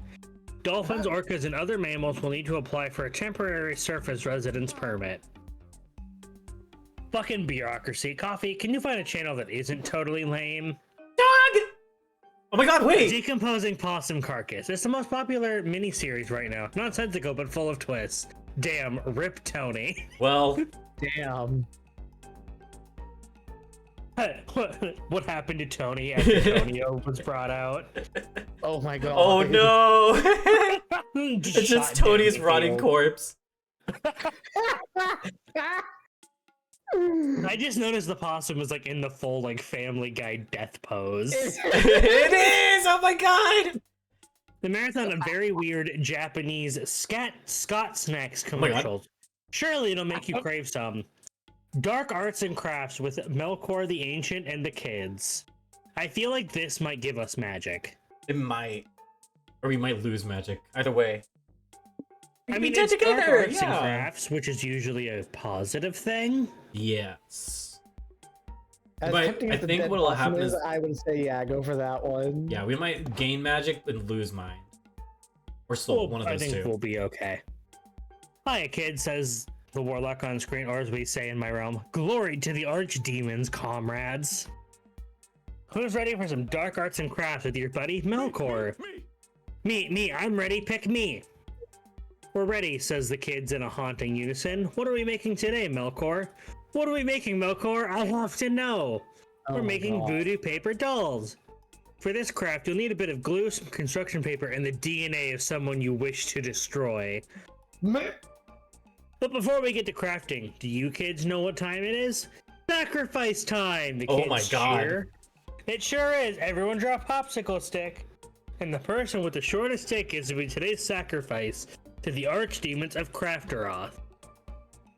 Dolphins, orcas, and other mammals will need to apply for a temporary surface residence permit. Fucking bureaucracy. Coffee, can you find a channel that isn't totally lame? Dog! Oh my god, wait! Decomposing Possum Carcass. It's the most popular miniseries right now. Nonsensical, but full of twists. Damn, rip Tony. Well, Damn. What happened to Tony after Tonio was brought out? Oh my god. oh no! Just It's just shot Tony's Danny rotting Field. corpse. I just noticed the possum was like in the full like Family Guy death pose. It is! Oh my god! The marathon of very weird Japanese Scott snacks my God. commercials. Surely it'll make you crave some. Dark arts and crafts with Melkor the Ancient and the kids. I feel like this might give us magic. It might. Or we might lose magic. Either way. I We mean, did it's dark together, arts and yeah. crafts, which is usually a positive thing. Yes. As But tempting I as the think dead what'll possum happen is- I would say, yeah, go for that one. Yeah, we might gain magic and lose mind. Or soul, one of I those think two. we'll be okay. Hiya, kid, says the warlock on screen, or as we say in my realm, glory to the archdemons, comrades. Who's ready for some dark arts and crafts with your buddy Melkor? Me, I'm ready, pick me. We're ready, says the kids in a haunting unison. What are we making today, Melkor? What are we making, Melkor? I have to know. Oh We're my making God. voodoo paper dolls. For this craft, you'll need a bit of glue, some construction paper, and the DNA of someone you wish to destroy. But before we get to crafting, do you kids know what time it is? Sacrifice time! The Oh kids my God. cheer. It sure is. Everyone draw a popsicle stick. And the person with the shortest stick is to be today's sacrifice to the archdemons of Crafteroth.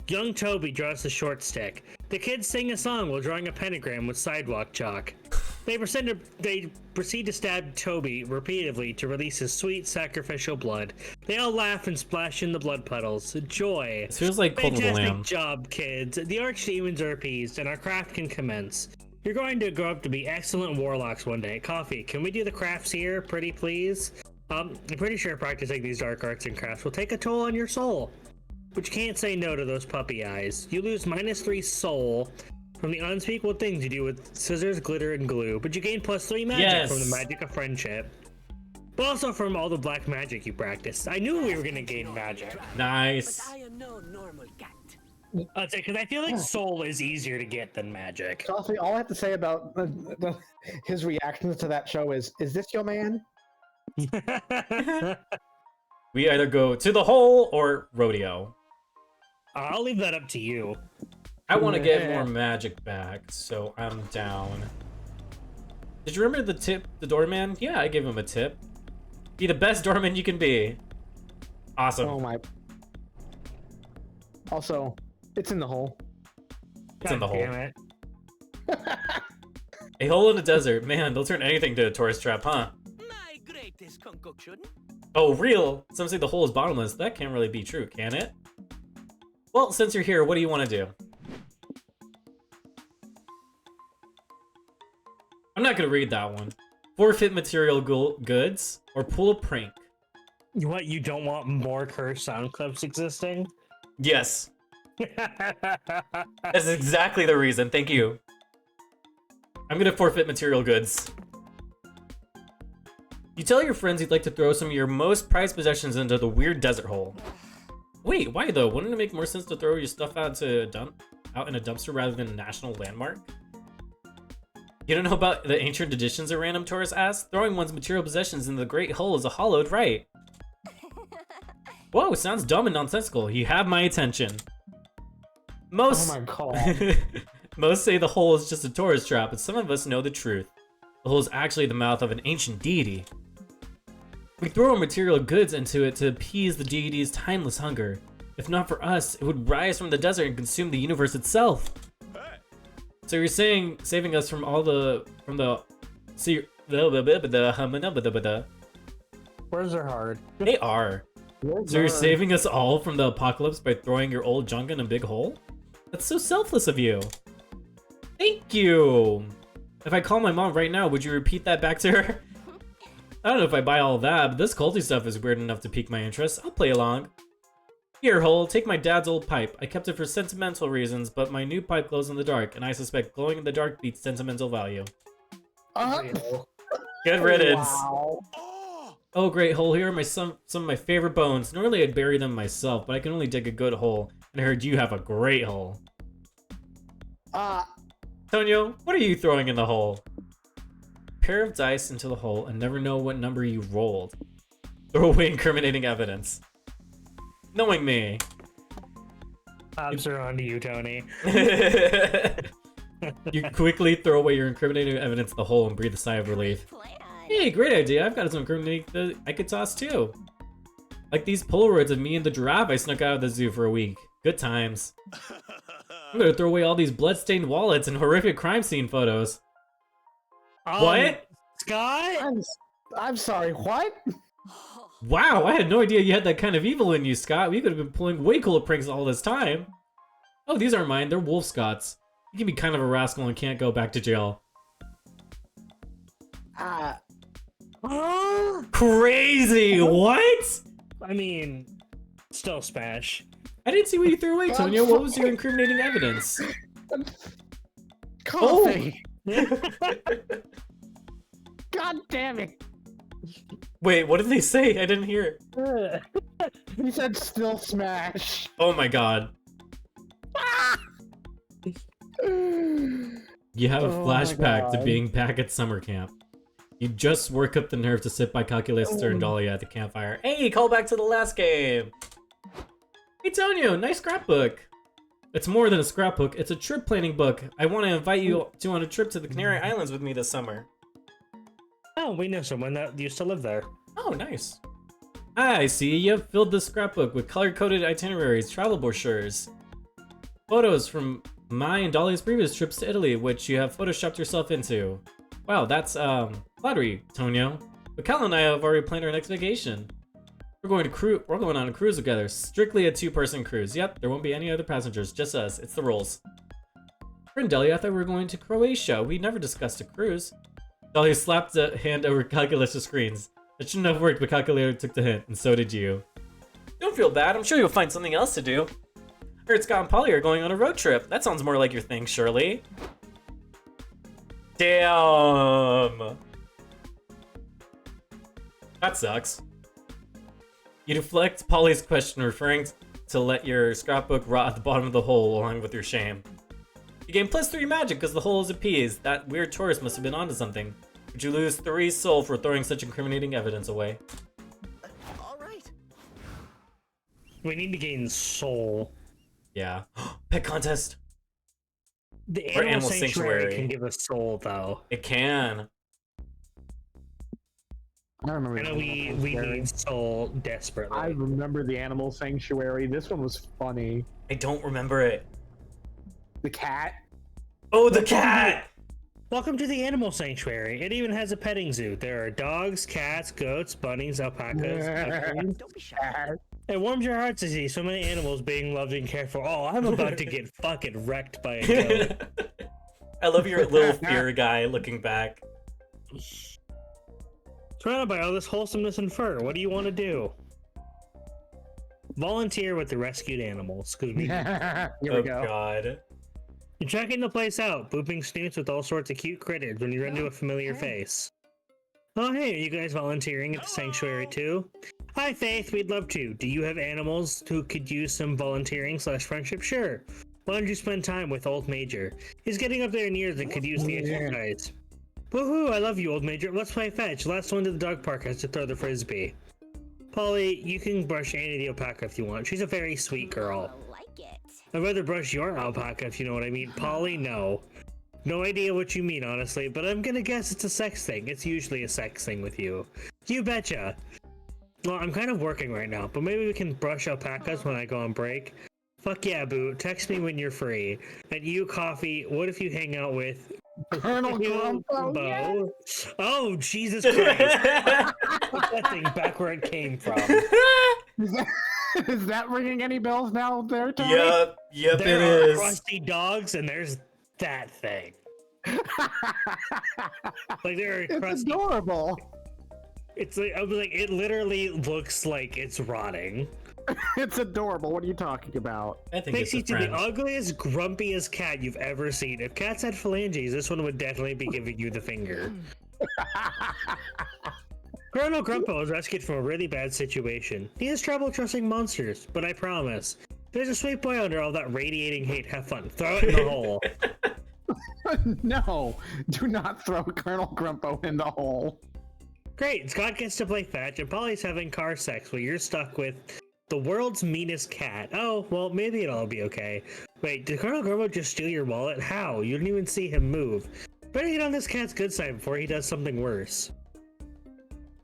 Young Toby draws the short stick. The kids sing a song while drawing a pentagram with sidewalk chalk. They proceed to stab Toby repeatedly to release his sweet sacrificial blood. They all laugh and splash in the blood puddles. Joy. This feels like Cold with a Fantastic Lamb. job, kids. The archdemons are appeased, and our craft can commence. You're going to grow up to be excellent warlocks one day. Coffee, can we do the crafts here, pretty please? I'm pretty sure practicing these dark arts and crafts will take a toll on your soul. But you can't say no to those puppy eyes. You lose -3 soul from the unspeakable things you do with scissors, glitter, and glue, but you gain +3 magic from the Yes. magic of friendship. But also from all the black magic you practiced. I knew we were gonna gain magic. Nice. But I am no normal cat. I'd say, because I feel like soul is easier to get than magic. Coffee, all I have to say about his reactions to that show is this your man? We either go to the hole or rodeo. I'll leave that up to you. I want to get more magic back, so I'm down. Did you remember the tip, the doorman? Yeah, I gave him a tip. Be the best doorman you can be. Awesome. Oh my. Also, it's in the hole. It's in the hole. Damn it. A hole in the desert. Man, they'll turn anything to a tourist trap, huh? My greatest concoction. Oh, real? Some say the hole is bottomless. That can't really be true, can it? Well, since you're here, what do you want to do? I'm not gonna read that one. Forfeit material goods or pull a prank. What, you don't want more cursed sound clips existing? Yes, that's exactly the reason. Thank you. I'm gonna forfeit material goods. You tell your friends you'd like to throw some of your most prized possessions into the weird desert hole. Wait, why though? Wouldn't it make more sense to throw your stuff out in a dumpster rather than a national landmark? You don't know about the ancient traditions, a random tourist asks? Throwing one's material possessions into the great hole is a hallowed rite. Whoa, sounds dumb and nonsensical. You have my attention. Most Oh my god. Most say the hole is just a tourist trap, but some of us know the truth. The hole is actually the mouth of an ancient deity. We throw our material goods into it to appease the deity's timeless hunger. If not for us, it would rise from the desert and consume the universe itself. So you're saying saving us from Words are hard. They are. So you're saving us all from the apocalypse by throwing your old junk in a big hole? That's so selfless of you. Thank you. If I call my mom right now, would you repeat that back to her? I don't know if I buy all that, but this culty stuff is weird enough to pique my interest. I'll play along. Here, Hole, take my dad's old pipe. I kept it for sentimental reasons, but my new pipe glows in the dark, and I suspect glowing in the dark beats sentimental value. Good riddance. Wow. Oh, great, Hole, here are some of my favorite bones. Normally I'd bury them myself, but I can only dig a good hole, and I heard you have a great hole. Tonio, what are you throwing in the hole? Pair of dice into the hole and never know what number you rolled. Throw away incriminating evidence. Knowing me. Pops are on to you, Tony. You quickly throw away your incriminating evidence in the hole and breathe a sigh of relief. Plan. Hey, great idea. I've got some incriminating that I could toss too. Like these Polaroids of me and the giraffe I snuck out of the zoo for a week. Good times. I'm gonna throw away all these bloodstained wallets and horrific crime scene photos. What? Scott? I'm sorry, what? Wow, I had no idea you had that kind of evil in you, Scott. We could have been pulling way cooler pranks all this time. Oh, these aren't mine. They're Wolf Scott's. You can be kind of a rascal and can't go back to jail. Crazy! What? I mean, still Smash. I didn't see what you threw away, Tonya. What was your incriminating evidence? Coffee. God damn it. Wait, what did they say? I didn't hear it. He said still Smash. Oh my god. You have a Oh my flashback to God. being back at summer camp. You just work up the nerve to sit by Calculaster and Dahlia at the campfire. Hey, call back to the last game! Hey Tonio, nice scrapbook! It's more than a scrapbook, it's a trip planning book. I want to invite you to on a trip to the Canary Islands with me this summer. Oh, we know someone that used to live there. Oh, nice. Ah, I see, you have filled this scrapbook with color-coded itineraries, travel brochures, photos from my and Dahlia's previous trips to Italy, which you have photoshopped yourself into. Wow, that's, flattery, Tonio. But Cal and I have already planned our next vacation. We're going on a cruise together, strictly a two-person cruise. Yep, there won't be any other passengers, just us. It's the rules. Friend Dahlia, I thought we were going to Croatia. We never discussed a cruise. Dahlia slapped a hand over Calculator screens. It shouldn't have worked, but Calculator took the hint, and so did you. Don't feel bad, I'm sure you'll find something else to do. I heard Scott and Polly are going on a road trip. That sounds more like your thing, Shirley. Damn! That sucks. You deflect Polly's question, referring to let your scrapbook rot at the bottom of the hole along with your shame. You gain +3 magic because the hole is appeased. That weird tourist must have been onto something. But you lose 3 soul for throwing such incriminating evidence away. All right. We need to gain soul. Yeah. Pet contest! The Or animal, Animal sanctuary, Sanctuary. can give us soul, though. It can. I remember. I know the we Animal Sanctuary. need soul desperately. I remember the Animal Sanctuary. This one was funny. I don't remember it. The cat. Oh, the cat! Welcome to the animal sanctuary. It even has a petting zoo. There are dogs, cats, goats, bunnies, alpacas. raccoons. Don't be shy. It warms your heart to see so many animals being loved and cared for. Oh, I'm about to get fucking wrecked by a goat. I love your little fear guy looking back. Surrounded by all this wholesomeness and fur, what do you want to do? Volunteer with the rescued animals, because we Here we Oh go. god. You're checking the place out, booping snoots with all sorts of cute critters when you run into a familiar face. Oh hey, are you guys volunteering at the sanctuary too? Hi Faith, we'd love to. Do you have animals who could use some volunteering/friendship? Sure. Why don't you spend time with Old Major? He's getting up there in years and could use the exercise. Woohoo, I love you, Old Major. Let's play fetch. Last one to the dog park has to throw the frisbee. Polly, you can brush Annie the alpaca if you want. She's a very sweet girl. I like it. I'd rather brush your alpaca if you know what I mean. Polly, no. No idea what you mean, honestly, but I'm gonna guess it's a sex thing. It's usually a sex thing with you. You betcha. Well, I'm kind of working right now, but maybe we can brush alpacas when I go on break. Fuck yeah, Boo. Text me when you're free. And you, Coffee, what if you hang out with... Colonel Grumpo. Bo? Oh, Jesus Christ. Put that thing back where it came from. Is that ringing any bells now there, Tony? Yep, There it are is. crusty dogs, and there's that thing. Like, there are It's crusty... adorable. It's like, I was like, it literally looks like it's rotting. It's adorable. What are you talking about? I think Makes it's you a the friend. ugliest, grumpiest cat you've ever seen. If cats had phalanges, this one would definitely be giving you the finger. Colonel Grumpo was rescued from a really bad situation. He has trouble trusting monsters, but I promise, there's a sweet boy under all that radiating hate. Have fun. Throw it in the hole. No, do not throw Colonel Grumpo in the hole. Great, Scott gets to play fetch, and Polly's having car sex while you're stuck with the world's meanest cat. Oh, well, maybe it'll be okay. Wait, did Colonel Grumpo just steal your wallet? How? You didn't even see him move. Better get on this cat's good side before he does something worse.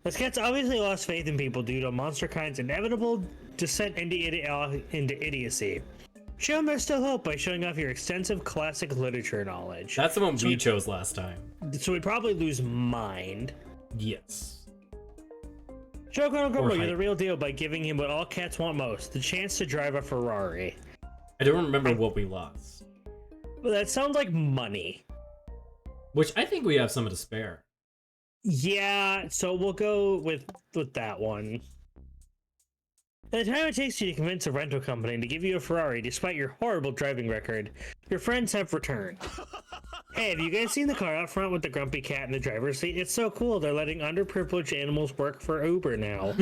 This cat's obviously lost faith in people due to MonsterKind's inevitable descent into idiocy. Show him there's still hope by showing off your extensive classic literature knowledge. That's the one we chose last time. So we probably lose mind. Yes. Show Colonel Grumble you're height. the real deal by giving him what all cats want most, the chance to drive a Ferrari. I don't remember what we lost. Well, that sounds like money. Which I think we have some to spare. Yeah, so we'll go with that one. The time it takes you to convince a rental company to give you a Ferrari despite your horrible driving record, your friends have returned. Hey, have you guys seen the car out front with the grumpy cat in the driver's seat? It's so cool, they're letting underprivileged animals work for Uber now.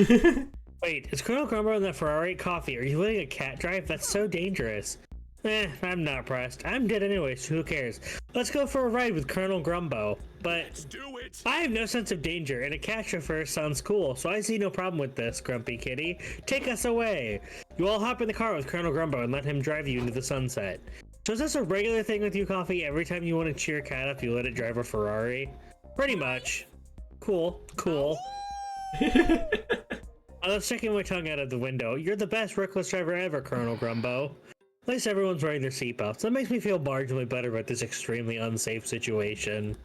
Wait, is Colonel Grumbo in the Ferrari coffee? Are you letting a cat drive? That's so dangerous. I'm not pressed. I'm dead anyway, so who cares? Let's go for a ride with Colonel Grumbo. But Do it. I have no sense of danger, and a cat chauffeur sounds cool, so I see no problem with this, Grumpy Kitty. Take us away! You all hop in the car with Colonel Grumbo and let him drive you into the sunset. So is this a regular thing with you, Coffee? Every time you want to cheer a cat up, you let it drive a Ferrari? Pretty much. Cool. I was sticking my tongue out of the window. You're the best reckless driver ever, Colonel Grumbo. At least everyone's wearing their seatbelts. That makes me feel marginally better about this extremely unsafe situation.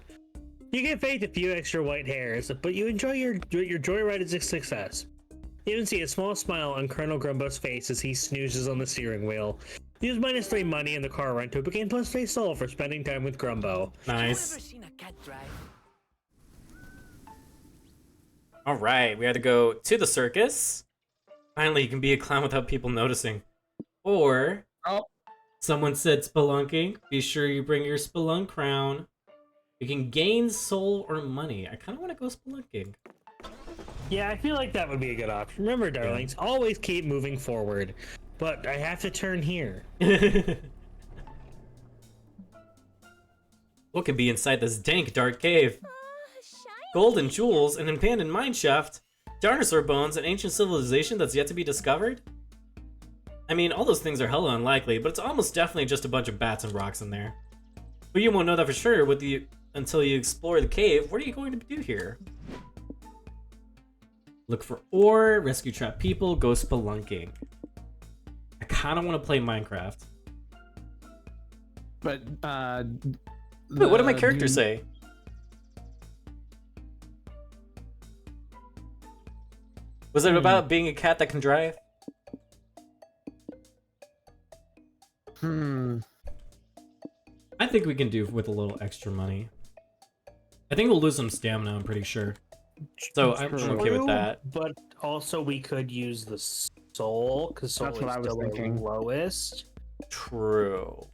You get paid a few extra white hairs, but you enjoy your joyride is a success. You even see a small smile on Colonel Grumbo's face as he snoozes on the steering wheel. Use -3 money in the car rental, but gain +3 soul for spending time with Grumbo. Nice. Have you ever seen a cat drive? All right, we had to go to the circus. Finally, you can be a clown without people noticing. Or, Oh. someone said spelunking. Be sure you bring your spelunk crown. You can gain soul or money. I kind of want to go spelunking. Yeah, I feel like that would be a good option. Remember, darlings, always keep moving forward. But I have to turn here. What could be inside this dank, dark cave? Shiny. Gold and jewels, an abandoned mine shaft, dinosaur bones, an ancient civilization that's yet to be discovered? I mean, all those things are hella unlikely, but it's almost definitely just a bunch of bats and rocks in there. But you won't know that for sure until you explore the cave. What are you going to do here? Look for ore, rescue trapped people, go spelunking. I kind of want to play Minecraft. But Wait, what did my character say? Was it about being a cat that can drive? I think we can do with a little extra money. I think we'll lose some stamina, I'm pretty sure. So I'm okay with that. But also we could use the soul, because soul That's is what I was still the thinking. lowest. True.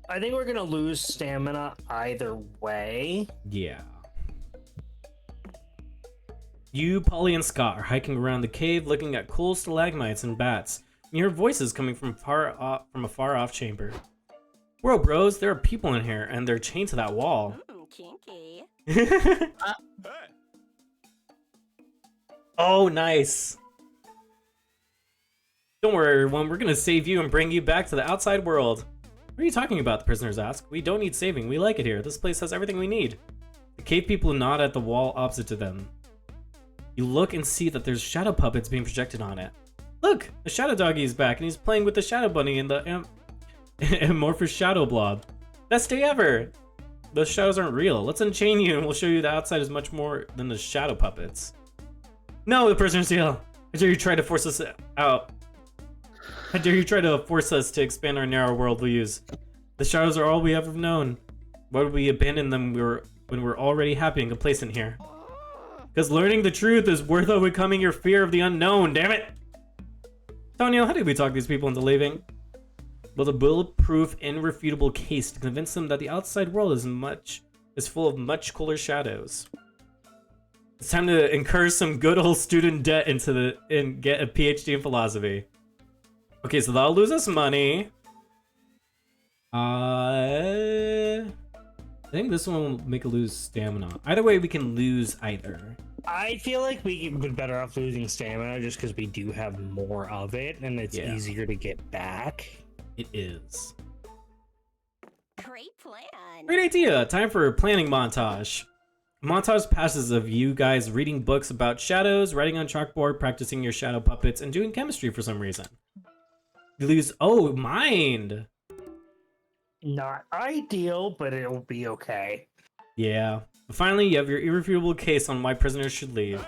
I think we're gonna lose stamina either way. Yeah. You, Polly, and Scott are hiking around the cave looking at cool stalagmites and bats. You hear voices coming from a far-off chamber. Whoa, bros, there are people in here, and they're chained to that wall. Kinky. Hey. Oh, nice. Don't worry, everyone. We're gonna save you and bring you back to the outside world. What are you talking about? The prisoners ask. We don't need saving. We like it here. This place has everything we need. The cave people nod at the wall opposite to them. You look and see that there's shadow puppets being projected on it. Look, the shadow doggy is back, and he's playing with the shadow bunny and the amorphous shadow blob. Best day ever. Those shadows aren't real. Let's unchain you, and we'll show you the outside is much more than the shadow puppets. No, the prisoners yell. How dare you try to force us out? How dare you try to force us to expand our narrow world views? The shadows are all we ever known. Why would we abandon them when we're already happy and complacent here? Because learning the truth is worth overcoming your fear of the unknown, damn it! Tonio, how did we talk these people into leaving? Build a bulletproof, irrefutable case to convince them that the outside world is full of much cooler shadows. It's time to incur some good old student debt and get a PhD in philosophy. Okay, so that'll lose us money. I think this one will make us lose stamina. Either way, we can lose either. I feel like we would be better off losing stamina just because we do have more of it and it's easier to get back. It is. Great plan. Great idea! Time for a planning montage. Montage passes of you guys reading books about shadows, writing on chalkboard, practicing your shadow puppets, and doing chemistry for some reason. You lose, mind! Not ideal, but it'll be okay. Yeah. But finally, you have your irrefutable case on why prisoners should leave.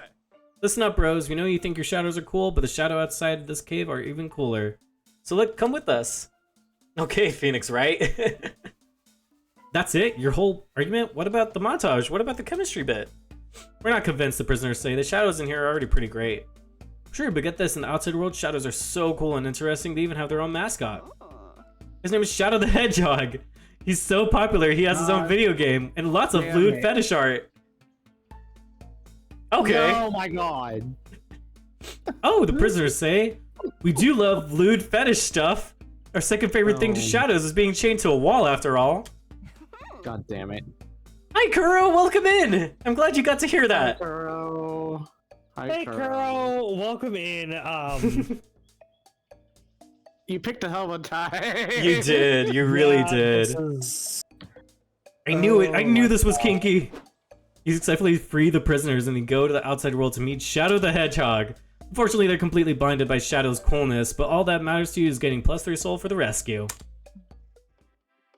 Listen up, bros. We know you think your shadows are cool, but the shadow outside this cave are even cooler. So look, come with us. Okay, Phoenix, right? That's it? Your whole argument? What about the montage? What about the chemistry bit? We're not convinced, the prisoners say. The shadows in here are already pretty great. Sure, but get this, in the outside world, shadows are so cool and interesting, they even have their own mascot. His name is Shadow the Hedgehog. He's so popular, he has his own video game, and lots of lewd fetish art. Okay. Oh my god. Oh, the prisoners say. We do love lewd fetish stuff. Our second favorite thing to shadows is being chained to a wall, after all. God damn it. Hi, Kuro, welcome in. I'm glad you got to hear that. Kuro. Hi, Hey, Kuro, welcome in. You picked a hell of a time. You did, you really did. I knew it, I knew this was kinky. You successfully free the prisoners and then go to the outside world to meet Shadow the Hedgehog. Unfortunately, they're completely blinded by Shadow's coolness, but all that matters to you is getting +3 soul for the rescue.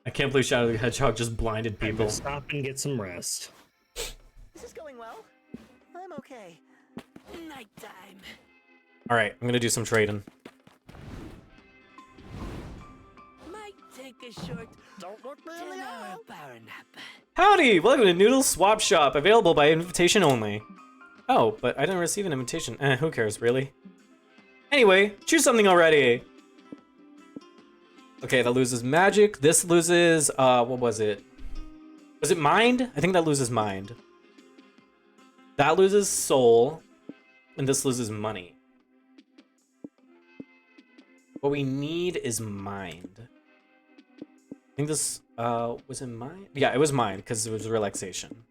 I can't believe Shadow the Hedgehog just blinded people. Stop and get some rest. Is this going well? I'm okay. Nighttime. Alright, I'm gonna do some trading. Might take a short Don't look me in the 10-hour eye. power nap. Howdy! Welcome to Noodle Swap Shop, available by invitation only. Oh, but I didn't receive an invitation. Who cares, really? Anyway, choose something already! Okay, that loses magic. This loses, what was it? Was it mind? I think that loses mind. That loses soul. And this loses money. What we need is mind. I think this, was it mind? Yeah, it was mind, because it was relaxation.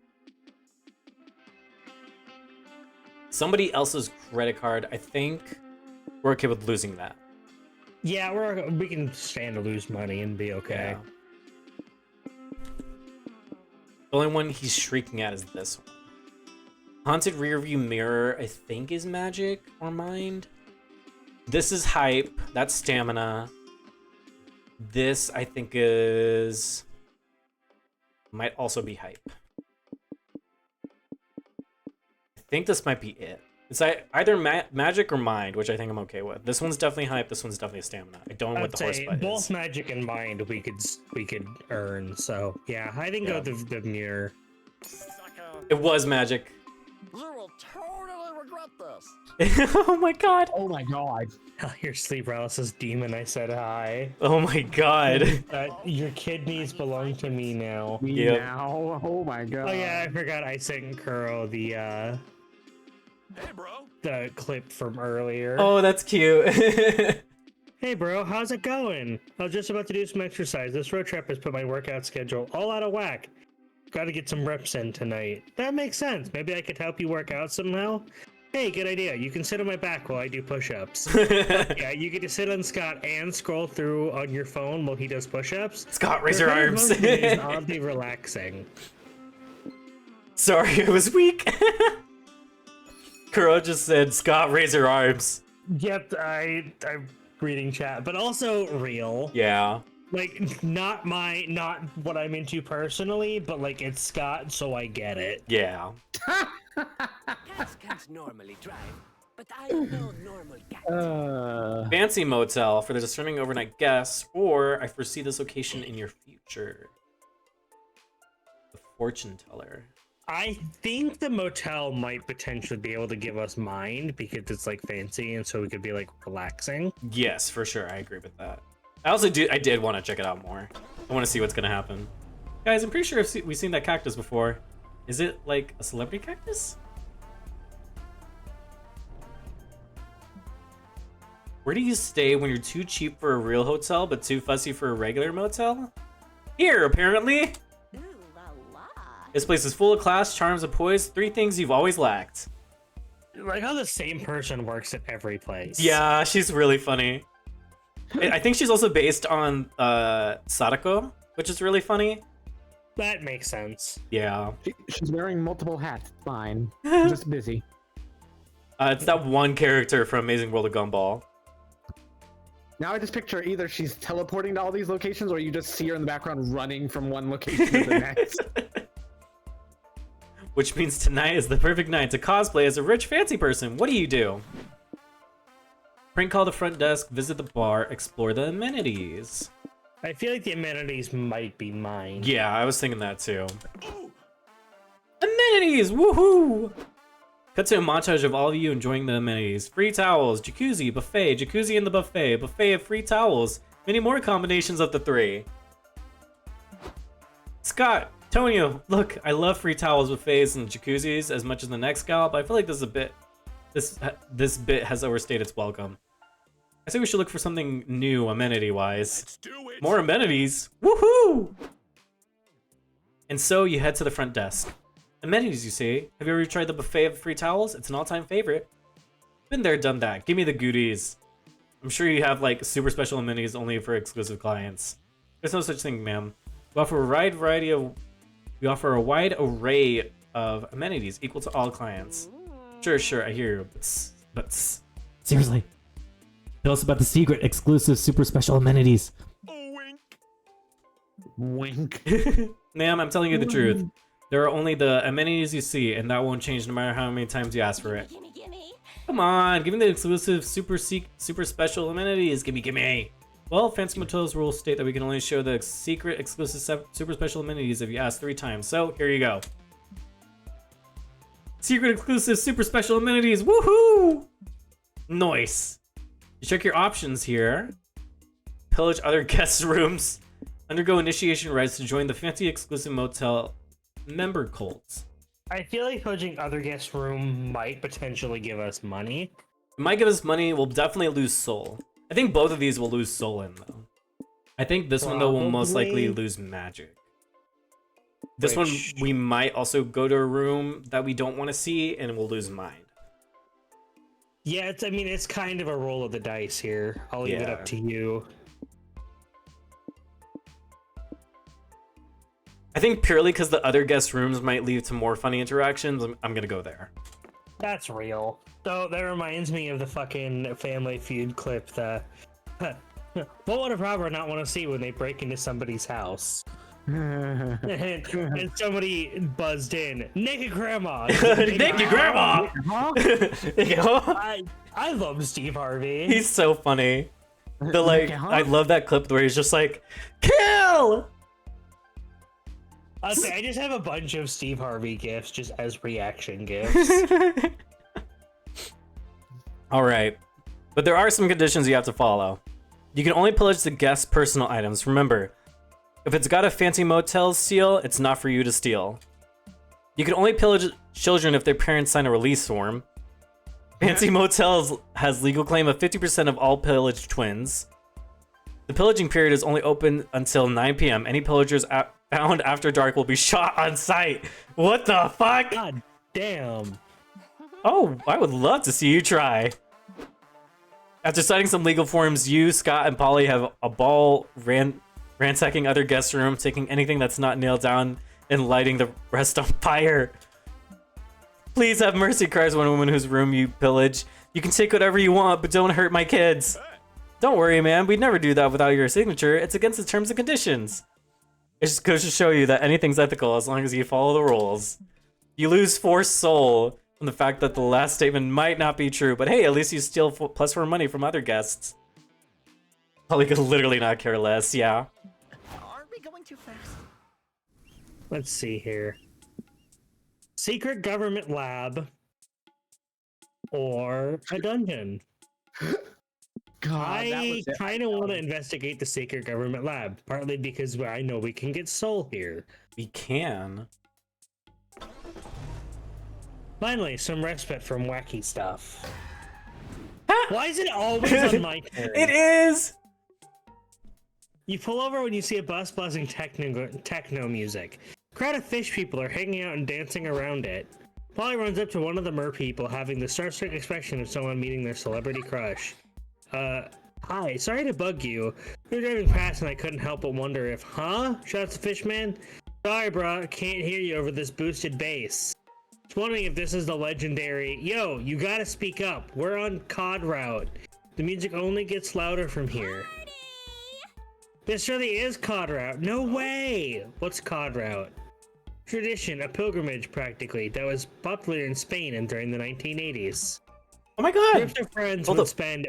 Somebody else's credit card, I think we're okay with losing that. Yeah, we can stand to lose money and be okay. Yeah. The only one he's shrieking at is this one. Haunted rearview mirror, I think, is magic or mind. This is hype. That's stamina. This, I think, is... might also be hype. I think this might be it. It's either magic or mind, which I think I'm okay with. This one's definitely hype. This one's definitely stamina. I don't know what the horse say butt both is. magic and mind we could earn. So yeah, I think go the mirror. Sucker. It was magic. You will totally regret this. Oh my god. Oh my god. Your sleep paralysis demon. I said hi. Oh my god. Your kidneys belong to me now. Me Yep. now. Oh my god. Oh yeah, I forgot I sent Kuro Hey, bro. the clip from earlier. Oh, that's cute. Hey bro, how's it going? I was just about to do some exercise. This road trip has put my workout schedule all out of whack. Gotta get some reps in tonight. That makes sense. Maybe I could help you work out somehow? Hey, good idea. You can sit on my back while I do push-ups. Yeah, you get to sit on Scott and scroll through on your phone while he does push-ups. Scott, raise your arms. It's oddly relaxing. Sorry, I was weak. Kuro just said, Scott, raise your arms. Yep, I'm reading chat, but also real. Yeah. Like, not what I'm into personally, but like it's Scott, so I get it. Yeah. Cats can't normally drive, but I know normal cats. Fancy motel for the discerning overnight guests, or I foresee this location in your future. The fortune teller. I think the motel might potentially be able to give us mind because it's like fancy and so we could be like relaxing. Yes, for sure. I agree with that. I did want to check it out more. I want to see what's going to happen. Guys, I'm pretty sure we've seen that cactus before. Is it like a celebrity cactus? Where do you stay when you're too cheap for a real hotel but too fussy for a regular motel? Here, apparently. Ooh la la. This place is full of class, charms, and poise. 3 things you've always lacked. Like how the same person works at every place. Yeah, she's really funny. I think she's also based on Sadako, which is really funny. That makes sense. Yeah. She's wearing multiple hats. Fine. Just busy. It's that one character from Amazing World of Gumball. Now I just picture either she's teleporting to all these locations or you just see her in the background running from one location to the next. which means tonight is the perfect night to cosplay as a rich fancy person. What do you do? Prank call the front desk, visit the bar, explore the amenities. I feel like the amenities might be mine. Yeah, I was thinking that too. Amenities! Woohoo! Cut to a montage of all of you enjoying the amenities. Free towels, jacuzzi, buffet, jacuzzi in the buffet, buffet of free towels. Many more combinations of the three. Scott, Tonio, look, I love free towels, buffets, and jacuzzis as much as the next gal, but I feel like this bit has overstayed its welcome. I say we should look for something new amenity-wise. Let's do it. More amenities! Woohoo! And so you head to the front desk. Amenities, you see. Have you ever tried the buffet of free towels? It's an all-time favorite. Been there, done that. Give me the goodies. I'm sure you have like super special amenities only for exclusive clients. There's no such thing, ma'am. We offer a wide array of amenities equal to all clients. Sure, I hear you, but seriously, tell us about the secret, exclusive, super special amenities. Oh, Wink. wink. Ma'am, I'm telling you the truth. There are only the amenities you see, and that won't change no matter how many times you ask for it. Gimme, gimme. Come on, give me the exclusive, super special amenities. Gimme. Well, Fancy Motels rules state that we can only show the secret, exclusive, super special amenities if you ask 3 times. So, here you go. Secret, exclusive, super special amenities. Woohoo! Nice. You check your options here. Pillage other guest rooms. Undergo initiation rites to join the Fancy Exclusive Motel member cult. I feel like pillaging other guest room might potentially give us money. It might give us money. We'll definitely lose soul. I think both of these will lose soul in, though. I think this one, though, will most likely Probably. lose magic. This one, Which- we might also go to a room that we don't want to see, and we'll lose mind. Yeah, it's kind of a roll of the dice here. I'll leave it Yeah. up to you. I think purely because the other guest rooms might lead to more funny interactions, I'm gonna go there. That's real. So that reminds me of the fucking Family Feud clip. What would a robber not want to see when they break into somebody's house? and somebody buzzed in, naked grandma. Naked grandma! I love Steve Harvey. He's so funny. I love that clip where he's just like, kill! Okay, I just have a bunch of Steve Harvey gifs just as reaction gifs. All right, but there are some conditions you have to follow. You can only pillage the guest's personal items. Remember, if it's got a Fancy Motel seal, it's not for you to steal. You can only pillage children if their parents sign a release form. Fancy Motels has legal claim of 50% of all pillaged twins. The pillaging period is only open until 9 p.m. Any pillagers found after dark will be shot on sight. What the fuck? God damn. Oh, I would love to see you try. After signing some legal forms, you, Scott, and Polly have a ball ransacking other guest rooms, taking anything that's not nailed down and lighting the rest on fire. Please have mercy, cries one woman whose room you pillage. You can take whatever you want, but don't hurt my kids. Don't worry, man. We'd never do that without your signature. It's against the terms and conditions. It just goes to show you that anything's ethical as long as you follow the rules. You lose 4 soul from the fact that the last statement might not be true, but hey, at least you steal +4 money from other guests. Probably could literally not care less, yeah. Aren't we going too fast? Let's see here. Secret government lab or a dungeon. God, that I was it. kind of want to investigate the secret government lab, partly because I know we can get soul here. We can. Finally, some respite from wacky stuff. Why is it always on my turn? It is! You pull over when you see a bus buzzing techno music. A crowd of fish people are hanging out and dancing around it. Polly runs up to one of the mer people, having the starstruck expression of someone meeting their celebrity crush. Hi, sorry to bug you. We were driving past and I couldn't help but wonder if, shouts the fishman. Sorry, bro, can't hear you over this boosted bass. Just wondering if this is the legendary, yo, you gotta speak up. We're on COD route. The music only gets louder from here. This really is COD route. No way! What's COD route? tradition, a pilgrimage practically, that was popular in Spain and during the 1980s. Oh my god! Groups of friends Hold would up. spend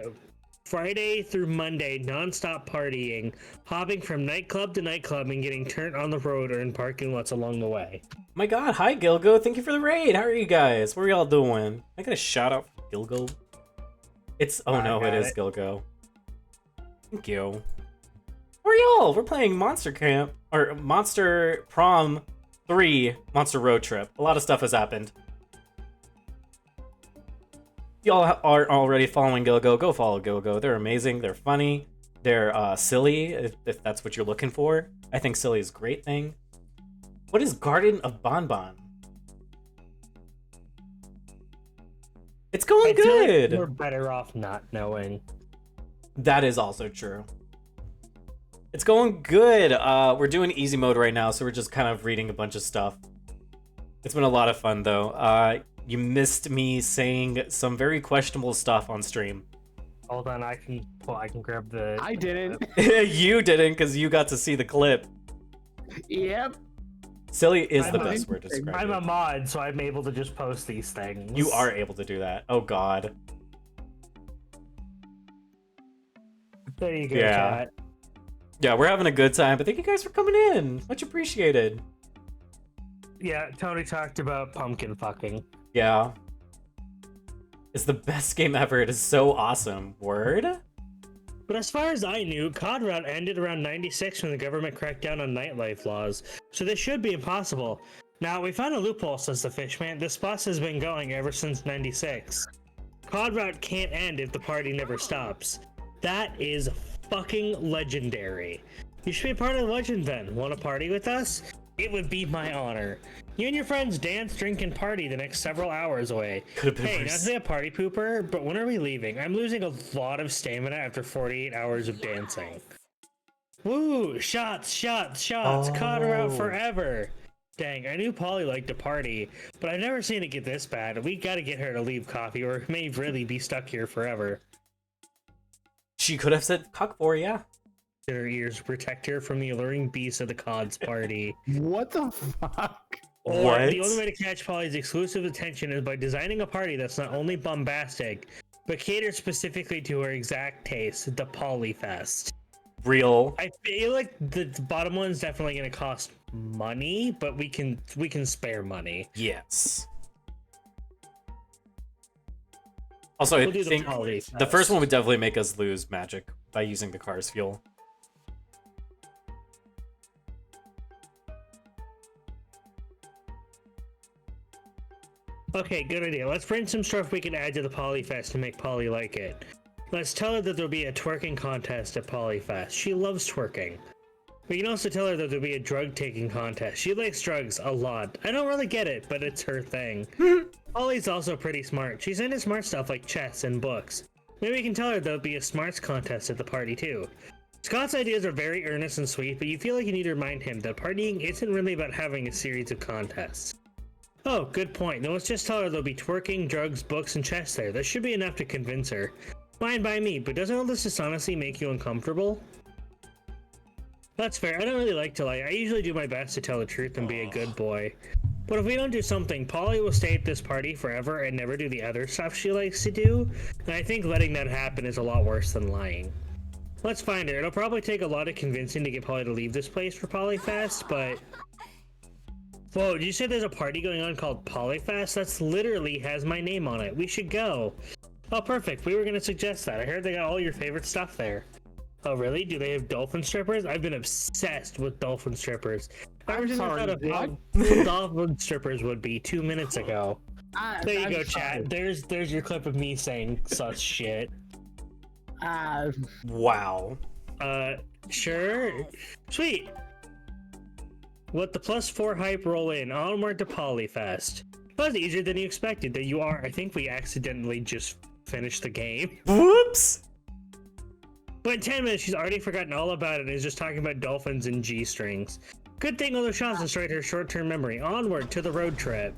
Friday through Monday non-stop partying, hopping from nightclub to nightclub and getting turned on the road or in parking lots along the way. Oh my god, hi Gilgo, thank you for the raid. How are you guys? What are y'all doing? I got a shout out for Gilgo. It's oh I no, it got is it. Gilgo. Thank you. Where are y'all? We're playing Monster Camp or Monster Prom 3 Monster Road Trip. A lot of stuff has happened. Y'all are already following Gilgo. Go follow Gilgo. They're amazing. They're funny. They're silly, if that's what you're looking for. I think silly is a great thing. What is Garden of Bonbon? It's going I feel like good. we're better off not knowing. That is also true. It's going good. We're doing easy mode right now, so we're just kind of reading a bunch of stuff. It's been a lot of fun, though. You missed me saying some very questionable stuff on stream. Hold on, I can grab the. I didn't. You didn't, because you got to see the clip. Yep. Silly is the I'm best word to describe I'm a it. mod, so I'm able to just post these things. You are able to do that. Oh god. There you go, Yeah. chat. Yeah, we're having a good time, but thank you guys for coming in. Much appreciated. Yeah, Tony talked about pumpkin fucking. Yeah. It's the best game ever. It is so awesome. Word? But as far as I knew, COD Route ended around 96 when the government cracked down on nightlife laws, so this should be impossible. Now, we found a loophole, says the Fishman. This bus has been going ever since 96. COD Route can't end if the party never stops. That is fucking legendary. You should be part of the legend then. Want to party with us? It would be my honor. You and your friends dance, drink, and party the next several hours away. Could've been Hey, not worse. to be a party pooper, but when are we leaving? I'm losing a lot of stamina after 48 hours of dancing. Woo! Shots, shots, shots! COD Route Oh. forever! Dang, I knew Polly liked to party, but I've never seen it get this bad. We gotta get her to leave coffee, or may really be stuck here forever. She could have said cock for, yeah. Her ears to protect her from the alluring beasts of the COD's party. What the fuck? Or What? the only way to catch Polly's exclusive attention is by designing a party that's not only bombastic, but caters specifically to her exact taste, the Polyfest. Real. I feel like the bottom one's definitely going to cost money, but we can spare money. Yes. Also, I We'll do the think Polyfest. the first one would definitely make us lose magic by using the car's fuel. Okay, good idea. Let's bring some stuff we can add to the Polyfest to make Polly like it. Let's tell her that there'll be a twerking contest at Polyfest. She loves twerking. We can also tell her that there'll be a drug-taking contest. She likes drugs a lot. I don't really get it, but it's her thing. Polly's also pretty smart. She's into smart stuff like chess and books. Maybe we can tell her there'll be a smarts contest at the party too. Scott's ideas are very earnest and sweet, but you feel like you need to remind him that partying isn't really about having a series of contests. Oh, good point. Then let's just tell her there'll be twerking, drugs, books, and chess there. That should be enough to convince her. Fine by me, but doesn't all this dishonesty make you uncomfortable? That's fair. I don't really like to lie. I usually do my best to tell the truth and be a good boy. But if we don't do something, Polly will stay at this party forever and never do the other stuff she likes to do. And I think letting that happen is a lot worse than lying. Let's find her. It'll probably take a lot of convincing to get Polly to leave this place for Polyfest, but... Whoa, did you say there's a party going on called Polyfest? That's literally has my name on it. We should go. Oh, perfect. We were going to suggest that. I heard they got all your favorite stuff there. Oh, really? Do they have dolphin strippers? I've been obsessed with dolphin strippers. Ever since I sorry, thought of how what? cool dolphin strippers would be 2 minutes ago. There you I'm go, sorry. chat. There's your clip of me saying such shit. Wow. Sure. Sweet. Let the +4 hype roll in. Onward to Polyfest. That was easier than you expected. That you are. I think we accidentally just finished the game. Whoops! But in 10 minutes, she's already forgotten all about it and is just talking about dolphins and G-strings. Good thing all those shots destroyed her short-term memory. Onward to the road trip.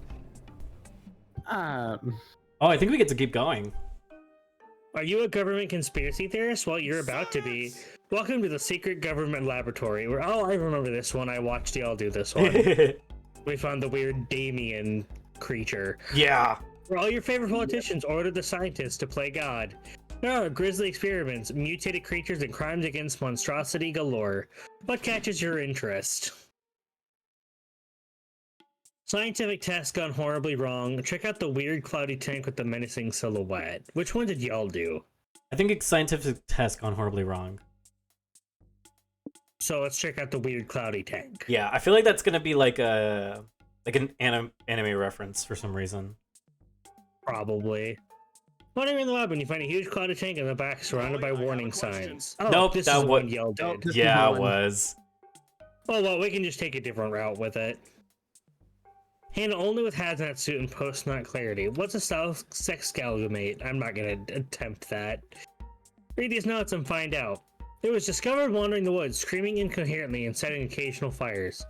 Oh, I think we get to keep going. Are you a government conspiracy theorist? Well, you're about to be. Welcome to the secret government laboratory. Where, oh, I remember this one. I watched y'all do this one. We found the weird Damien creature. Yeah. For all your favorite politicians, order the scientists to play God. There are grisly experiments, mutated creatures, and crimes against monstrosity galore. What catches your interest? Scientific test gone horribly wrong. Check out the weird cloudy tank with the menacing silhouette. Which one did y'all do? I think it's scientific test gone horribly wrong. So let's check out the weird cloudy tank. Yeah, I feel like that's gonna be like an anime reference for some reason. Probably. Wandering in the web when you find a huge cloudy tank in the back surrounded by I have a warning question. signs. Oh, Nope, this that is the would- one y'all did. Nope. This Yeah, is it the one. was. Oh, well, we can just take a different route with it. Handle only with hazmat suit and post-nut clarity. What's a sex galgamate? I'm not gonna attempt that. Read these notes and find out. It was discovered wandering the woods, screaming incoherently and setting occasional fires.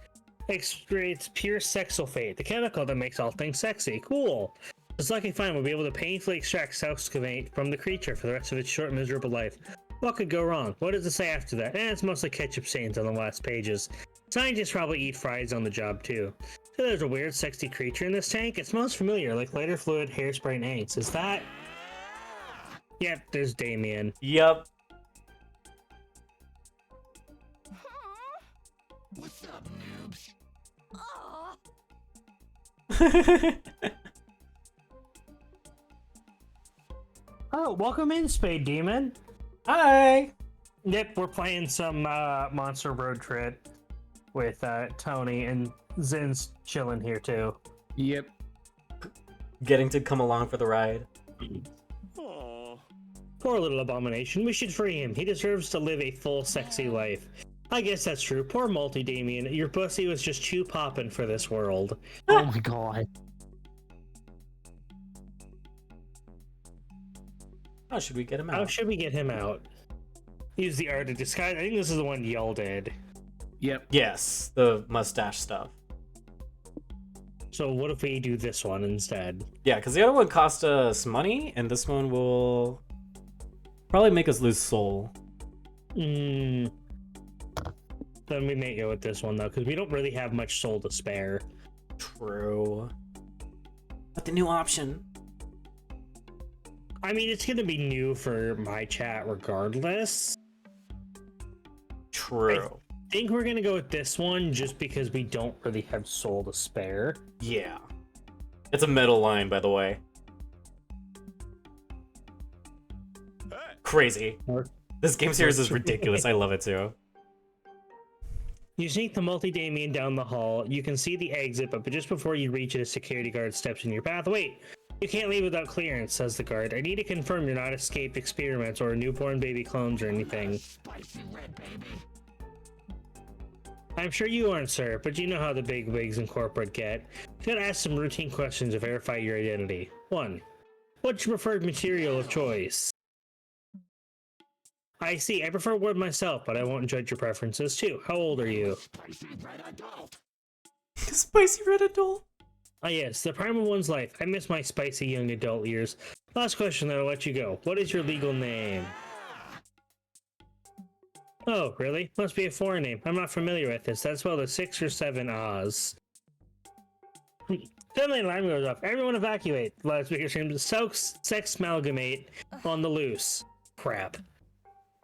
Excretes pure sexsulfate, the chemical that makes all things sexy. Cool. This lucky find will be able to painfully extract sexgalgamate from the creature for the rest of its short, miserable life. What could go wrong? What does it say after that? It's mostly ketchup stains on the last pages. Scientists probably eat fries on the job too. So there's a weird, sexy creature in this tank. It smells familiar, like lighter fluid, hairspray, and ants. Is that? Yep, there's Damien. Yep. What's up, noobs? Oh, Oh, welcome in, Spade Demon. Hi. Yep, we're playing some Monster Road Trip with Tony, and Zin's chilling here too. Yep. Getting to come along for the ride. Aw. Poor little abomination. We should free him. He deserves to live a full, sexy life. I guess that's true. Poor Multi Damien. Your pussy was just chew popping for this world. Oh my god. How should we get him How out? should we get him out? Use the art of disguise. I think this is the one y'all did. Yep. Yes, the mustache stuff. So what if we do this one instead? Yeah, because the other one cost us money, and this one will probably make us lose soul. Then we may go with this one though, because we don't really have much soul to spare. True. But the new option. I mean, it's gonna be new for my chat regardless. True. I think we're gonna go with this one just because we don't really have soul to spare. Yeah. It's a metal line, by the way. Hey. Crazy. Or- This game series is ridiculous. I love it too. You sneak the multi-Damien down the hall. You can see the exit, but just before you reach it, a security guard steps in your path. Wait, you can't leave without clearance, says the guard. I need to confirm you're not escaped experiments or newborn baby clones or anything. Spicy red baby. I'm sure you aren't, sir, but you know how the big wigs in corporate get. You gotta ask some routine questions to verify your identity. 1. What's your preferred material of choice? I see, I prefer wood myself, but I won't judge your preferences. 2. How old are you? Spicy red adult. Spicy red adult. Ah yes, the prime of one's life. I miss my spicy young adult years. Last question, then I'll let you go. What is your legal name? Oh, really? Must be a foreign name. I'm not familiar with this. That's spelled with 6 or 7 Oz. Suddenly an alarm goes off. Everyone evacuate. Loudspeaker screams, sex amalgamate on the loose. Crap.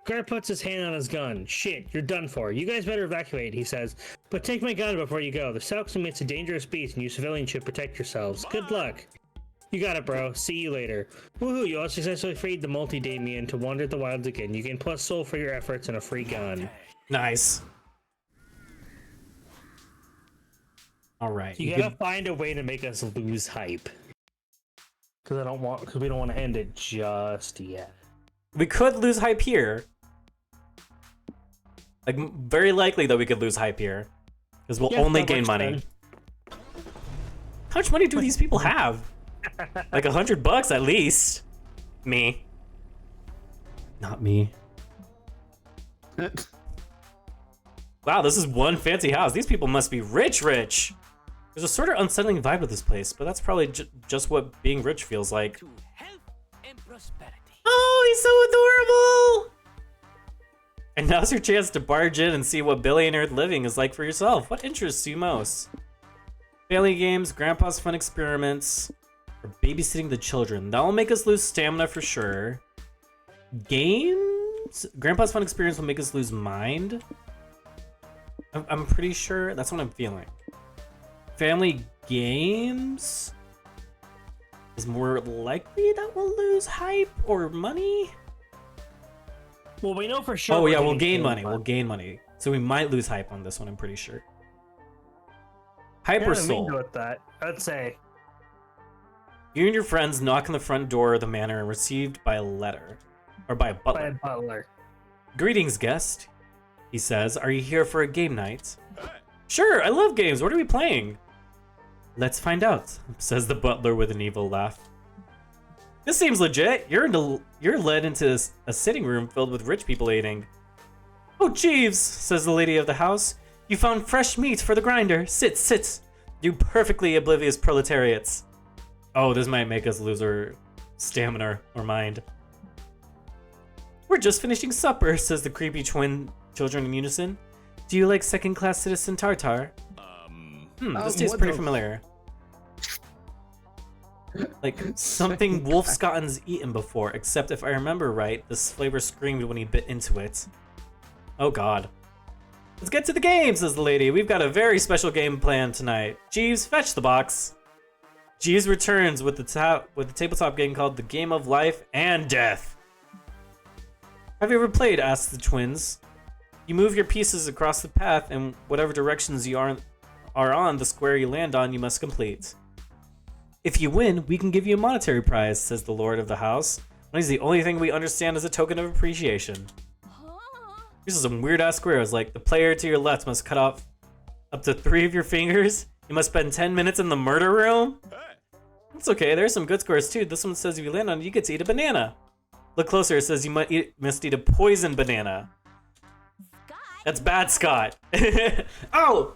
Guard puts his hand on his gun. Shit, you're done for. You guys better evacuate, he says. But take my gun before you go. The Selksumit's a dangerous beast and you civilians should protect yourselves. Good luck. You got it, bro. See you later. Woohoo, you all successfully freed the multi-Damien to wander the wilds again. You gain plus soul for your efforts and a free gun. Nice. All right. You you gotta could- find a way to make us lose hype. Because we don't want to end it just yet. we could lose hype here. Like, very likely that we could lose hype here. Because we'll Yeah, only that gain works money. then. How much money do these people have? Like $100 at least. Me. Not me. Wow, this is one fancy house. These people must be rich. There's a sort of unsettling vibe with this place, but that's probably just what being rich feels like. To health and prosperity. Oh, he's so adorable! And now's your chance to barge in and see what billionaire living is like for yourself. What interests you most? Family games, Grandpa's fun experiments, or babysitting the children. That will make us lose stamina for sure. Games? Grandpa's fun experience will make us lose mind. I'm pretty sure. That's what I'm feeling. Family games is more likely that we'll lose hype or money. Well, we know for sure. Oh we're yeah, we'll getting gain killed, money. but- We'll gain money. So we might lose hype on this one, I'm pretty sure. Hyper Yeah, I mean, Soul. with that, I'd say. You and your friends knock on the front door of the manor and received by a letter. Or by a By a butler. butler. Greetings, guest. He says, are you here for a game night? Sure, I love games. What are we playing? Let's find out, says the butler with an evil laugh. This seems legit. You're led into a sitting room filled with rich people eating. Oh, Jeeves, says the lady of the house. You found fresh meat for the grinder. Sit, sit. You perfectly oblivious proletariats. Oh, this might make us lose our stamina or mind. We're just finishing supper, says the creepy twin children in unison. Do you like second-class citizen tartar? This tastes what pretty the- familiar. Like something Wolf Scotton's eaten before, except if I remember right, this flavor screamed when he bit into it. Oh god. Let's get to the game, says the lady. We've got a very special game planned tonight. Jeeves, fetch the box. Jeeves returns with the tabletop game called The Game of Life and Death. Have you ever played? Asks the twins. You move your pieces across the path, and whatever directions you are on, the square you land on, you must complete. If you win, we can give you a monetary prize, says the lord of the house. Money's the only thing we understand as a token of appreciation. These are some weird ass squares, like the player to your left must cut off up to 3 of your fingers. You must spend 10 minutes in the murder room. It's okay, there's some good squares too. This one says if you land on it, you get to eat a banana. Look closer, it says you must eat a poison banana. That's bad, Scott. Oh!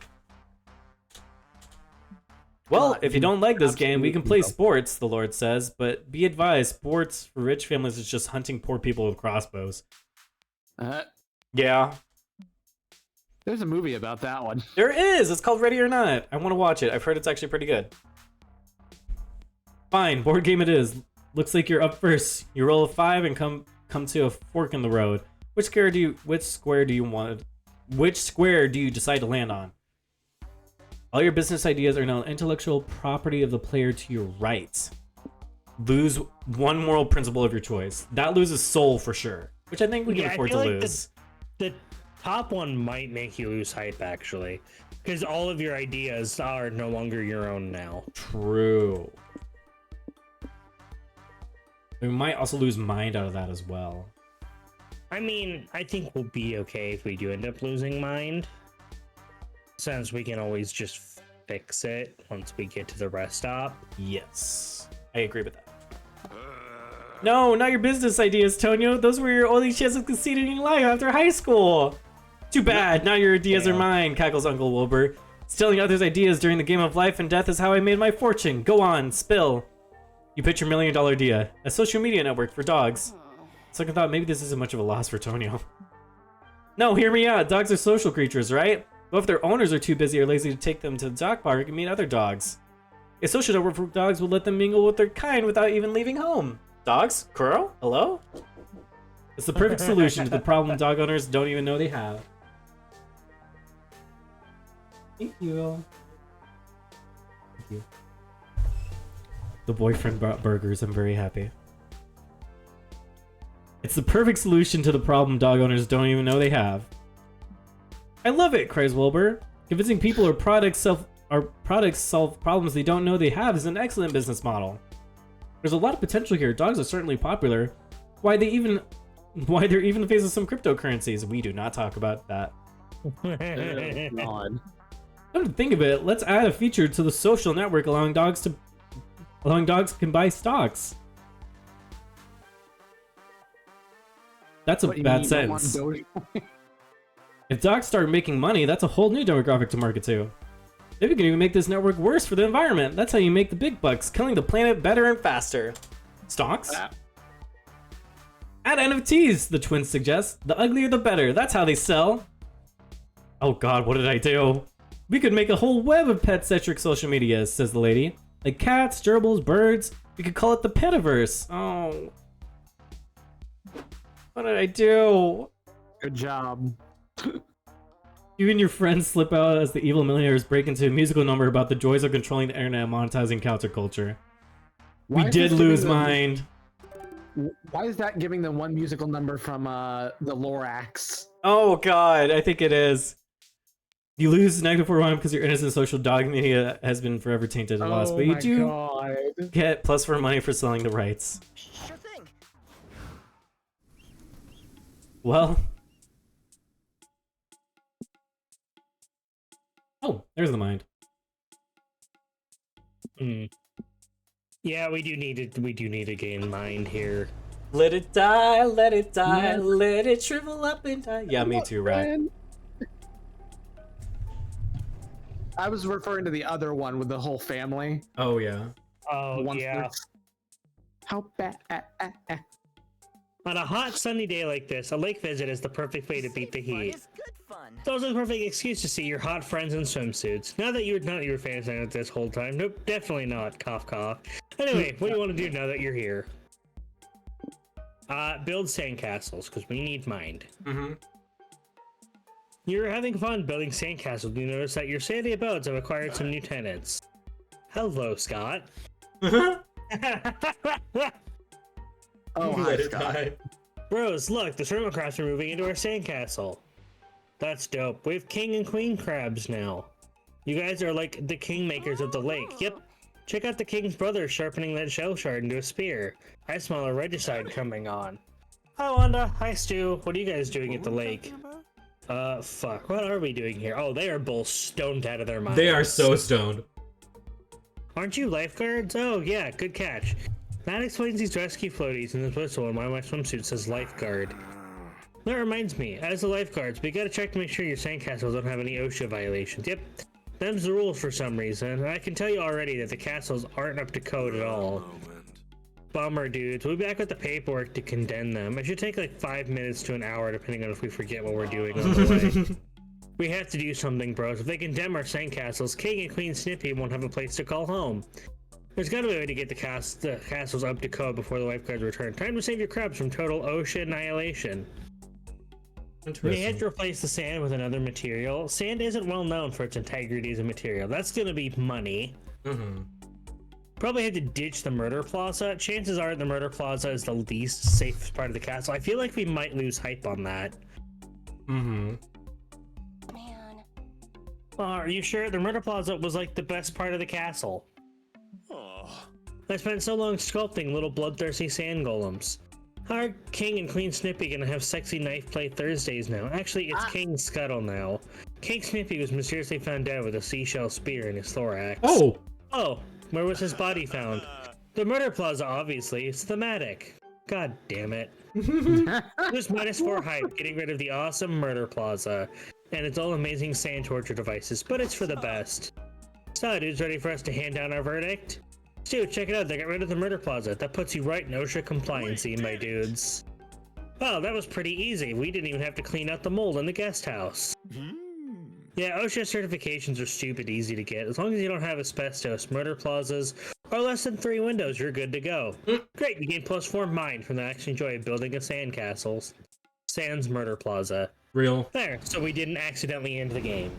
Well, if you don't like this game, we can play sports, the Lord says, but be advised, sports for rich families is just hunting poor people with crossbows. Yeah. There's a movie about that one. There is! It's called Ready or Not. I want to watch it. I've heard it's actually pretty good. Fine, board game it is. Looks like you're up first. You roll a 5 and come to a fork in the road. Which square do you decide to land on? All your business ideas are now intellectual property of the player to your right. Lose one moral principle of your choice. That loses soul for sure, which I think we can afford to lose. The top one might make you lose hype, actually, because all of your ideas are no longer your own now. True. We might also lose mind out of that as well. I mean, I think we'll be okay if we do end up losing mind, since we can always just fix it once we get to the rest stop. Yes, I agree with that. No, not your business ideas, Tonio. Those were your only chance of succeeding in life after high school. Too bad. Now your ideas are mine, cackles Uncle Wilbur. Stealing others' ideas during the game of life and death is how I made my fortune. Go on, spill. You pitch your $1 million idea. A social media network for dogs. Second thought, maybe this isn't much of a loss for Tonio. No, hear me out. Dogs are social creatures, right? But if their owners are too busy or lazy to take them to the dog park and meet other dogs. A social network for dogs will let them mingle with their kind without even leaving home. Dogs? Kuro? Hello? It's the perfect solution to the problem dog owners don't even know they have. Thank you. Thank you. The boyfriend brought burgers. I'm very happy. It's the perfect solution to the problem dog owners don't even know they have. I love it, cries Wilbur. Convincing people our products solve problems they don't know they have is an excellent business model. There's a lot of potential here. Dogs are certainly popular. Why they're even the face of some cryptocurrencies. We do not talk about that. God. Come to think of it, let's add a feature to the social network allowing dogs can buy stocks. That's a What, you bad mean you don't want sentence. Doge- If dogs start making money, that's a whole new demographic to market to. Maybe we can even make this network worse for the environment. That's how you make the big bucks, killing the planet better and faster. Stocks? Add NFTs, the twins suggest. The uglier the better. That's how they sell. Oh god, what did I do? We could make a whole web of pet-centric social media, says the lady. Like cats, gerbils, birds. We could call it the Petaverse. Oh. What did I do? Good job. You and your friends slip out as the evil millionaires break into a musical number about the joys of controlling the internet and monetizing counterculture. Why We is did this lose giving them- mind. Why is that giving them one musical number from the Lorax? Oh god, I think it is. You lose negative 4 because your innocent social dog media has been forever tainted and lost, but you do God. get +4 money for selling the rights. Sure thing. Well. Oh, there's the mind. Hmm. Yeah, we do need to gain mind here. Let it die, let it die, let it shrivel up and die. Yeah, me too, right? I was referring to the other one with the whole family. Oh yeah. Oh, Once yeah. this- How bad? On a hot, sunny day like this, a lake visit is the perfect way to beat the Fun heat. is good fun. It's also the perfect excuse to see your hot friends in swimsuits. Now that you were fancying it this whole time. Nope, definitely not. Cough, cough. Anyway, what do you want to do now that you're here? Build sandcastles, because we need mind. Mm-hmm. You're having fun building sandcastles. You notice that your sandy abodes have acquired some new tenants. Hello, Scott. Oh, hi, Scott. Bros, look, the shrimp crabs are moving into our sandcastle. That's dope. We have king and queen crabs now. You guys are like the kingmakers of the lake. Yep. Check out the king's brother sharpening that shell shard into a spear. I smell a regicide coming on. Hi, Wanda. Hi, Stu. What are you guys doing at the lake? Fuck. What are we doing here? Oh, they are both stoned out of their minds. They are so stoned. Aren't you lifeguards? Oh, yeah, good catch. That explains these rescue floaties in the whistle and why my swimsuit says lifeguard. That reminds me, as the lifeguards, we gotta check to make sure your sandcastles don't have any OSHA violations. Yep, them's the rules for some reason, and I can tell you already that the castles aren't up to code at all. Bummer, dudes. We'll be back with the paperwork to condemn them. It should take like 5 minutes to an hour, depending on if we forget what we're doing on the way. We have to do something, bros. If they condemn our sandcastles, King and Queen Snippy won't have a place to call home. There's gotta be a way to get the castles up to code before the lifeguards return. Time to save your crabs from total OSHA annihilation. We had to replace the sand with another material. Sand isn't well known for its integrity as a material. That's gonna be money. Mm-hmm. Probably had to ditch the murder plaza. Chances are the murder plaza is the least safe part of the castle. I feel like we might lose hype on that. Mm-hmm. Man. Are you sure? The murder plaza was like the best part of the castle. Oh. I spent so long sculpting little bloodthirsty sand golems. How are King and Queen Snippy gonna have sexy knife play Thursdays now? Actually, it's King Scuttle now. King Snippy was mysteriously found dead with a seashell spear in his thorax. Oh! Oh, where was his body found? The murder plaza, obviously. It's thematic. God damn it. Just -4 hype, getting rid of the awesome murder plaza. And it's all amazing sand torture devices, but it's for the best. So, dudes, ready for us to hand down our verdict? Dude, check it out, they got rid of the murder plaza. That puts you right in OSHA compliancy, my dudes. Wow, that was pretty easy. We didn't even have to clean out the mold in the guest house. Yeah, OSHA certifications are stupid easy to get. As long as you don't have asbestos, murder plazas, or less than 3 windows, you're good to go. Great, you gain +4 mind from the actual joy of building a sandcastles. Sans Murder Plaza. Real. There, so we didn't accidentally end the game.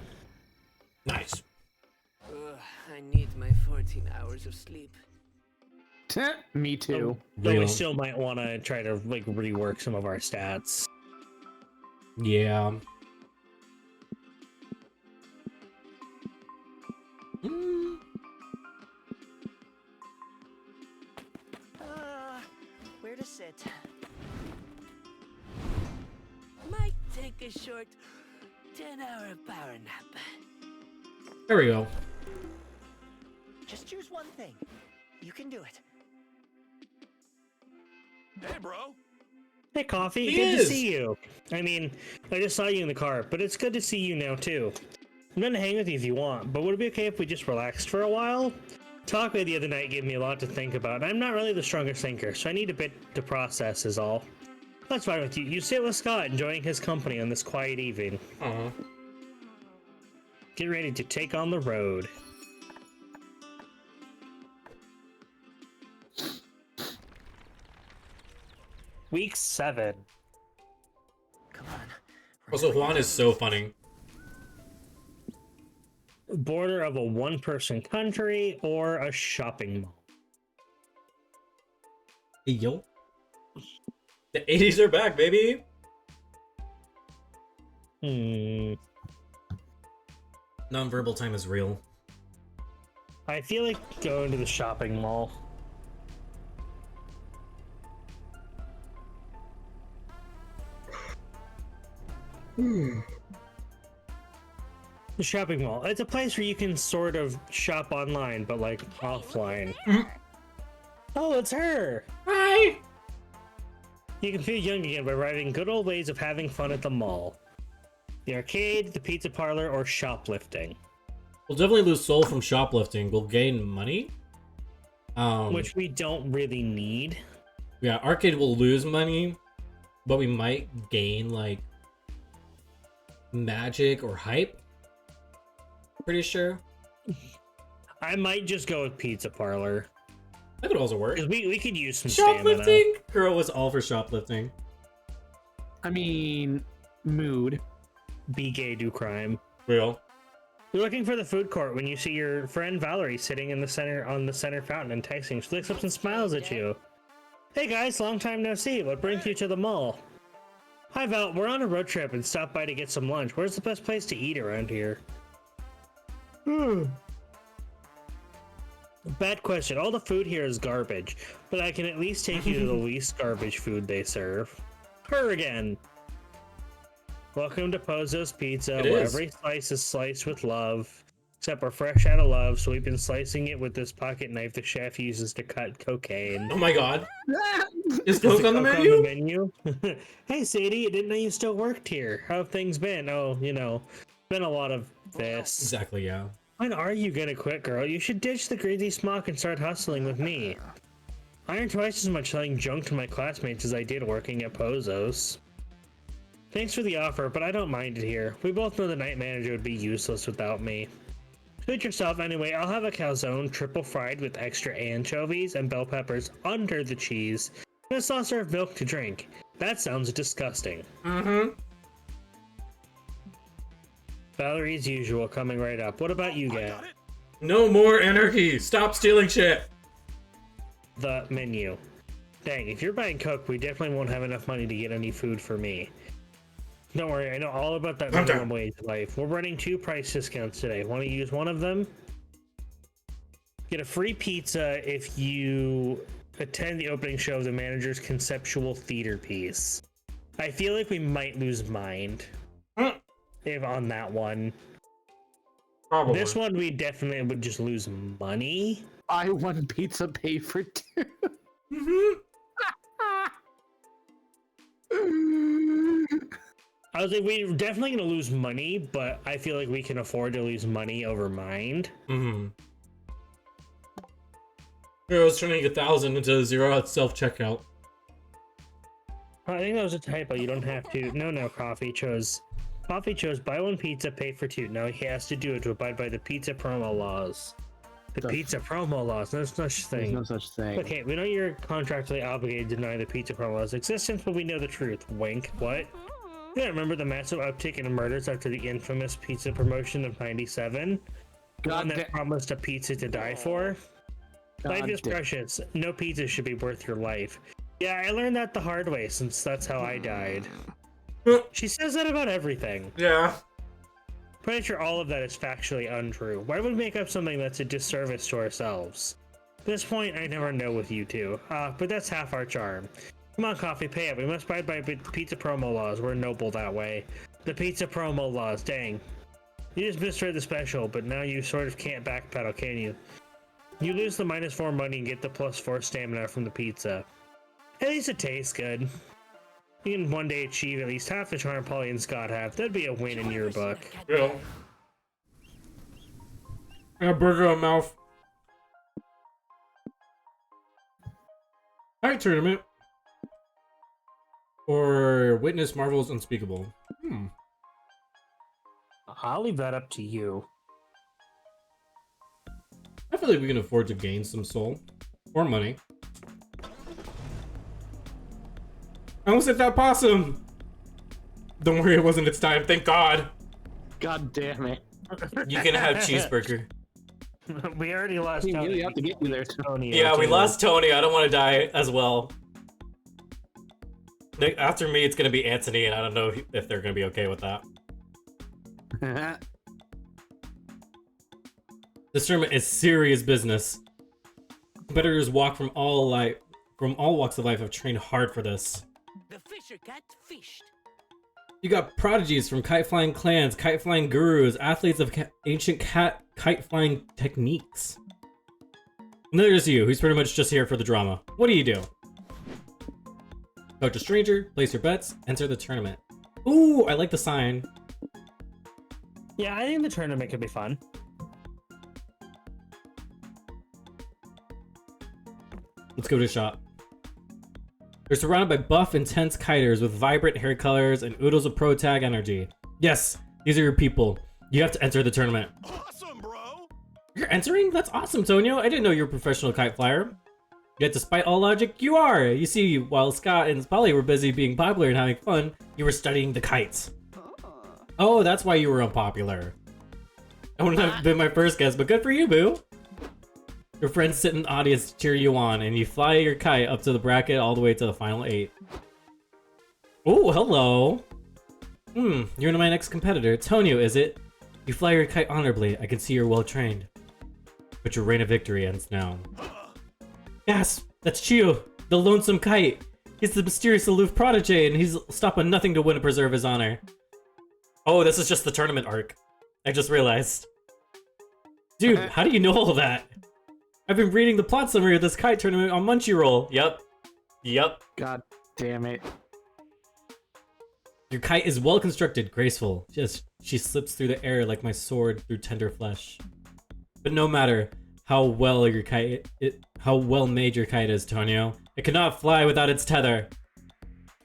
Nice. Ugh, I need my 14 hours of sleep. Me too. Though we Real. still might want to try to like rework some of our stats. Yeah. Where to sit? Might take a short 10-hour power nap. There we go. Just choose one thing. You can do it. Hey, bro. Hey, Coffee, He good to is. see you. I mean, I just saw you in the car, but it's good to see you now, too. I'm gonna hang with you if you want, but would it be okay if we just relaxed for a while? Talk with you the other night gave me a lot to think about, and I'm not really the strongest thinker, so I need a bit to process is all. That's fine with you. You sit with Scott, enjoying his company on this quiet evening. Aw. Get ready to take on the road. Week 7. Come on. Also, Juan is so funny. Border of a one-person country or a shopping mall. Hey, yo. The 80s are back, baby. Non-verbal time is real. I feel like going to the shopping mall. The shopping mall. It's a place where you can sort of shop online, but like offline. Oh, it's her! Hi! You can feel young again by riding good old ways of having fun at the mall. The arcade, the pizza parlor, or shoplifting. We'll definitely lose soul from shoplifting. We'll gain money. Which we don't really need. Yeah, arcade will lose money, but we might gain, like, magic or hype. Pretty sure. I might just go with pizza parlor. That could also work. Because we could use some stamina. Shoplifting? Kuro was all for shoplifting. I mean, mood. Be gay, do crime. Real. You're looking for the food court when you see your friend Valerie sitting in the center on the center fountain and texting. She looks up and smiles at you. Hey guys, long time no see. What brings you to the mall? Hi Val, we're on a road trip and stopped by to get some lunch. Where's the best place to eat around here? Bad question. All the food here is garbage, but I can at least take you to the least garbage food they serve. Her again. Welcome to Pozo's Pizza, It where is. every slice is sliced with love. Except we're fresh out of love, so we've been slicing it with this pocket knife the chef uses to cut cocaine. Oh my god. Is Is the Coke on the Coke menu? menu? Hey Sadie, I didn't know you still worked here. How have things been? Oh, you know, been a lot of this. Exactly, yeah. When are you gonna quit, girl? You should ditch the greasy smock and start hustling with me. I earn twice as much selling junk to my classmates as I did working at Pozo's. Thanks for the offer, but I don't mind it here. We both know the night manager would be useless without me. Suit yourself anyway. I'll have a calzone triple fried with extra anchovies and bell peppers under the cheese and a saucer of milk to drink. That sounds disgusting. Mm-hmm. Valerie's usual coming right up. What about you, Gab? Got it. No more anarchy. Stop stealing shit. The menu. Dang, if you're buying Coke, we definitely won't have enough money to get any food for me. Don't worry, I know all about that I'm minimum done. wage life. We're running 2 price discounts today. Want to use one of them? Get a free pizza if you attend the opening show of the manager's conceptual theater piece. I feel like we might lose mind if on that one. Probably. This one we definitely would just lose money. I won pizza pay for 2. Mm-hmm. I was like, we're definitely gonna lose money, but I feel like we can afford to lose money over mind. Mm-hmm. Heroes turning 1,000 into 0 at self-checkout. I think that was a typo. You don't have to. No, Coffee chose buy 1 pizza, pay for 2. Now he has to do it to abide by the pizza promo laws. The pizza promo laws. There's no such There's thing. no such thing. Okay, we know you're contractually obligated to deny the pizza promo laws' existence, but we know the truth. Wink. What? Yeah, remember the massive uptick in murders after the infamous pizza promotion of '97? The one that promised a pizza to die for? Life is precious. No pizza should be worth your life. Yeah, I learned that the hard way since that's how I died. She says that about everything. Yeah. Pretty sure all of that is factually untrue. Why would we make up something that's a disservice to ourselves? At this point, I never know with you two. But that's half our charm. Come on, Coffee, pay up. We must abide by pizza promo laws. We're noble that way. The pizza promo laws, dang. You just misread the special, but now you sort of can't backpedal, can you? You lose the -4 money and get the +4 stamina from the pizza. At least it tastes good. You can one day achieve at least half the charm Polly and Scott have. That'd be a win in your book. Yeah. I got burger on mouth. Alright, tournament. Or witness Marvel's Unspeakable. I'll leave that up to you. I feel like we can afford to gain some soul or money. I almost hit that possum. Don't worry, it wasn't its time. Thank God. God damn it. You can have cheeseburger. We already lost We Tony. really have to get you there. Tony Yeah, we too. lost Tony. I don't want to die as well. After me, it's gonna be Anthony, and I don't know if they're gonna be okay with that. This tournament is serious business. Competitors from all walks of life have trained hard for this. The fisher cat fished. You got prodigies from kite flying clans, kite flying gurus, athletes of ancient kite flying techniques. And there's you, who's pretty much just here for the drama. What do you do? Coach a stranger, place your bets, enter the tournament. Ooh, I like the sign. Yeah, I think the tournament could be fun. Let's go to shop. They're surrounded by buff, intense kiters with vibrant hair colors and oodles of pro tag energy. Yes, these are your people. You have to enter the tournament. Awesome, bro. You're entering? That's awesome, Tonio. I didn't know you were a professional kite flyer. Yet despite all logic, you are. You see, while Scott and Polly were busy being popular and having fun, you were studying the kites. Oh, that's why you were unpopular. That wouldn't have been my first guess, but good for you, boo. Your friends sit in the audience to cheer you on, and you fly your kite up to the bracket all the way to the final 8. Oh, hello. You're my next competitor. Tonio, is it? You fly your kite honorably. I can see you're well trained. But your reign of victory ends now. Yes, that's Chio, the lonesome kite. He's the mysterious aloof protege, and he's stopped on nothing to win and preserve his honor. Oh, this is just the tournament arc. I just realized. Dude, how do you know all that? I've been reading the plot summary of this kite tournament on Munchie-Roll. Yep. God damn it. Your kite is well constructed, graceful. She slips through the air like my sword through tender flesh. But no matter how well made your kite is, Tonio, it cannot fly without its tether.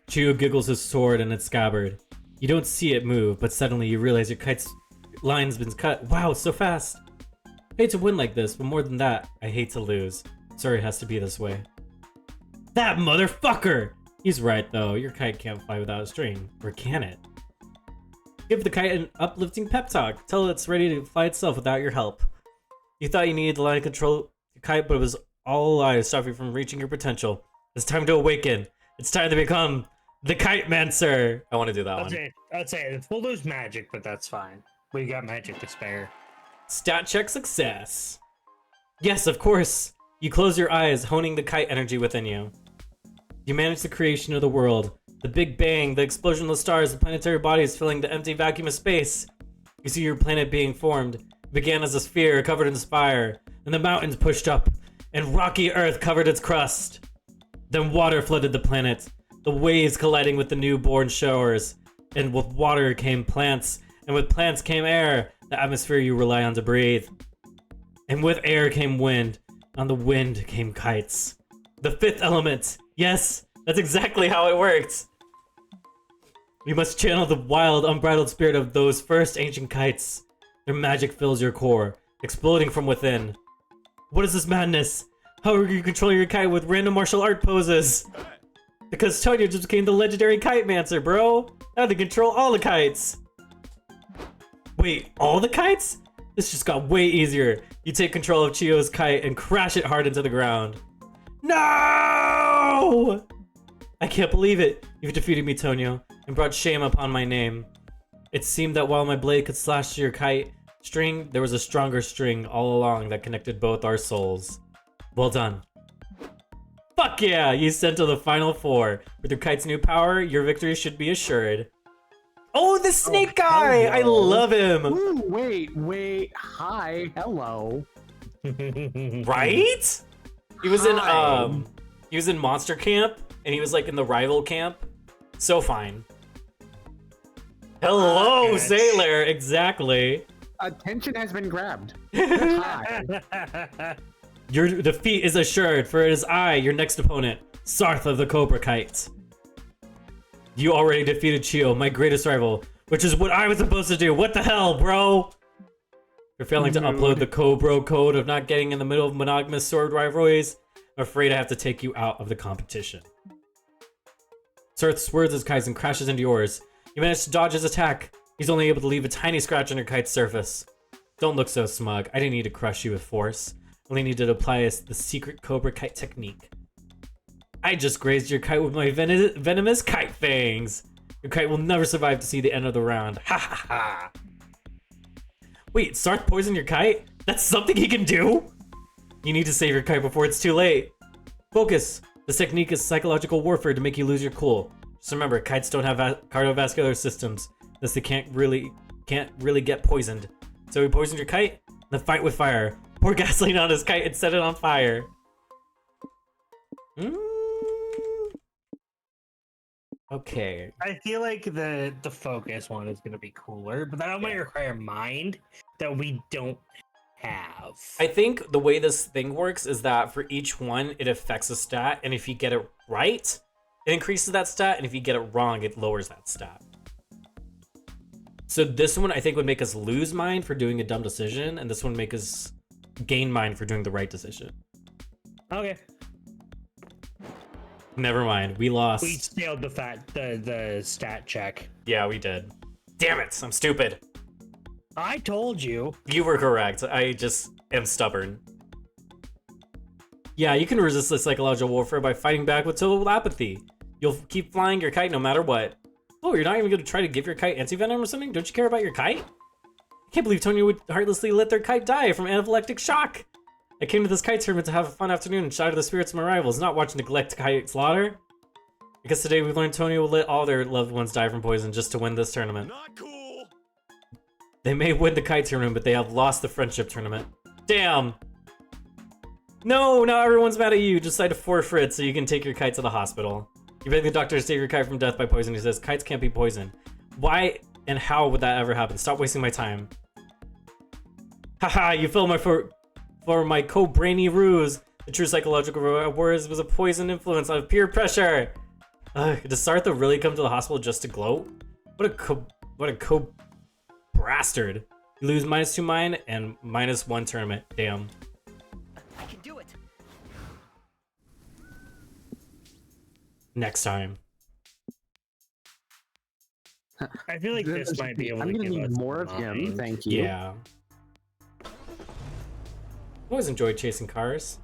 Chio giggles his sword in its scabbard. You don't see it move, but suddenly you realize your kite's line's been cut. Wow, so fast. I hate to win like this, but more than that, I hate to lose. Sorry it has to be this way. That motherfucker! He's right though, your kite can't fly without a string. Or can it? Give the kite an uplifting pep talk. Tell it it's ready to fly itself without your help. You thought you needed the line of control your kite, but it was all a lie to stop you from reaching your potential. It's time to awaken. It's time to become the Kite Mancer. I want to do that one. I'd say we'll lose magic, but that's fine. We got magic to spare. Stat check success. Yes, of course. You close your eyes, honing the kite energy within you. You manage the creation of the world. The Big Bang, the explosion of the stars, the planetary bodies filling the empty vacuum of space. You see your planet being formed. It began as a sphere covered in fire, and the mountains pushed up, and rocky earth covered its crust. Then water flooded the planet, the waves colliding with the newborn showers. And with water came plants, and with plants came air, the atmosphere you rely on to breathe. And with air came wind, on the wind came kites. The fifth element. Yes, that's exactly how it worked. You must channel the wild, unbridled spirit of those first ancient kites. Their magic fills your core, exploding from within. What is this madness? How are you controlling your kite with random martial art poses? Because Tonio just became the legendary Kite Mancer, bro. Now to control all the kites. Wait, all the kites? This just got way easier. You take control of Chio's kite and crash it hard into the ground. No! I can't believe it. You've defeated me, Tonio, and brought shame upon my name. It seemed that while my blade could slash your kite string, there was a stronger string all along that connected both our souls. Well done. Fuck yeah! You sent to the final 4. With your kite's new power, your victory should be assured. Oh, the snake guy! I love him! Ooh, wait. Hi, hello. Right? He was in Monster Camp, and he was like in the rival camp. So fine. Hello, Sailor! Exactly. Attention has been grabbed. Hi. Your defeat is assured, for it is I, your next opponent, Sarth of the Cobra Kite. You already defeated Chio, my greatest rival. which is what I was supposed to do. What the hell, bro? For failing to upload the Cobro code of not getting in the middle of monogamous sword rivalries, I'm afraid I have to take you out of the competition. Sirth swerves his kites and crashes into yours. You manage to dodge his attack. He's only able to leave a tiny scratch on your kite's surface. Don't look so smug. I didn't need to crush you with force. Only needed to apply the secret Cobra kite technique. I just grazed your kite with my venomous kite fangs. Your kite will never survive to see the end of the round. Ha ha ha. Wait, Sarth poisoned your kite? That's something he can do? You need to save your kite before it's too late. Focus. This technique is psychological warfare to make you lose your cool. Just remember, kites don't have cardiovascular systems, thus they can't really get poisoned. So he poisoned your kite? Then fight with fire. Pour gasoline on his kite and set it on fire. Okay. I feel like the focus one is gonna be cooler, but that might require mind that we don't have. I think the way this thing works is that for each one, it affects a stat, and if you get it right, it increases that stat, and if you get it wrong, it lowers that stat. So this one, I think, would make us lose mind for doing a dumb decision, and this one would make us gain mind for doing the right decision. Okay. Never mind, we lost. We failed the stat check. Yeah, we did. Damn it, I'm stupid. I told you. You were correct. I just am stubborn. Yeah, you can resist the psychological warfare by fighting back with total apathy. You'll keep flying your kite no matter what. Oh, you're not even going to try to give your kite anti-venom or something? Don't you care about your kite? I can't believe Tony would heartlessly let their kite die from anaphylactic shock. I came to this kite tournament to have a fun afternoon and shatter the spirits of my rivals, not watch neglect kite slaughter. I guess today we've learned Tony will let all their loved ones die from poison just to win this tournament. Not cool. They may win the kite tournament, but they have lost the friendship tournament. Damn! No, now everyone's mad at you. Decide to forfeit so you can take your kite to the hospital. You beg the doctor to save your kite from death by poison. He says, kites can't be poisoned. Why and how would that ever happen? Stop wasting my time. Haha, you fell for my co-brainy ruse. The true psychological words was a poison influence on peer pressure. Does Sartha really come to the hospital just to gloat? What a co-brastard. You lose -2 mind and -1 tournament. Damn. I can do it. Next time. I feel like this might be able I'm to gonna give need us more of him. mind. Thank you. Yeah. I always enjoyed chasing cars.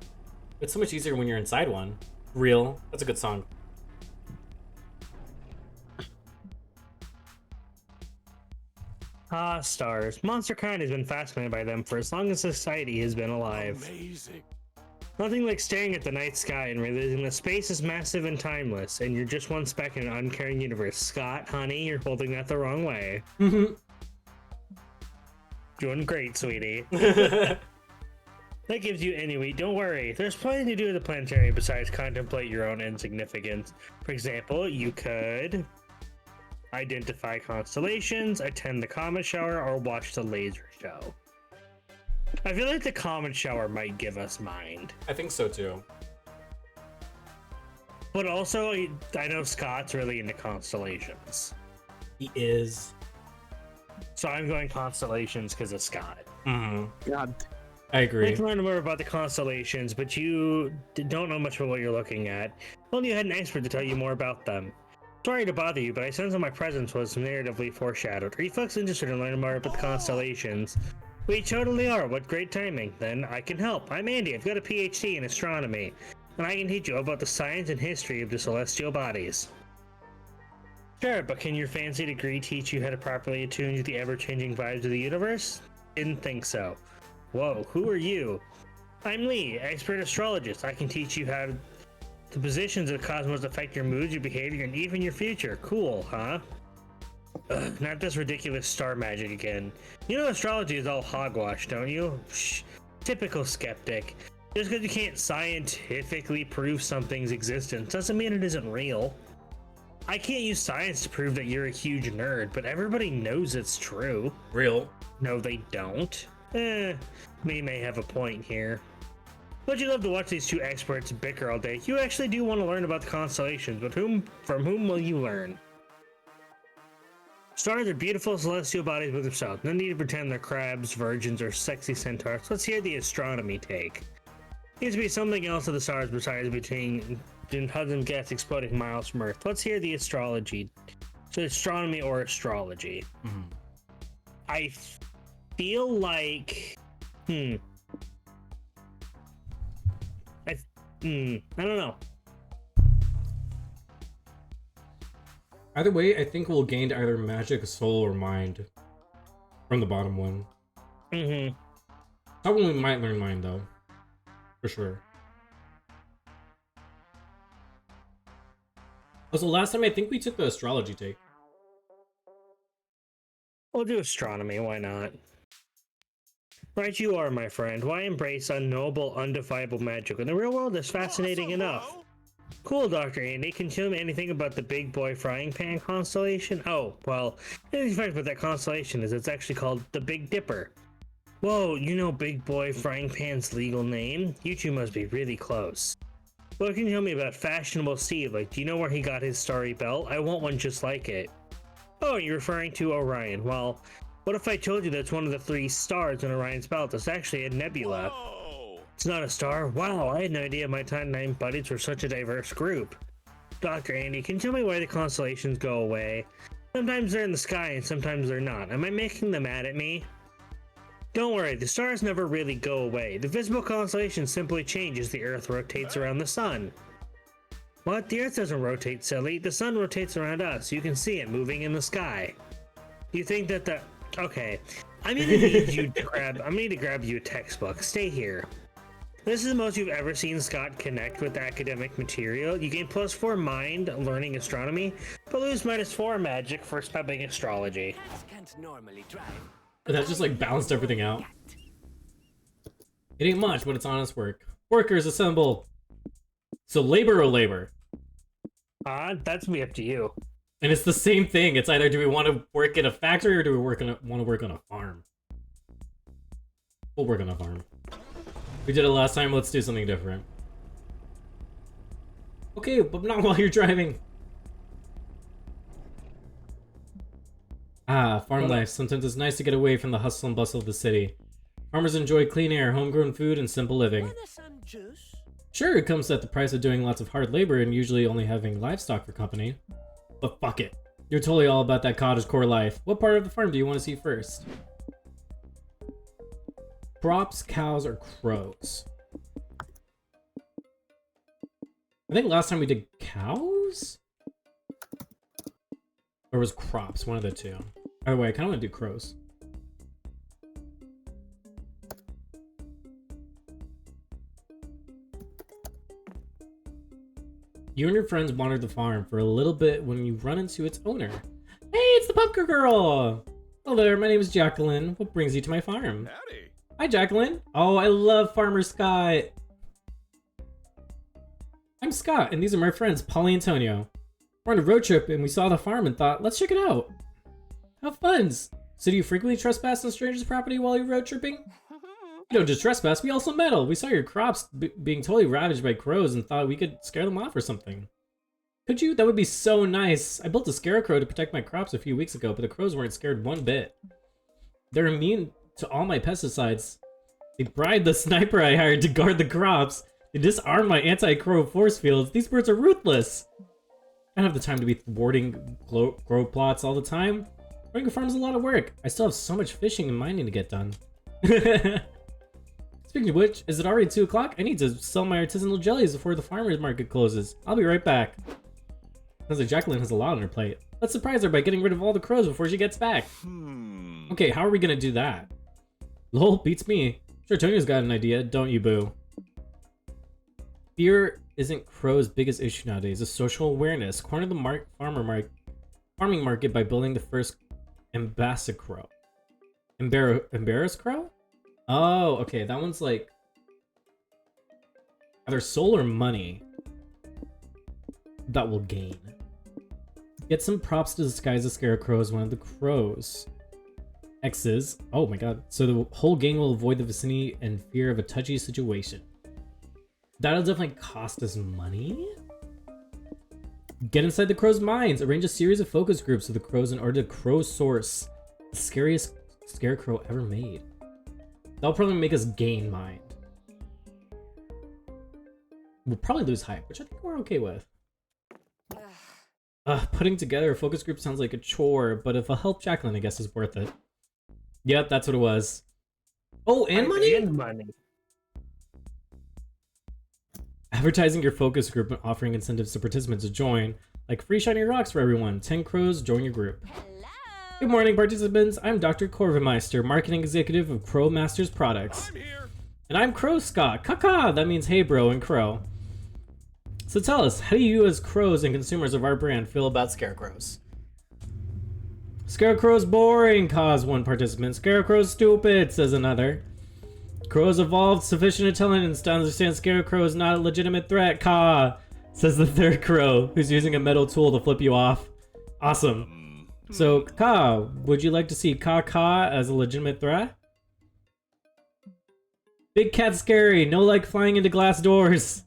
It's so much easier when you're inside one. Real. That's a good song. Ah, stars. Monsterkind has been fascinated by them for as long as society has been alive. Amazing. Nothing like staring at the night sky and realizing that space is massive and timeless, and you're just one speck in an uncaring universe. Scott, honey, you're holding that the wrong way. Doing great, sweetie. That gives you any don't worry. There's plenty to do at the planetary besides contemplate your own insignificance. For example, you could identify constellations, attend the comet shower, or watch the laser show. I feel like the comet shower might give us mind. I think so too. But also, I know Scott's really into constellations. He is. So I'm going constellations because of Scott. God. I I'd agree. like to learn more about the constellations, but you don't know much about what you're looking at. Well, you had an expert to tell you more about them. Sorry to bother you, but I sense that my presence was narratively foreshadowed. Are you folks interested in learning more about the constellations? We totally are. What great timing. Then I can help. I'm Andy. I've got a PhD in astronomy, and I can teach you about the science and history of the celestial bodies. Sure, but can your fancy degree teach you how to properly attune to the ever-changing vibes of the universe? Didn't think so. Whoa, who are you? I'm Lee, expert astrologist. I can teach you how the positions of the cosmos affect your moods, your behavior, and even your future. Cool, huh? Ugh, not this ridiculous star magic again. You know astrology is all hogwash, don't you? Shh, typical skeptic. Just because you can't scientifically prove something's existence doesn't mean it isn't real. I can't use science to prove that you're a huge nerd, but everybody knows it's true. Real. No, they don't. Me may have a point here. But you love to watch these two experts bicker all day. You actually do want to learn about the constellations, but from whom will you learn? Stars are beautiful celestial bodies with themselves. No need to pretend they're crabs, virgins, or sexy centaurs. Let's hear the astronomy take. Needs to be something else of the stars besides between hundred gas exploding miles from Earth. Let's hear the astrology. So astronomy or astrology. I feel like I don't know. Either way, I think we'll gain either magic, soul, or mind from the bottom one. Probably might learn mind though, for sure. Also, last time I think we took the astrology take. We'll do astronomy, why not? Right you are, my friend. Why embrace unknowable, undefinable magic when the real world is fascinating enough? Cool, Dr. Andy. Can you tell me anything about the Big Boy Frying Pan constellation? Oh, well, the interesting fact about that constellation is it's actually called the Big Dipper. Whoa, you know Big Boy Frying Pan's legal name? You two must be really close. What can you tell me about Fashionable Steve? Like, do you know where he got his starry belt? I want one just like it. Oh, you're referring to Orion. Well, what if I told you that's one of the 3 stars in Orion's belt? It's actually a nebula. Whoa. It's not a star? Wow, I had no idea my Time 9 buddies were such a diverse group. Dr. Andy, can you tell me why the constellations go away? Sometimes they're in the sky and sometimes they're not. Am I making them mad at me? Don't worry, the stars never really go away. The visible constellation simply change as the Earth rotates around the sun. What? The Earth doesn't rotate, silly. The sun rotates around us. You can see it moving in the sky. You think that the... Okay. I'm gonna need you to grab... I'm gonna need to grab you a textbook. Stay here. This is the most you've ever seen Scott connect with academic material. You gain +4 mind learning astronomy, but lose -4 magic for studying astrology. Cats can't normally drive. But that just like balanced everything out. It ain't much, but it's honest work. Workers assemble. So labor or labor? That's me up to you. And it's the same thing. It's either do we want to work in a factory or do we want to work on a farm? We'll work on a farm. We did it last time. Let's do something different. Okay, but not while you're driving. Farm life. Sometimes it's nice to get away from the hustle and bustle of the city. Farmers enjoy clean air, homegrown food, and simple living. Wanna some juice? Sure, it comes at the price of doing lots of hard labor and usually only having livestock for company. But fuck it. You're totally all about that cottagecore life. What part of the farm do you want to see first? Crops, cows, or crows? I think last time we did cows? Or was crops? One of the two. Oh wait, I kind of want to do crows. You and your friends wandered the farm for a little bit when you run into its owner. Hey, it's the Pumpkin Girl! Hello there, my name is Jacqueline. What brings you to my farm? Howdy. Hi, Jacqueline. Oh, I love Farmer Scott. I'm Scott, and these are my friends, Polly and Antonio. We're on a road trip, and we saw the farm and thought, let's check it out. Have fun. So do you frequently trespass on strangers' property while you're road tripping? You don't just trespass, we also meddle. We saw your crops being totally ravaged by crows and thought we could scare them off or something. Could you? That would be so nice. I built a scarecrow to protect my crops a few weeks ago, but the crows weren't scared one bit. They're immune to all my pesticides. They bribed the sniper I hired to guard the crops. They disarmed my anti-crow force fields. These birds are ruthless. I don't have the time to be thwarting grow plots all the time. Running a farm is a lot of work. I still have so much fishing and mining to get done. Speaking of which, is it already 2 o'clock? I need to sell my artisanal jellies before the farmer's market closes. I'll be right back. Sounds like Jacqueline has a lot on her plate. Let's surprise her by getting rid of all the crows before she gets back. Okay, how are we gonna do that? Lol, beats me. Sure, Tonio's got an idea, don't you, boo? Fear isn't crow's biggest issue nowadays. It's social awareness. Corner the farming market by building the first Ambassador Crow. Embarrass Crow? Oh, okay, that one's like either soul or money that will gain. Get some props to disguise the scarecrow as one of the crows. X's. Oh my god. So the whole gang will avoid the vicinity and fear of a touchy situation. That'll definitely cost us money. Get inside the crow's minds. Arrange a series of focus groups with the crows in order to crow source the scariest scarecrow ever made. That'll probably make us gain mind. We'll probably lose hype, which I think we're okay with. Putting together a focus group sounds like a chore, but if I'll help Jacqueline, I guess is worth it. Yep, that's what it was. Oh, and money? And money. Advertising your focus group and offering incentives to participants to join, like free shiny rocks for everyone. 10 crows, join your group. Good morning, participants. I'm Dr. Corvemeister, marketing executive of Crow Masters Products. I'm here. And I'm Crow Scott. Caca! That means hey bro in Crow. So tell us, how do you as crows and consumers of our brand feel about scarecrows? Scarecrow's boring, caused one participant. Scarecrow's stupid, says another. Crows evolved sufficient intelligence to understand Scarecrow is not a legitimate threat, caw, says the third crow, who's using a metal tool to flip you off. Awesome. So, Ka, would you like to see Ka as a legitimate threat? Big cat's scary, no like flying into glass doors.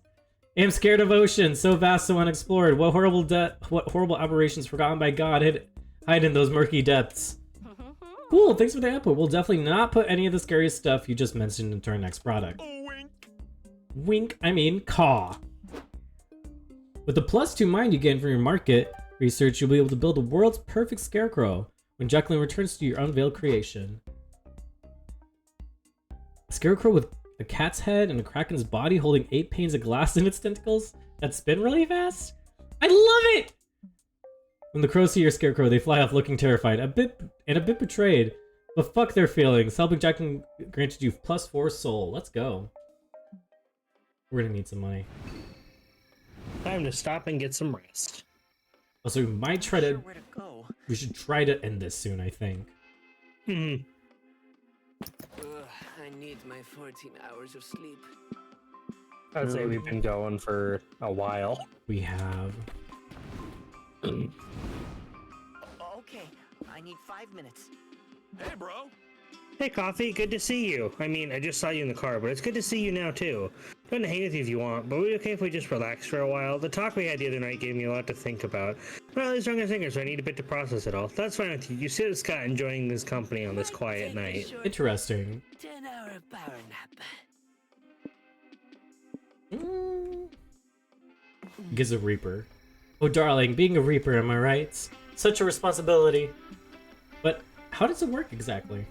Am scared of oceans, so vast so unexplored. What horrible aberrations forgotten by God hide in those murky depths. Cool, thanks for the input. We'll definitely not put any of the scary stuff you just mentioned into our next product. Wink. Wink, I mean caw. With the +2 mind you gain from your market research, you'll be able to build the world's perfect scarecrow when Jacqueline returns to your unveiled creation. A scarecrow with a cat's head and a kraken's body holding 8 panes of glass in its tentacles that spin really fast? I love it! When the crows see your scarecrow, they fly off looking terrified, a bit betrayed. But fuck their feelings. Helping Jacqueline granted you +4 soul. Let's go. We're gonna need some money. Time to stop and get some rest. Also, we might try to. Where to go? We should try to end this soon, I think. Hmm. I need my 14 hours of sleep. I'd say we've been going for a while. We have. Okay, I need 5 minutes. Hey, bro. Hey, Coffee, good to see you. I mean, I just saw you in the car, but it's good to see you now, too. I'm going to hang with you if you want, but would it be okay if we just relax for a while? The talk we had the other night gave me a lot to think about. I'm not really strong a singer, so I need a bit to process it all. That's fine with you. You sit with Scott enjoying this company on this quiet night. Interesting. 10-hour power nap. Gives a Reaper. Oh, darling, being a Reaper, am I right? Such a responsibility. But how does it work exactly?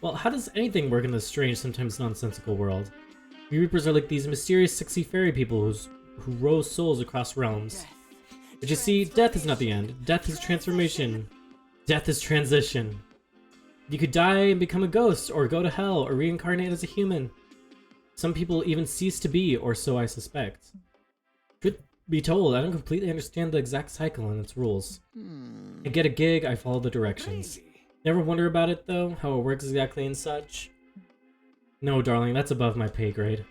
Well, how does anything work in this strange, sometimes nonsensical world? We Reapers are like these mysterious, sexy fairy people who row souls across realms. But you see, death is not the end. Death is transformation. Death is transition. You could die and become a ghost, or go to hell, or reincarnate as a human. Some people even cease to be, or so I suspect. Truth be told, I don't completely understand the exact cycle and its rules. I get a gig, I follow the directions. Never wonder about it though, how it works exactly and such? No, darling, that's above my pay grade.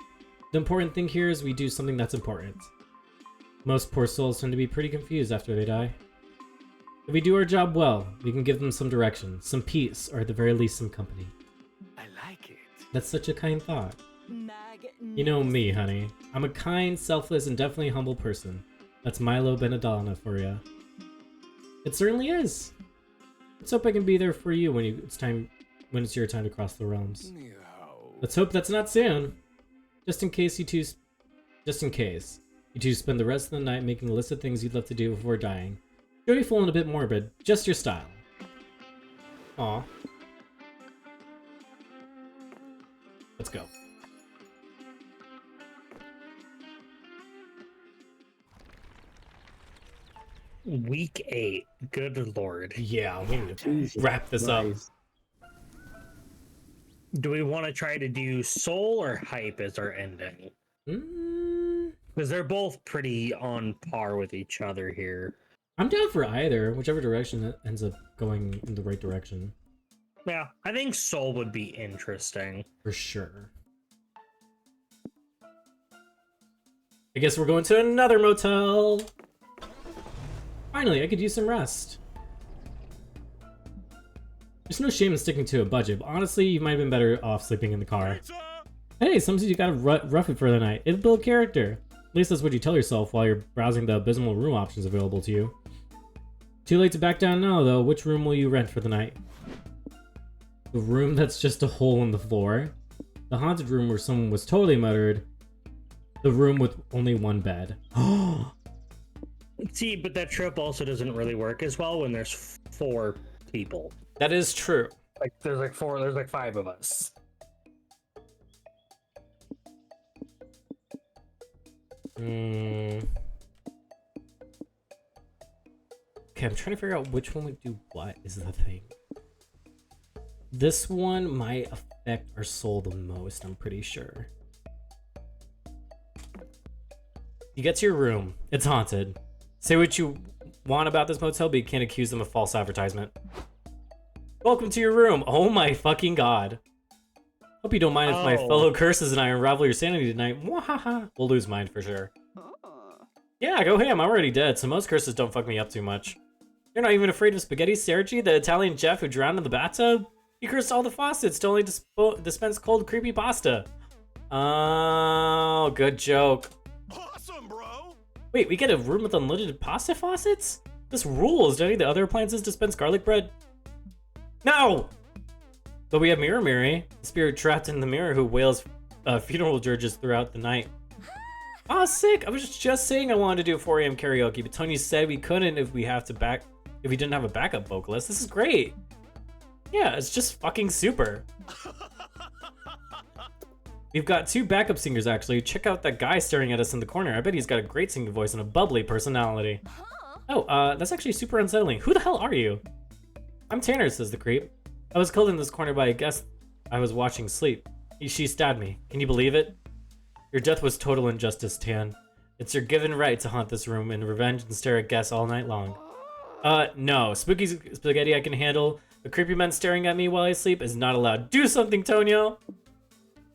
The important thing here is we do something that's important. Most poor souls tend to be pretty confused after they die. If we do our job well, we can give them some direction, some peace, or at the very least some company. I like it. That's such a kind thought. You know me, honey. I'm a kind, selfless, and definitely humble person. That's Milo Benedalna for ya. It certainly is. Let's hope I can be there for you when it's your time to cross the realms. Let's hope that's not soon. Just in case you two spend the rest of the night making a list of things you'd love to do before dying. Joyful and a bit morbid, just your style. Aw. Let's go. Week 8. Good lord. Yeah, we need to wrap this up. Do we want to try to do soul or hype as our ending? Because they're both pretty on par with each other here. I'm down for either, whichever direction it ends up going in the right direction. Yeah, I think soul would be interesting. For sure. I guess we're going to another motel. Finally, I could use some rest. There's no shame in sticking to a budget, but honestly, you might have been better off sleeping in the car. Pizza. Hey, sometimes you gotta rough it for the night. It'll build character. least that's what you tell yourself while you're browsing the abysmal room options available to you. Too late to back down now, though. Which room will you rent for the night? The room that's just a hole in the floor? The haunted room where someone was totally murdered? The room with only one bed? See, but that trope also doesn't really work as well when there's 4 people. That is true. Like, there's like 5 of us. Okay, I'm trying to figure out which one would do what is the thing. This one might affect our soul the most, I'm pretty sure. You get to your room. It's haunted. Say what you want about this motel, but you can't accuse them of false advertisement. Welcome to your room. Oh my fucking god. Hope you don't mind if my fellow curses and I unravel your sanity tonight. Mwahaha. We'll lose mine for sure. Yeah, go ham. I'm already dead, so most curses don't fuck me up too much. You're not even afraid of Spaghetti Sergi, the Italian chef who drowned in the bathtub? He cursed all the faucets to only dispense cold, creepy pasta. Oh, good joke. Awesome, bro. Wait, we get a room with unlimited pasta faucets? This rules. Do any of the other appliances dispense garlic bread? No! But we have Mirror Mary, the spirit trapped in the mirror who wails funeral dirges throughout the night. Oh, sick! I was just saying I wanted to do 4 AM karaoke, but Tony said we couldn't if we didn't have a backup vocalist. This is great. Yeah, it's just fucking super. We've got 2 backup singers actually. Check out that guy staring at us in the corner. I bet he's got a great singing voice and a bubbly personality. Oh, that's actually super unsettling. Who the hell are you? I'm Tanner, says the creep. I was killed in this corner by a guest I was watching sleep. She stabbed me. Can you believe it? Your death was total injustice, Tan. It's your given right to haunt this room in revenge and stare at guests all night long. No. Spooky spaghetti I can handle. The creepy man staring at me while I sleep is not allowed. Do something, Tonio!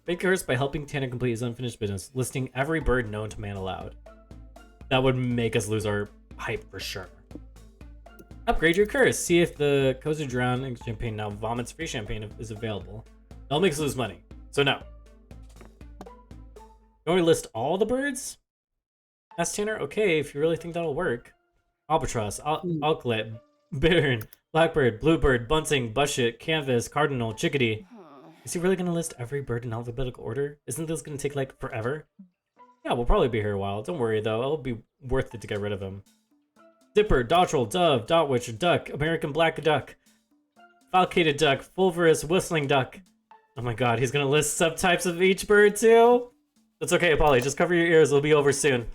Break curse by helping Tanner complete his unfinished business, listing every bird known to man aloud. That would make us lose our hype for sure. Upgrade your curse. See if the Cozy Drown champagne now vomits free champagne is available. That'll make us lose money. So no. You want me to list all the birds? Ask Tanner. Okay, if you really think that'll work. Albatross, Alclet, Bittern, Blackbird, Bluebird, Bunting, Bushet, Canvas, Cardinal, Chickadee. Is he really gonna list every bird in alphabetical order? Isn't this gonna take like forever? Yeah, we'll probably be here a while. Don't worry though, it'll be worth it to get rid of him. Dipper, Dottrel, Dove, Dotwitch, Duck, American Black Duck, Falcated Duck, Fulvorous Whistling Duck. Oh my god, he's gonna list subtypes of each bird too? That's okay, Polly, just cover your ears, it'll be over soon.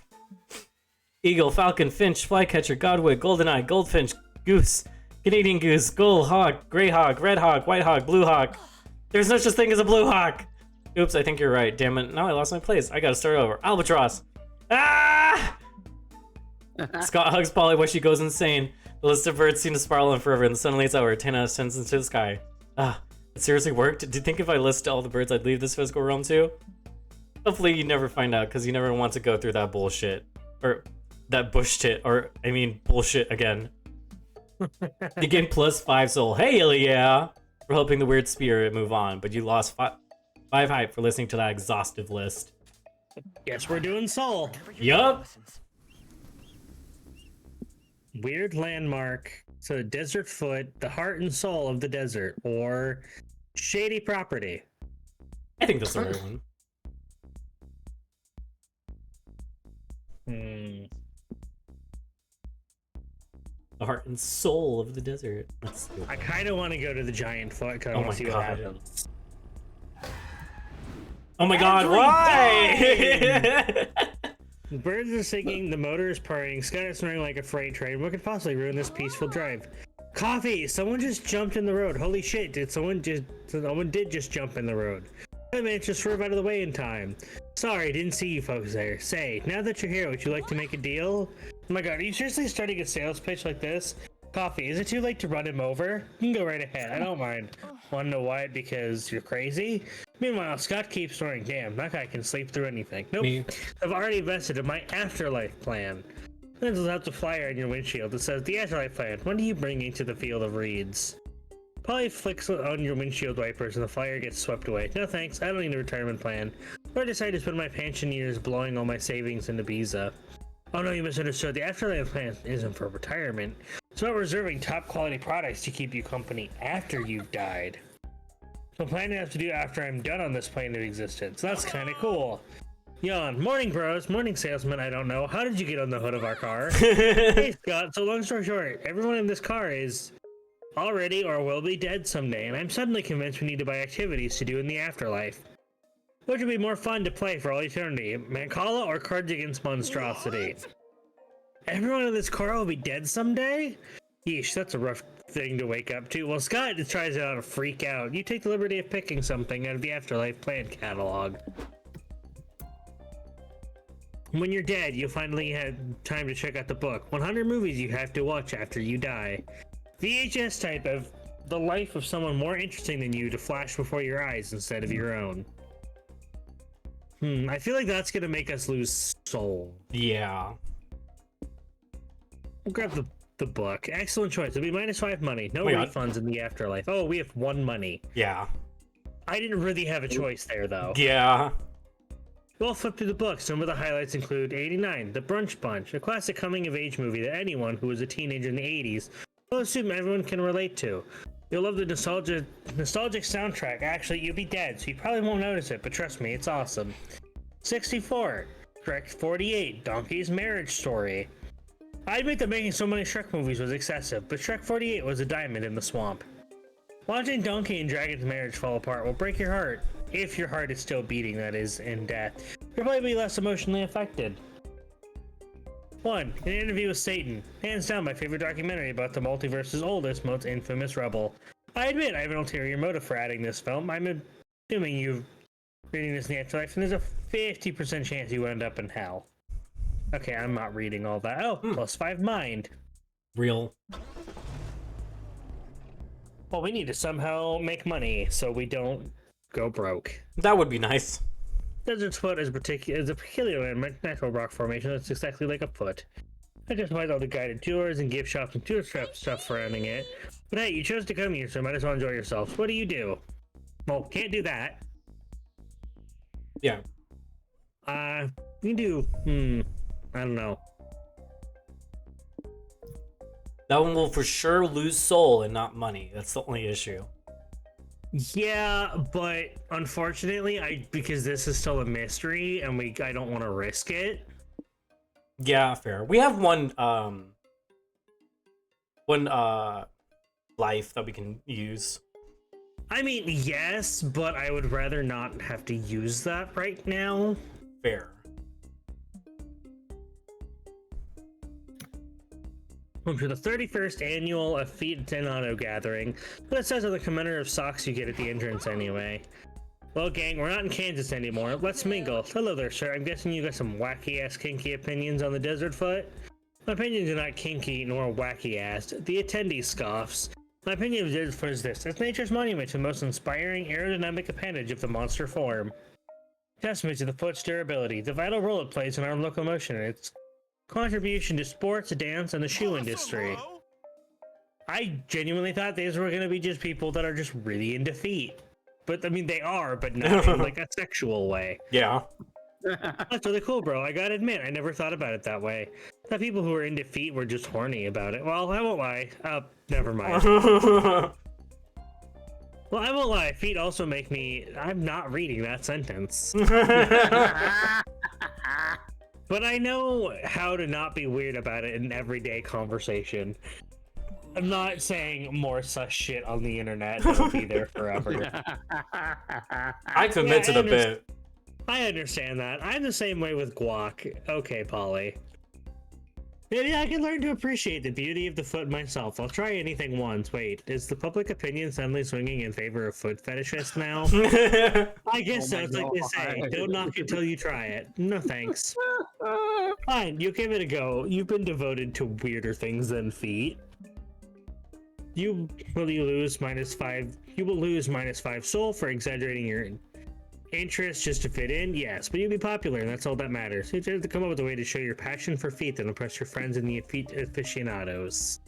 Eagle, Falcon, Finch, Flycatcher, Godwit, Goldeneye, Goldfinch, Goose, Canadian Goose, Gull, Hawk, Grey Hawk, Red Hawk, White Hawk, Blue Hawk. There's no such thing as a Blue Hawk! Oops, I think you're right, damn it. Now I lost my place, I gotta start over. Albatross! Ah! Scott hugs Polly while she goes insane. The list of birds seem to spiral on forever, and the sun lays out. Tana ascends into the sky. Ah, it seriously worked? Do you think if I listed all the birds I'd leave this physical realm to? Hopefully you never find out, because you never want to go through that bullshit. Or that bush shit, or I mean bullshit again. You gain +5 soul. Hey, yeah! We're helping the weird spirit move on, but you lost 5 hype for listening to that exhaustive list. Guess we're doing soul. Yup! Weird landmark. So Desert Foot, the heart and soul of the desert, or shady property. I think that's the right one. The heart and soul of the desert. Let's do it. I kind of want to go to the giant foot because I Oh want my to see what God. happens. Oh my god, why? Birds are singing, the motor is purring, Sky is snoring like a freight train. What could possibly ruin this peaceful drive? Coffee! Someone just jumped in the road. Holy shit, someone did just jump in the road. I managed to swerve out of the way in time. Sorry, didn't see you folks there. Say, now that you're here, would you like to make a deal? Oh my god, are you seriously starting a sales pitch like this? Coffee, is it too late to run him over? You can go right ahead, I don't mind. Wanna know why? Because you're crazy? Meanwhile, Scott keeps snoring. Damn, that guy can sleep through anything. Nope, Me. I've already invested in my afterlife plan. This will have the flyer on your windshield that says, the afterlife plan, when do you bring me to the field of reeds? Polly flicks on your windshield wipers and the flyer gets swept away. No thanks, I don't need a retirement plan. So I decided to spend my pension years blowing all my savings into Visa. Oh no, you misunderstood. The afterlife plan isn't for retirement. It's about reserving top quality products to keep you company after you've died. So I'm planning to have to do after I'm done on this plane of existence. That's kind of cool. Yawn. Morning, bros. Morning, salesman. I don't know. How did you get on the hood of our car? Hey, Scott. So long story short, everyone in this car is already or will be dead someday, and I'm suddenly convinced we need to buy activities to do in the afterlife. Which would be more fun to play for all eternity, Mancala or Cards Against Monstrosity? Everyone in this car will be dead someday? Yeesh, that's a rough thing to wake up to. Well, Scott tries it out to freak out. You take the liberty of picking something out of the Afterlife plan catalog. When you're dead, you'll finally have time to check out the book. 100 movies you have to watch after you die. VHS type of the life of someone more interesting than you to flash before your eyes instead of your own. I feel like that's gonna make us lose soul. Yeah. We'll grab the book. Excellent choice. It'll be -5 money. No refunds in the afterlife. Oh, we have 1 money. Yeah. I didn't really have a choice there, though. Yeah. We'll flip through the book. Some of the highlights include 89, The Brunch Bunch, a classic coming-of-age movie that anyone who was a teenager in the 80s will assume everyone can relate to. You'll love the nostalgic soundtrack. Actually, you'll be dead, so you probably won't notice it, but trust me, it's awesome. 64, Shrek 48, Donkey's Marriage Story. I admit that making so many Shrek movies was excessive, but Shrek 48 was a diamond in the swamp. Watching Donkey and Dragon's marriage fall apart will break your heart, if your heart is still beating, that is, in death. You'll probably be less emotionally affected. 1. An Interview with Satan. Hands down my favorite documentary about the multiverse's oldest, most infamous rebel. I admit I have an ulterior motive for adding this film. I'm assuming you're reading this in the afterlife, and there's a 50% chance you end up in hell. Okay, I'm not reading all that. Oh, +5 mind. Real. Well, we need to somehow make money so we don't go broke. That would be nice. Desert's Foot is a peculiar natural rock formation that's exactly like a foot. I just might all the guided tours and gift shops and tourist trap stuff surrounding it. But hey, you chose to come here, so might as well enjoy yourselves. What do you do? Well, can't do that. Yeah. You can do, I don't know. That one will for sure lose soul and not money. That's the only issue. Yeah, but unfortunately, because this is still a mystery and I don't want to risk it. Yeah, fair. We have one life that we can use. I mean, yes, but I would rather not have to use that right now. Fair. Welcome to the 31st annual Aficionado Gathering. But it says on the commemorative of socks you get at the entrance anyway. Well, gang, we're not in Kansas anymore. Let's mingle. Hello there, sir. I'm guessing you got some wacky-ass kinky opinions on the Desert Foot? My opinions are not kinky nor wacky-ass. The attendee scoffs. My opinion of the Desert Foot is this. It's nature's monument to the most inspiring aerodynamic appendage of the monster form. Testament to the foot's durability, the vital role it plays in our locomotion, and its contribution to sports, dance, and the shoe industry. Bro. I genuinely thought these were going to be just people that are just really into feet. But, I mean, they are, but not in, like, a sexual way. Yeah. That's really cool, bro. I gotta admit, I never thought about it that way. I thought people who were into feet were just horny about it. Well, I won't lie. Never mind. Well, I won't lie. Feet also make me... I'm not reading that sentence. But I know how to not be weird about it in everyday conversation. I'm not saying more such shit on the internet that'll be there forever. I commit to the bit. I understand that. I'm the same way with guac. Okay, Polly. Maybe I can learn to appreciate the beauty of the foot myself. I'll try anything once. Wait, is the public opinion suddenly swinging in favor of foot fetishists now? I guess so. It's like they say, don't knock it till you try it. No thanks. Fine, you give it a go. You've been devoted to weirder things than feet. You will lose -5 soul for exaggerating your interest just to fit in, yes, but you'll be popular, and that's all that matters. You have to come up with a way to show your passion for feet and impress your friends in the feet aficionados.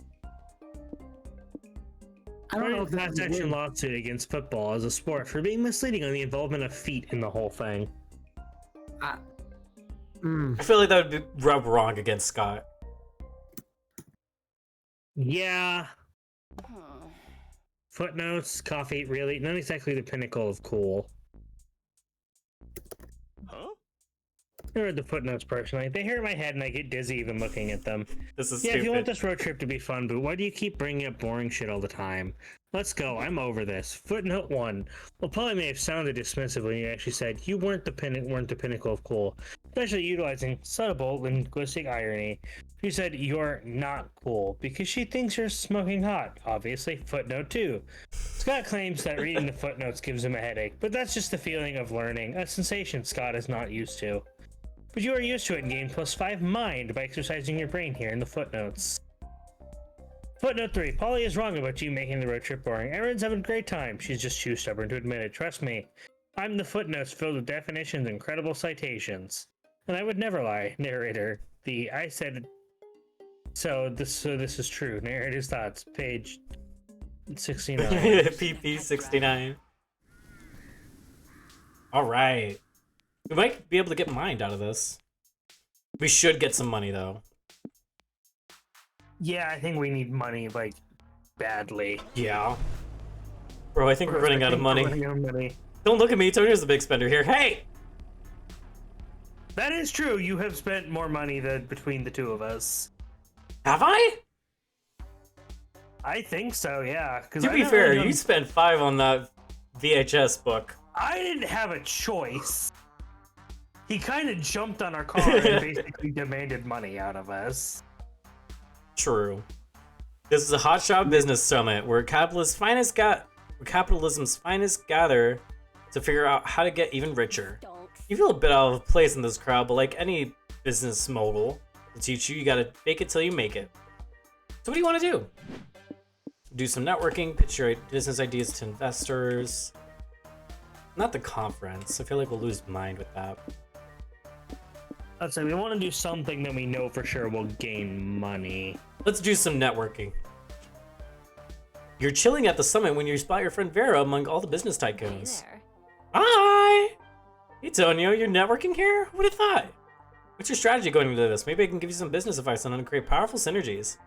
I don't know if class this is action weird. lawsuit against football as a sport for being misleading on the involvement of feet in the whole thing. I feel like that would be rub wrong against Scott. Yeah. Hmm. Footnotes, coffee, really? Not exactly the pinnacle of cool. Huh? I read the footnotes personally. They hurt my head and I get dizzy even looking at them. This is Yeah, if you want stupid. this road trip to be fun, but why do you keep bringing up boring shit all the time? Let's go. I'm over this. Footnote 1. Well, Polly may have sounded dismissive when you actually said you weren't the pinnacle of cool, especially utilizing subtle linguistic irony. She said you're not cool because she thinks you're smoking hot. Obviously, footnote 2. Scott claims that reading the footnotes gives him a headache, but that's just the feeling of learning, a sensation Scott is not used to. But you are used to it in Game Plus 5 Mind by exercising your brain here in the footnotes. Footnote 3. Polly is wrong about you making the road trip boring. Everyone's having a great time. She's just too stubborn to admit it. Trust me. I'm the footnotes filled with definitions and incredible citations. And I would never lie. Narrator. I said... So this is true. Narrator's thoughts. Page 69. PP 69. Alright. We might be able to get Mind out of this. We should get some money, though. Yeah, I think we need money, like, badly. Yeah. Bro, I think we're running out of money. Running out of money. Don't look at me. Tonio's the big spender here. Hey! That is true. You have spent more money than between the two of us. Have I? I think so, yeah. To be fair, you spent 5 on that VHS book. I didn't have a choice. He kind of jumped on our car and basically demanded money out of us. True. This is a hotshot business summit where capitalism's finest gather to figure out how to get even richer. Don't. You feel a bit out of place in this crowd, but like any business mogul will teach you, you gotta fake it till you make it. So what do you want to do? Do some networking, pitch your business ideas to investors. Not the conference. I feel like we'll lose mind with that. Let's say we want to do something that we know for sure will gain money. Let's do some networking. You're chilling at the summit when you spot your friend Vera among all the business Hey tycoons. there. Hi! Hey Tonio, you're networking here? Who would have thought? What's your strategy going into this? Maybe I can give you some business advice on how to create powerful synergies.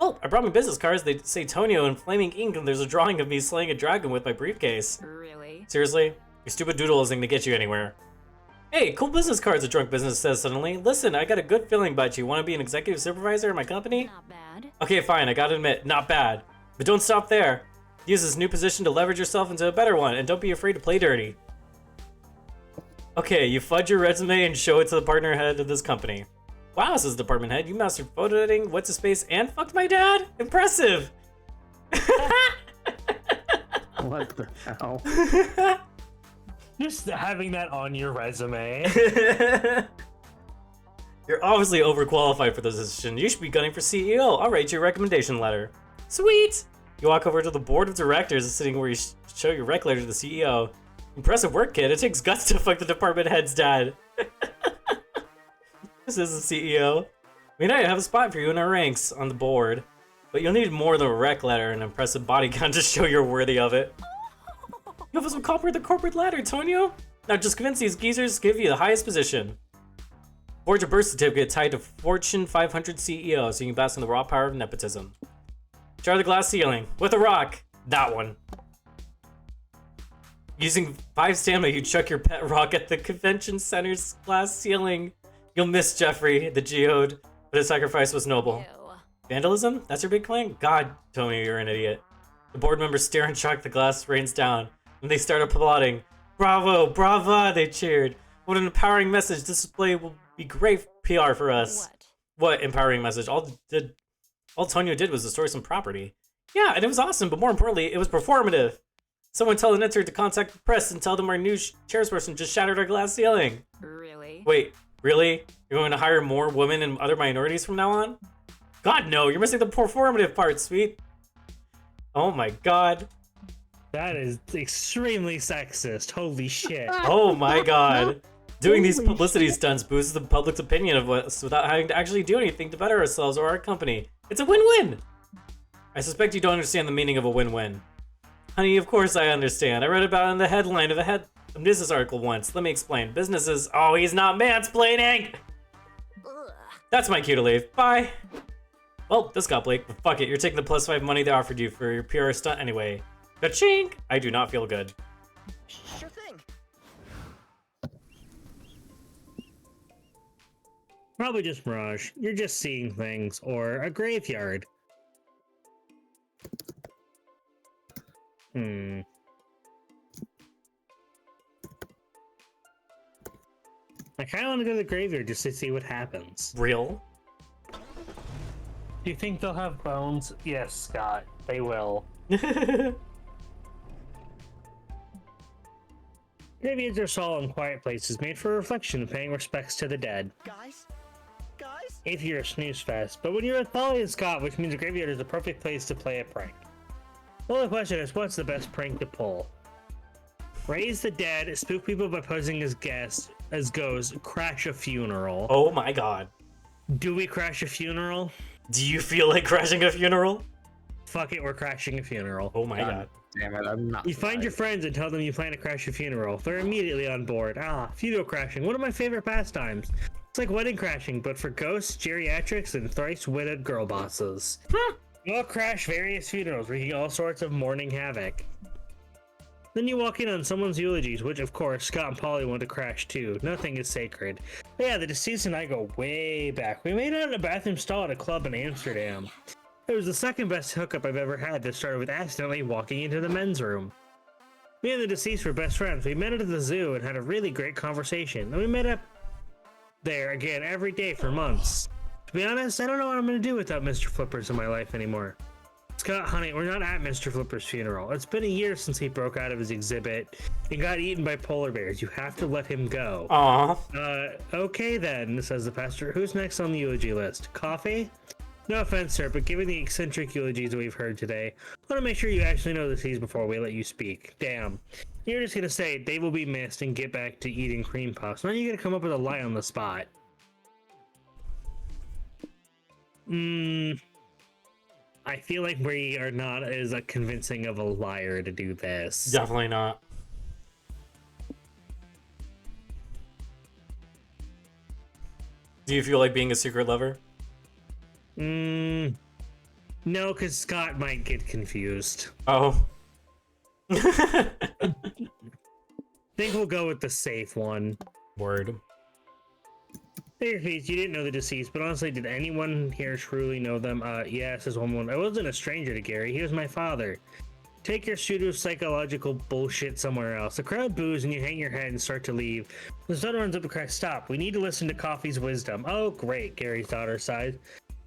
Oh, I brought my business cards. They say Tonio in flaming ink, and there's a drawing of me slaying a dragon with my briefcase. Really? Seriously? Your stupid doodle isn't gonna get you anywhere. Hey, cool business cards, a drunk business says suddenly. Listen, I got a good feeling about you. Want to be an executive supervisor in my company? Not bad. Okay, fine, I gotta admit, not bad. But don't stop there. Use this new position to leverage yourself into a better one, and don't be afraid to play dirty. Okay, you fudge your resume and show it to the partner head of this company. Wow, says the department head, you mastered photo editing, what's his face, and fucked my dad? Impressive! What the hell? Just having that on your resume. You're obviously overqualified for this position. You should be gunning for CEO. I'll write you a recommendation letter. Sweet! You walk over to the board of directors sitting where you show your rec letter to the CEO. Impressive work, kid. It takes guts to fuck the department head's dad. This is the CEO. We might have a spot for you in our ranks on the board, but you'll need more than a rec letter and an impressive body count to show you're worthy of it. You have some copper the corporate ladder, Tonio. Now just convince these geezers to give you the highest position. Forge a birth certificate tied to Fortune 500 CEO so you can bask in the raw power of nepotism. Jar the glass ceiling with a rock. That one. Using 5 stamina, you chuck your pet rock at the convention center's glass ceiling. You'll miss Jeffrey, the geode, but his sacrifice was noble. Ew. Vandalism? That's your big claim? God, Tonio, you're an idiot. The board members stare in shock. The glass rains down, and they start applauding. Bravo, brava, they cheered. What an empowering message. This display will be great PR for us. What empowering message? All Tonio did was destroy some property. Yeah, and it was awesome, but more importantly, it was performative. Someone tell the editor to contact the press and tell them our new chairperson just shattered our glass ceiling. Really? Wait, really? You're going to hire more women and other minorities from now on? God, no, you're missing the performative part, sweet. Oh my god. That is extremely sexist. Holy shit. Oh my god. Doing these publicity stunts boosts the public's opinion of us without having to actually do anything to better ourselves or our company. It's a win-win! I suspect you don't understand the meaning of a win-win. Honey, of course I understand. I read about it in the headline of the a business article once. Let me explain. Businesses. Oh, he's not mansplaining! That's my cue to leave. Bye! Well, this got Blake, but fuck it. You're taking the +5 money they offered you for your PR stunt anyway. Ka-chink! I do not feel good. Sure thing. Probably just Mirage. You're just seeing things, or a graveyard. I kind of want to go to the graveyard just to see what happens. Real? Do you think they'll have bones? Yes, Scott, they will. Graveyards are solemn, quiet places made for reflection and paying respects to the dead. Guys? If you're a snooze fest, but when you're with Polly and Scott, which means a graveyard is the perfect place to play a prank. Well, the question is, what's the best prank to pull? Raise the dead, spook people by posing as guests, as ghosts, crash a funeral. Oh my god. Do we crash a funeral? Do you feel like crashing a funeral? Fuck it, we're crashing a funeral. Oh my god. Damn it, I'm not. You find your friends and tell them you plan to crash a funeral. They're immediately on board. Funeral crashing, one of my favorite pastimes. It's like wedding crashing, but for ghosts, geriatrics, and thrice-witted girl bosses. We'll crash various funerals, wreaking all sorts of mourning havoc. Then you walk in on someone's eulogies, which of course Scott and Polly want to crash too. Nothing is sacred. But yeah, the deceased and I go way back. We made out in a bathroom stall at a club in Amsterdam. It was the second best hookup I've ever had that started with accidentally walking into the men's room. Me and the deceased were best friends. We met at the zoo and had a really great conversation. Then we met up there again every day for months. To be honest, I don't know what I'm going to do without Mr. Flippers in my life anymore. Scott, honey, we're not at Mr. Flipper's funeral. It's been a year since he broke out of his exhibit and got eaten by polar bears. You have to let him go. Aww. Okay then, says the pastor. Who's next on the eulogy list? Coffee? No offense, sir, but given the eccentric eulogies we've heard today, I want to make sure you actually know the C's before we let you speak. Damn. You're just gonna say they will be missed and get back to eating cream puffs. Now you're gonna come up with a lie on the spot. I feel like we are not as convincing of a liar to do this. Definitely not. Do you feel like being a secret lover? No, because Scott might get confused. Oh. I think we'll go with the safe one. Word. Hey, Face, you didn't know the deceased, but honestly, did anyone here truly know them? Yeah, says one. I wasn't a stranger to Gary. He was my father. Take your pseudo-psychological bullshit somewhere else. The crowd boos and you hang your head and start to leave. The son runs up and cries, "Stop, we need to listen to Coffee's wisdom." Oh, great, Gary's daughter sighed.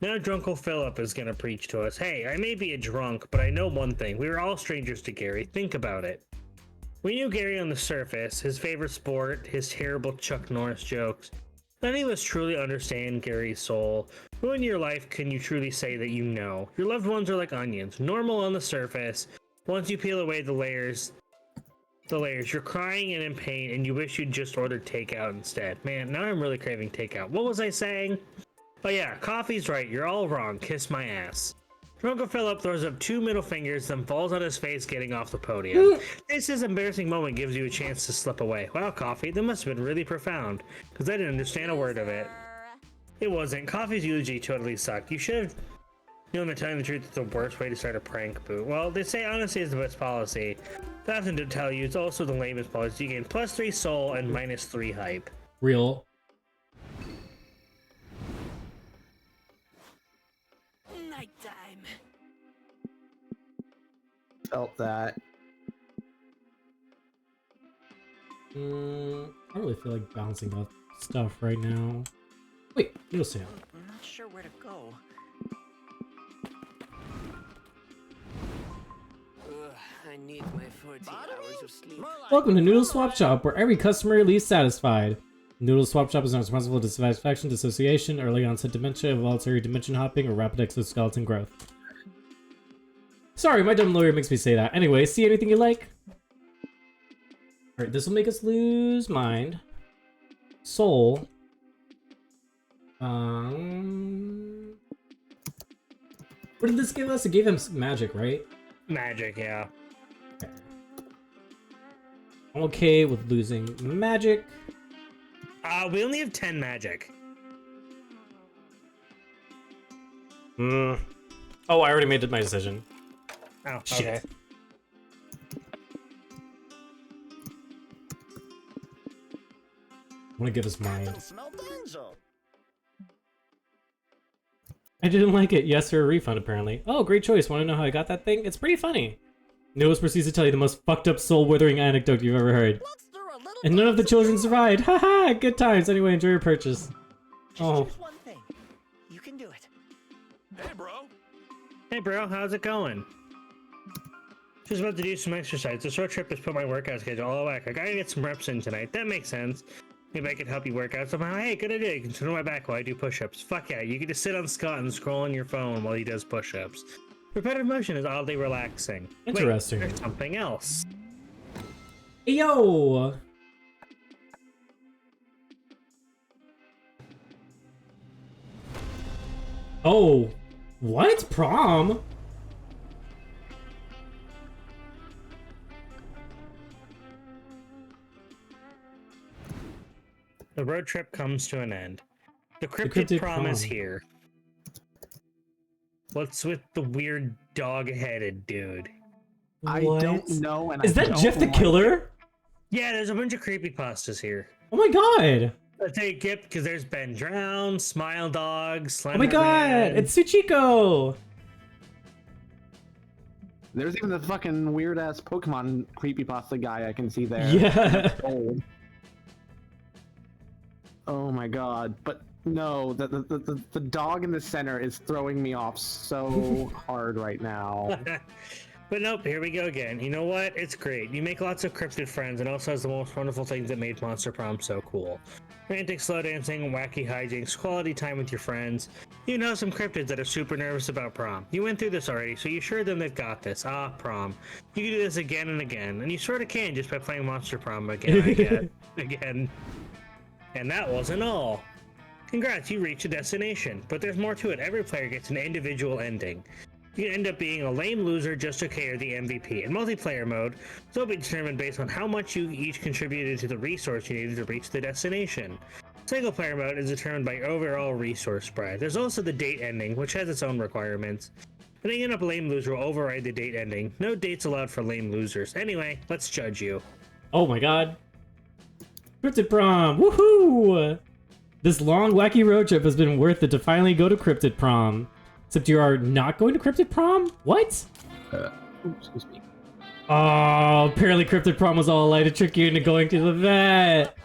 Now Drunkle Philip is gonna preach to us. Hey, I may be a drunk, but I know one thing. We were all strangers to Gary. Think about it. We knew Gary on the surface, his favorite sport, his terrible Chuck Norris jokes. None of us truly understand Gary's soul. Who in your life can you truly say that you know? Your loved ones are like onions, normal on the surface. Once you peel away the layers, you're crying and in pain, and you wish you'd just ordered takeout instead. Man, now I'm really craving takeout. What was I saying? Oh yeah, Coffee's right. You're all wrong. Kiss my ass. Drunkle Philip throws up 2 middle fingers, then falls on his face, getting off the podium. This embarrassing moment gives you a chance to slip away. Wow, Coffee, that must have been really profound, because I didn't understand a word of it. It wasn't. Coffee's eulogy totally sucked. You should have known that telling the truth is the worst way to start a prank, Boo. Well, they say honesty is the best policy. That's to tell you, it's also the lamest policy. You gain +3 soul and -3 hype. Real. Nighttime. Felt that. I don't really feel like bouncing off stuff right now. Wait, you'll see. I'm not sure where to go. I need my 40 hours of sleep. Welcome to Noodle Swap Shop, where every customer leaves satisfied. Noodle Swap Shop is not responsible for dissatisfaction, dissociation, early onset dementia, involuntary dimension hopping, or rapid exoskeleton growth. Sorry, my dumb lawyer makes me say that. Anyway, see anything you like? Alright, this will make us lose mind. Soul. What did this give us? It gave him magic, right? Magic, yeah. Okay. I'm okay with losing magic. We only have 10 magic. Oh, I already made my decision. Oh, Shit. okay. I'm gonna give us mine. Can smell danger. I didn't like it. Yes, for a refund, apparently. Oh, great choice. Want to know how I got that thing? It's pretty funny. Nose proceeds to tell you the most fucked up, soul-withering anecdote you've ever heard. Let's do a little And none of the dance children and survived. Haha, good times. Anyway, enjoy your purchase. Just Oh. choose one thing. You can do it. Hey, bro. Hey, bro, how's it going? Just about to do some exercise. This road trip has put my workout schedule all whack. I gotta get some reps in tonight. That makes sense. Maybe I could help you work out somehow. Hey, good idea. You can sit on my back while I do push-ups. Fuck yeah, you can just sit on Scott and scroll on your phone while he does push-ups. Repetitive motion is oddly relaxing. Wait, Interesting. there's something else. Hey, yo! Oh, what? Prom? The road trip comes to an end. The cryptid, cryptid prom is prom. here. What's with the weird dog-headed dude? I What? don't know. And Is I that don't Jeff the like Killer? Yeah, there's a bunch of creepypastas here. Oh my god! I'll take it because there's Ben Drown, Smile Dog, Oh Slender my god! Man. It's Suchiko! There's even the fucking weird ass Pokemon creepypasta guy I can see there. Yeah! Old. Oh my god! But no, the dog in the center is throwing me off so hard right now. But nope, here we go again. You know what? It's great. You make lots of cryptid friends and also has the most wonderful things that made Monster Prom so cool. Romantic slow dancing, wacky hijinks, quality time with your friends. You know some cryptids that are super nervous about prom. You went through this already, so you assure them they've got this. Ah, prom. You can do this again and again, and you sort of can just by playing Monster Prom again, I guess. Again. And that wasn't all. Congrats, you reached a destination, but there's more to it. Every player gets an individual ending. You can end up being a lame loser just okay or the MVP. In multiplayer mode, this will be determined based on how much you each contributed to the resource you needed to reach the destination. Single player mode is determined by overall resource spread. There's also the date ending, which has its own requirements. Ending up a lame loser will override the date ending. No dates allowed for lame losers. Anyway, let's judge you. Oh my god. Cryptid Prom! Woohoo! This long, wacky road trip has been worth it to finally go to Cryptid Prom. Except you are not going to Cryptid Prom? What? Excuse me. Oh, apparently Cryptid Prom was all a lie to trick you into going to the vet.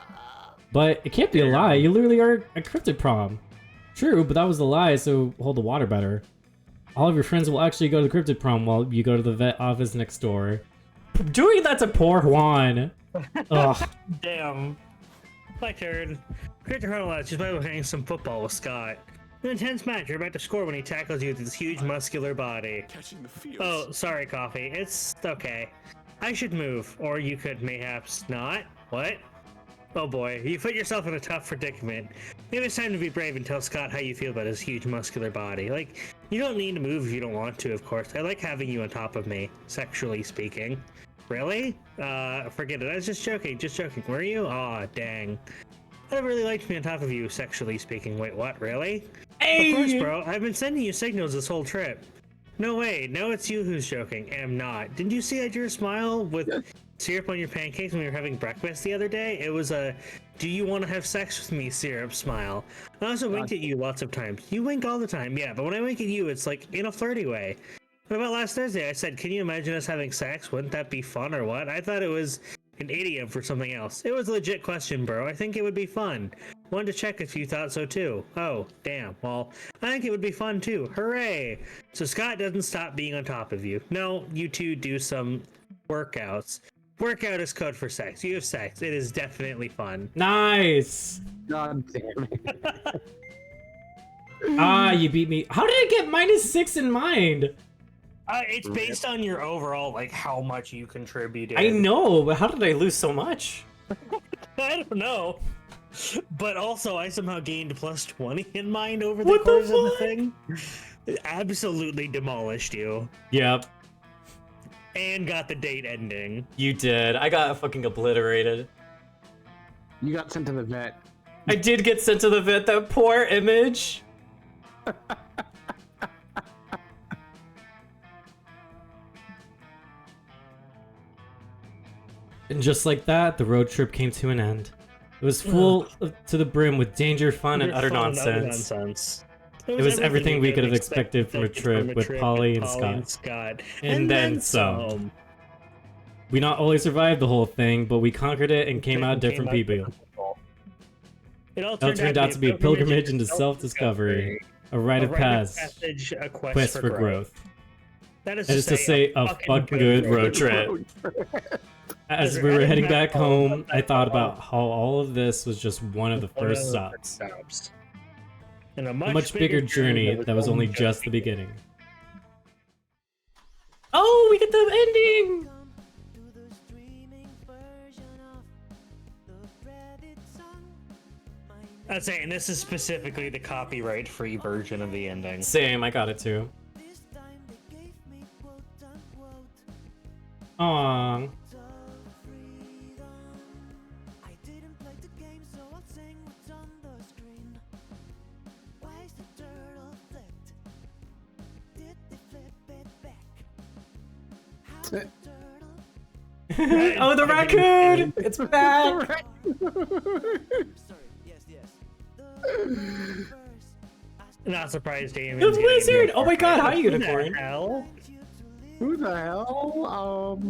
But it can't be a lie. You literally are at Cryptid Prom. True, but that was a lie, so hold the water better. All of your friends will actually go to the Cryptid Prom while you go to the vet office next door. Doing that to poor Juan. Ugh. Damn. My turn. Cryptid Prom allows you to play playing some football with Scott. An intense match you're about to score when he tackles you with his huge muscular body. Catching the feels. Oh, sorry, Coffee. It's okay. I should move, or you could mayhaps not. What? Oh boy, you put yourself in a tough predicament. Maybe it's time to be brave and tell Scott how you feel about his huge muscular body. Like, you don't need to move if you don't want to, of course. I like having you on top of me, sexually speaking. Really? Forget it. I was just joking, Were you? Aw, dang. I'd have really liked me on top of you, sexually speaking. Wait, what? Really? Hey! Of course, bro. I've been sending you signals this whole trip. No way. No, it's you who's joking. Am not. Didn't you see I drew a smile with syrup on your pancakes when we were having breakfast the other day? It was a, do you want to have sex with me syrup smile. I also winked at you lots of times. You wink all the time, yeah, but when I wink at you, it's like in a flirty way. What about last Thursday? I said, can you imagine us having sex? Wouldn't that be fun or what? I thought it was an idiom for something else. It was a legit question, bro. I think it would be fun. Wanted to check if you thought so too. Oh, damn. Well, I think it would be fun too. Hooray! So Scott doesn't stop being on top of you. No, you two do some workouts. Workout is code for sex. You have sex. It is definitely fun. Nice! God damn it. Ah, you beat me. How did I get -6 in mind? It's based on your overall, like, how much you contributed. I know, but how did I lose so much? I don't know. But also, I somehow gained plus 20 in mind over the What the course of the fuck? thing. It absolutely demolished you. Yep. and got the date ending. You did. I got fucking obliterated. You got sent to the vet. I did get sent to the vet. That poor image. And just like that, the road trip came to an end. It was full to the brim with danger, fun, and utter nonsense. It was everything we could have expected from a trip with Polly and Scott. And then some. We not only survived the whole thing, but we conquered it and came out different people. It all turned out to be a pilgrimage into self-discovery, a rite of passage, a quest for growth. That is to say, a fucking good road trip. As we were heading back home, I thought about how all of this was just one of the first stops. And a much bigger journey that was only just the beginning. Oh, we get the ending! I'm saying this is specifically the copyright-free version of the ending. Same, I got it too. Aww. Oh, the raccoon! It's back! Not surprised, Damon. The wizard! Oh my god, hi, unicorn! Who the hell? Who the hell?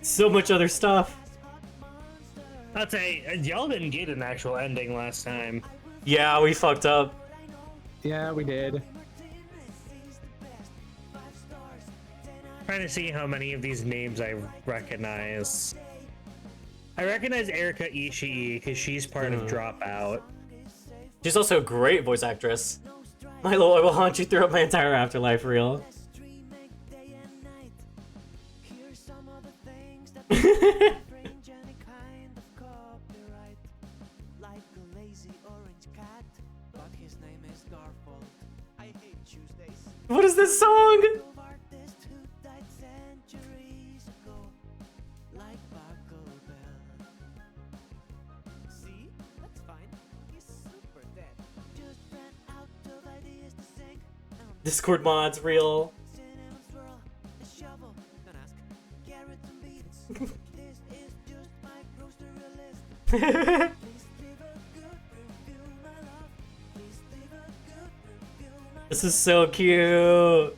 So much other stuff. I'll say, y'all didn't get an actual ending last time. Yeah, we fucked up. Yeah, we did. Trying to see how many of these names I recognize. I recognize Erika Ishii because she's part of Dropout. She's also a great voice actress. Milo, I will haunt you throughout my entire afterlife reel. What is this song? Discord mods real. This is so cute.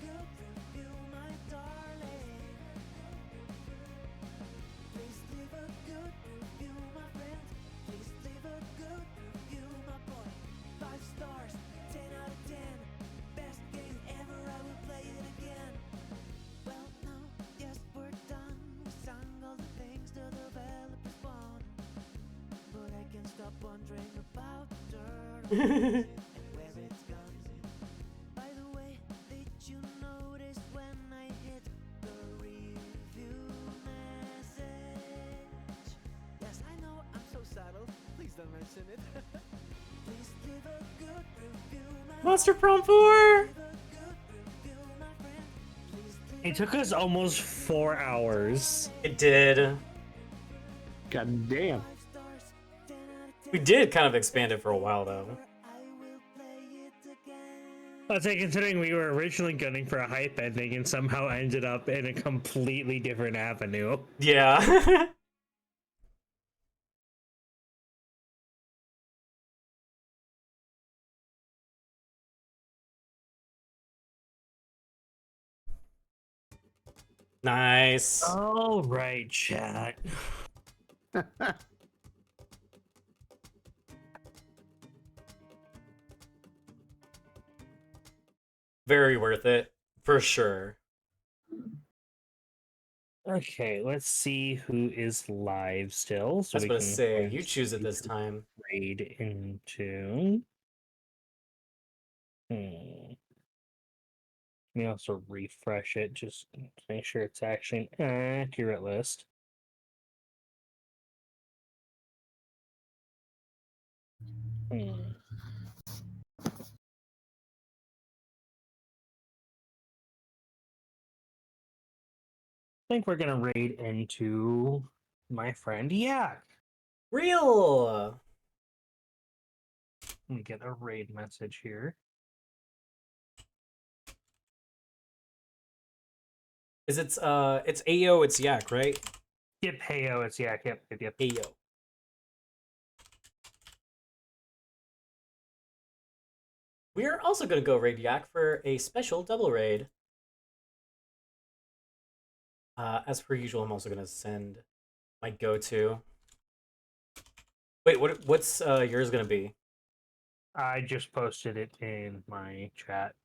Monster Prom 4! It took us almost 4 hours. It did. God damn. We did kind of expand it for a while though. I'd say considering we were originally gunning for a hype ending and somehow ended up in a completely different avenue. Yeah. Nice. All right, chat. Very worth it, for sure. Okay, let's see who is live still. So I was we gonna can say, you choose it this time. raid into. Let me also refresh it just to make sure it's actually an accurate list. Hmm. I think we're gonna raid into my friend Yak. Real. Let me get a raid message here. Is it's Ayo, it's Yak, right? Yep, heyo, it's Yak. Yep. Ayo. We are also gonna go raid Yak for a special double raid. As per usual, I'm also gonna send my go-to. Wait, what's yours gonna be? I just posted it in my chat.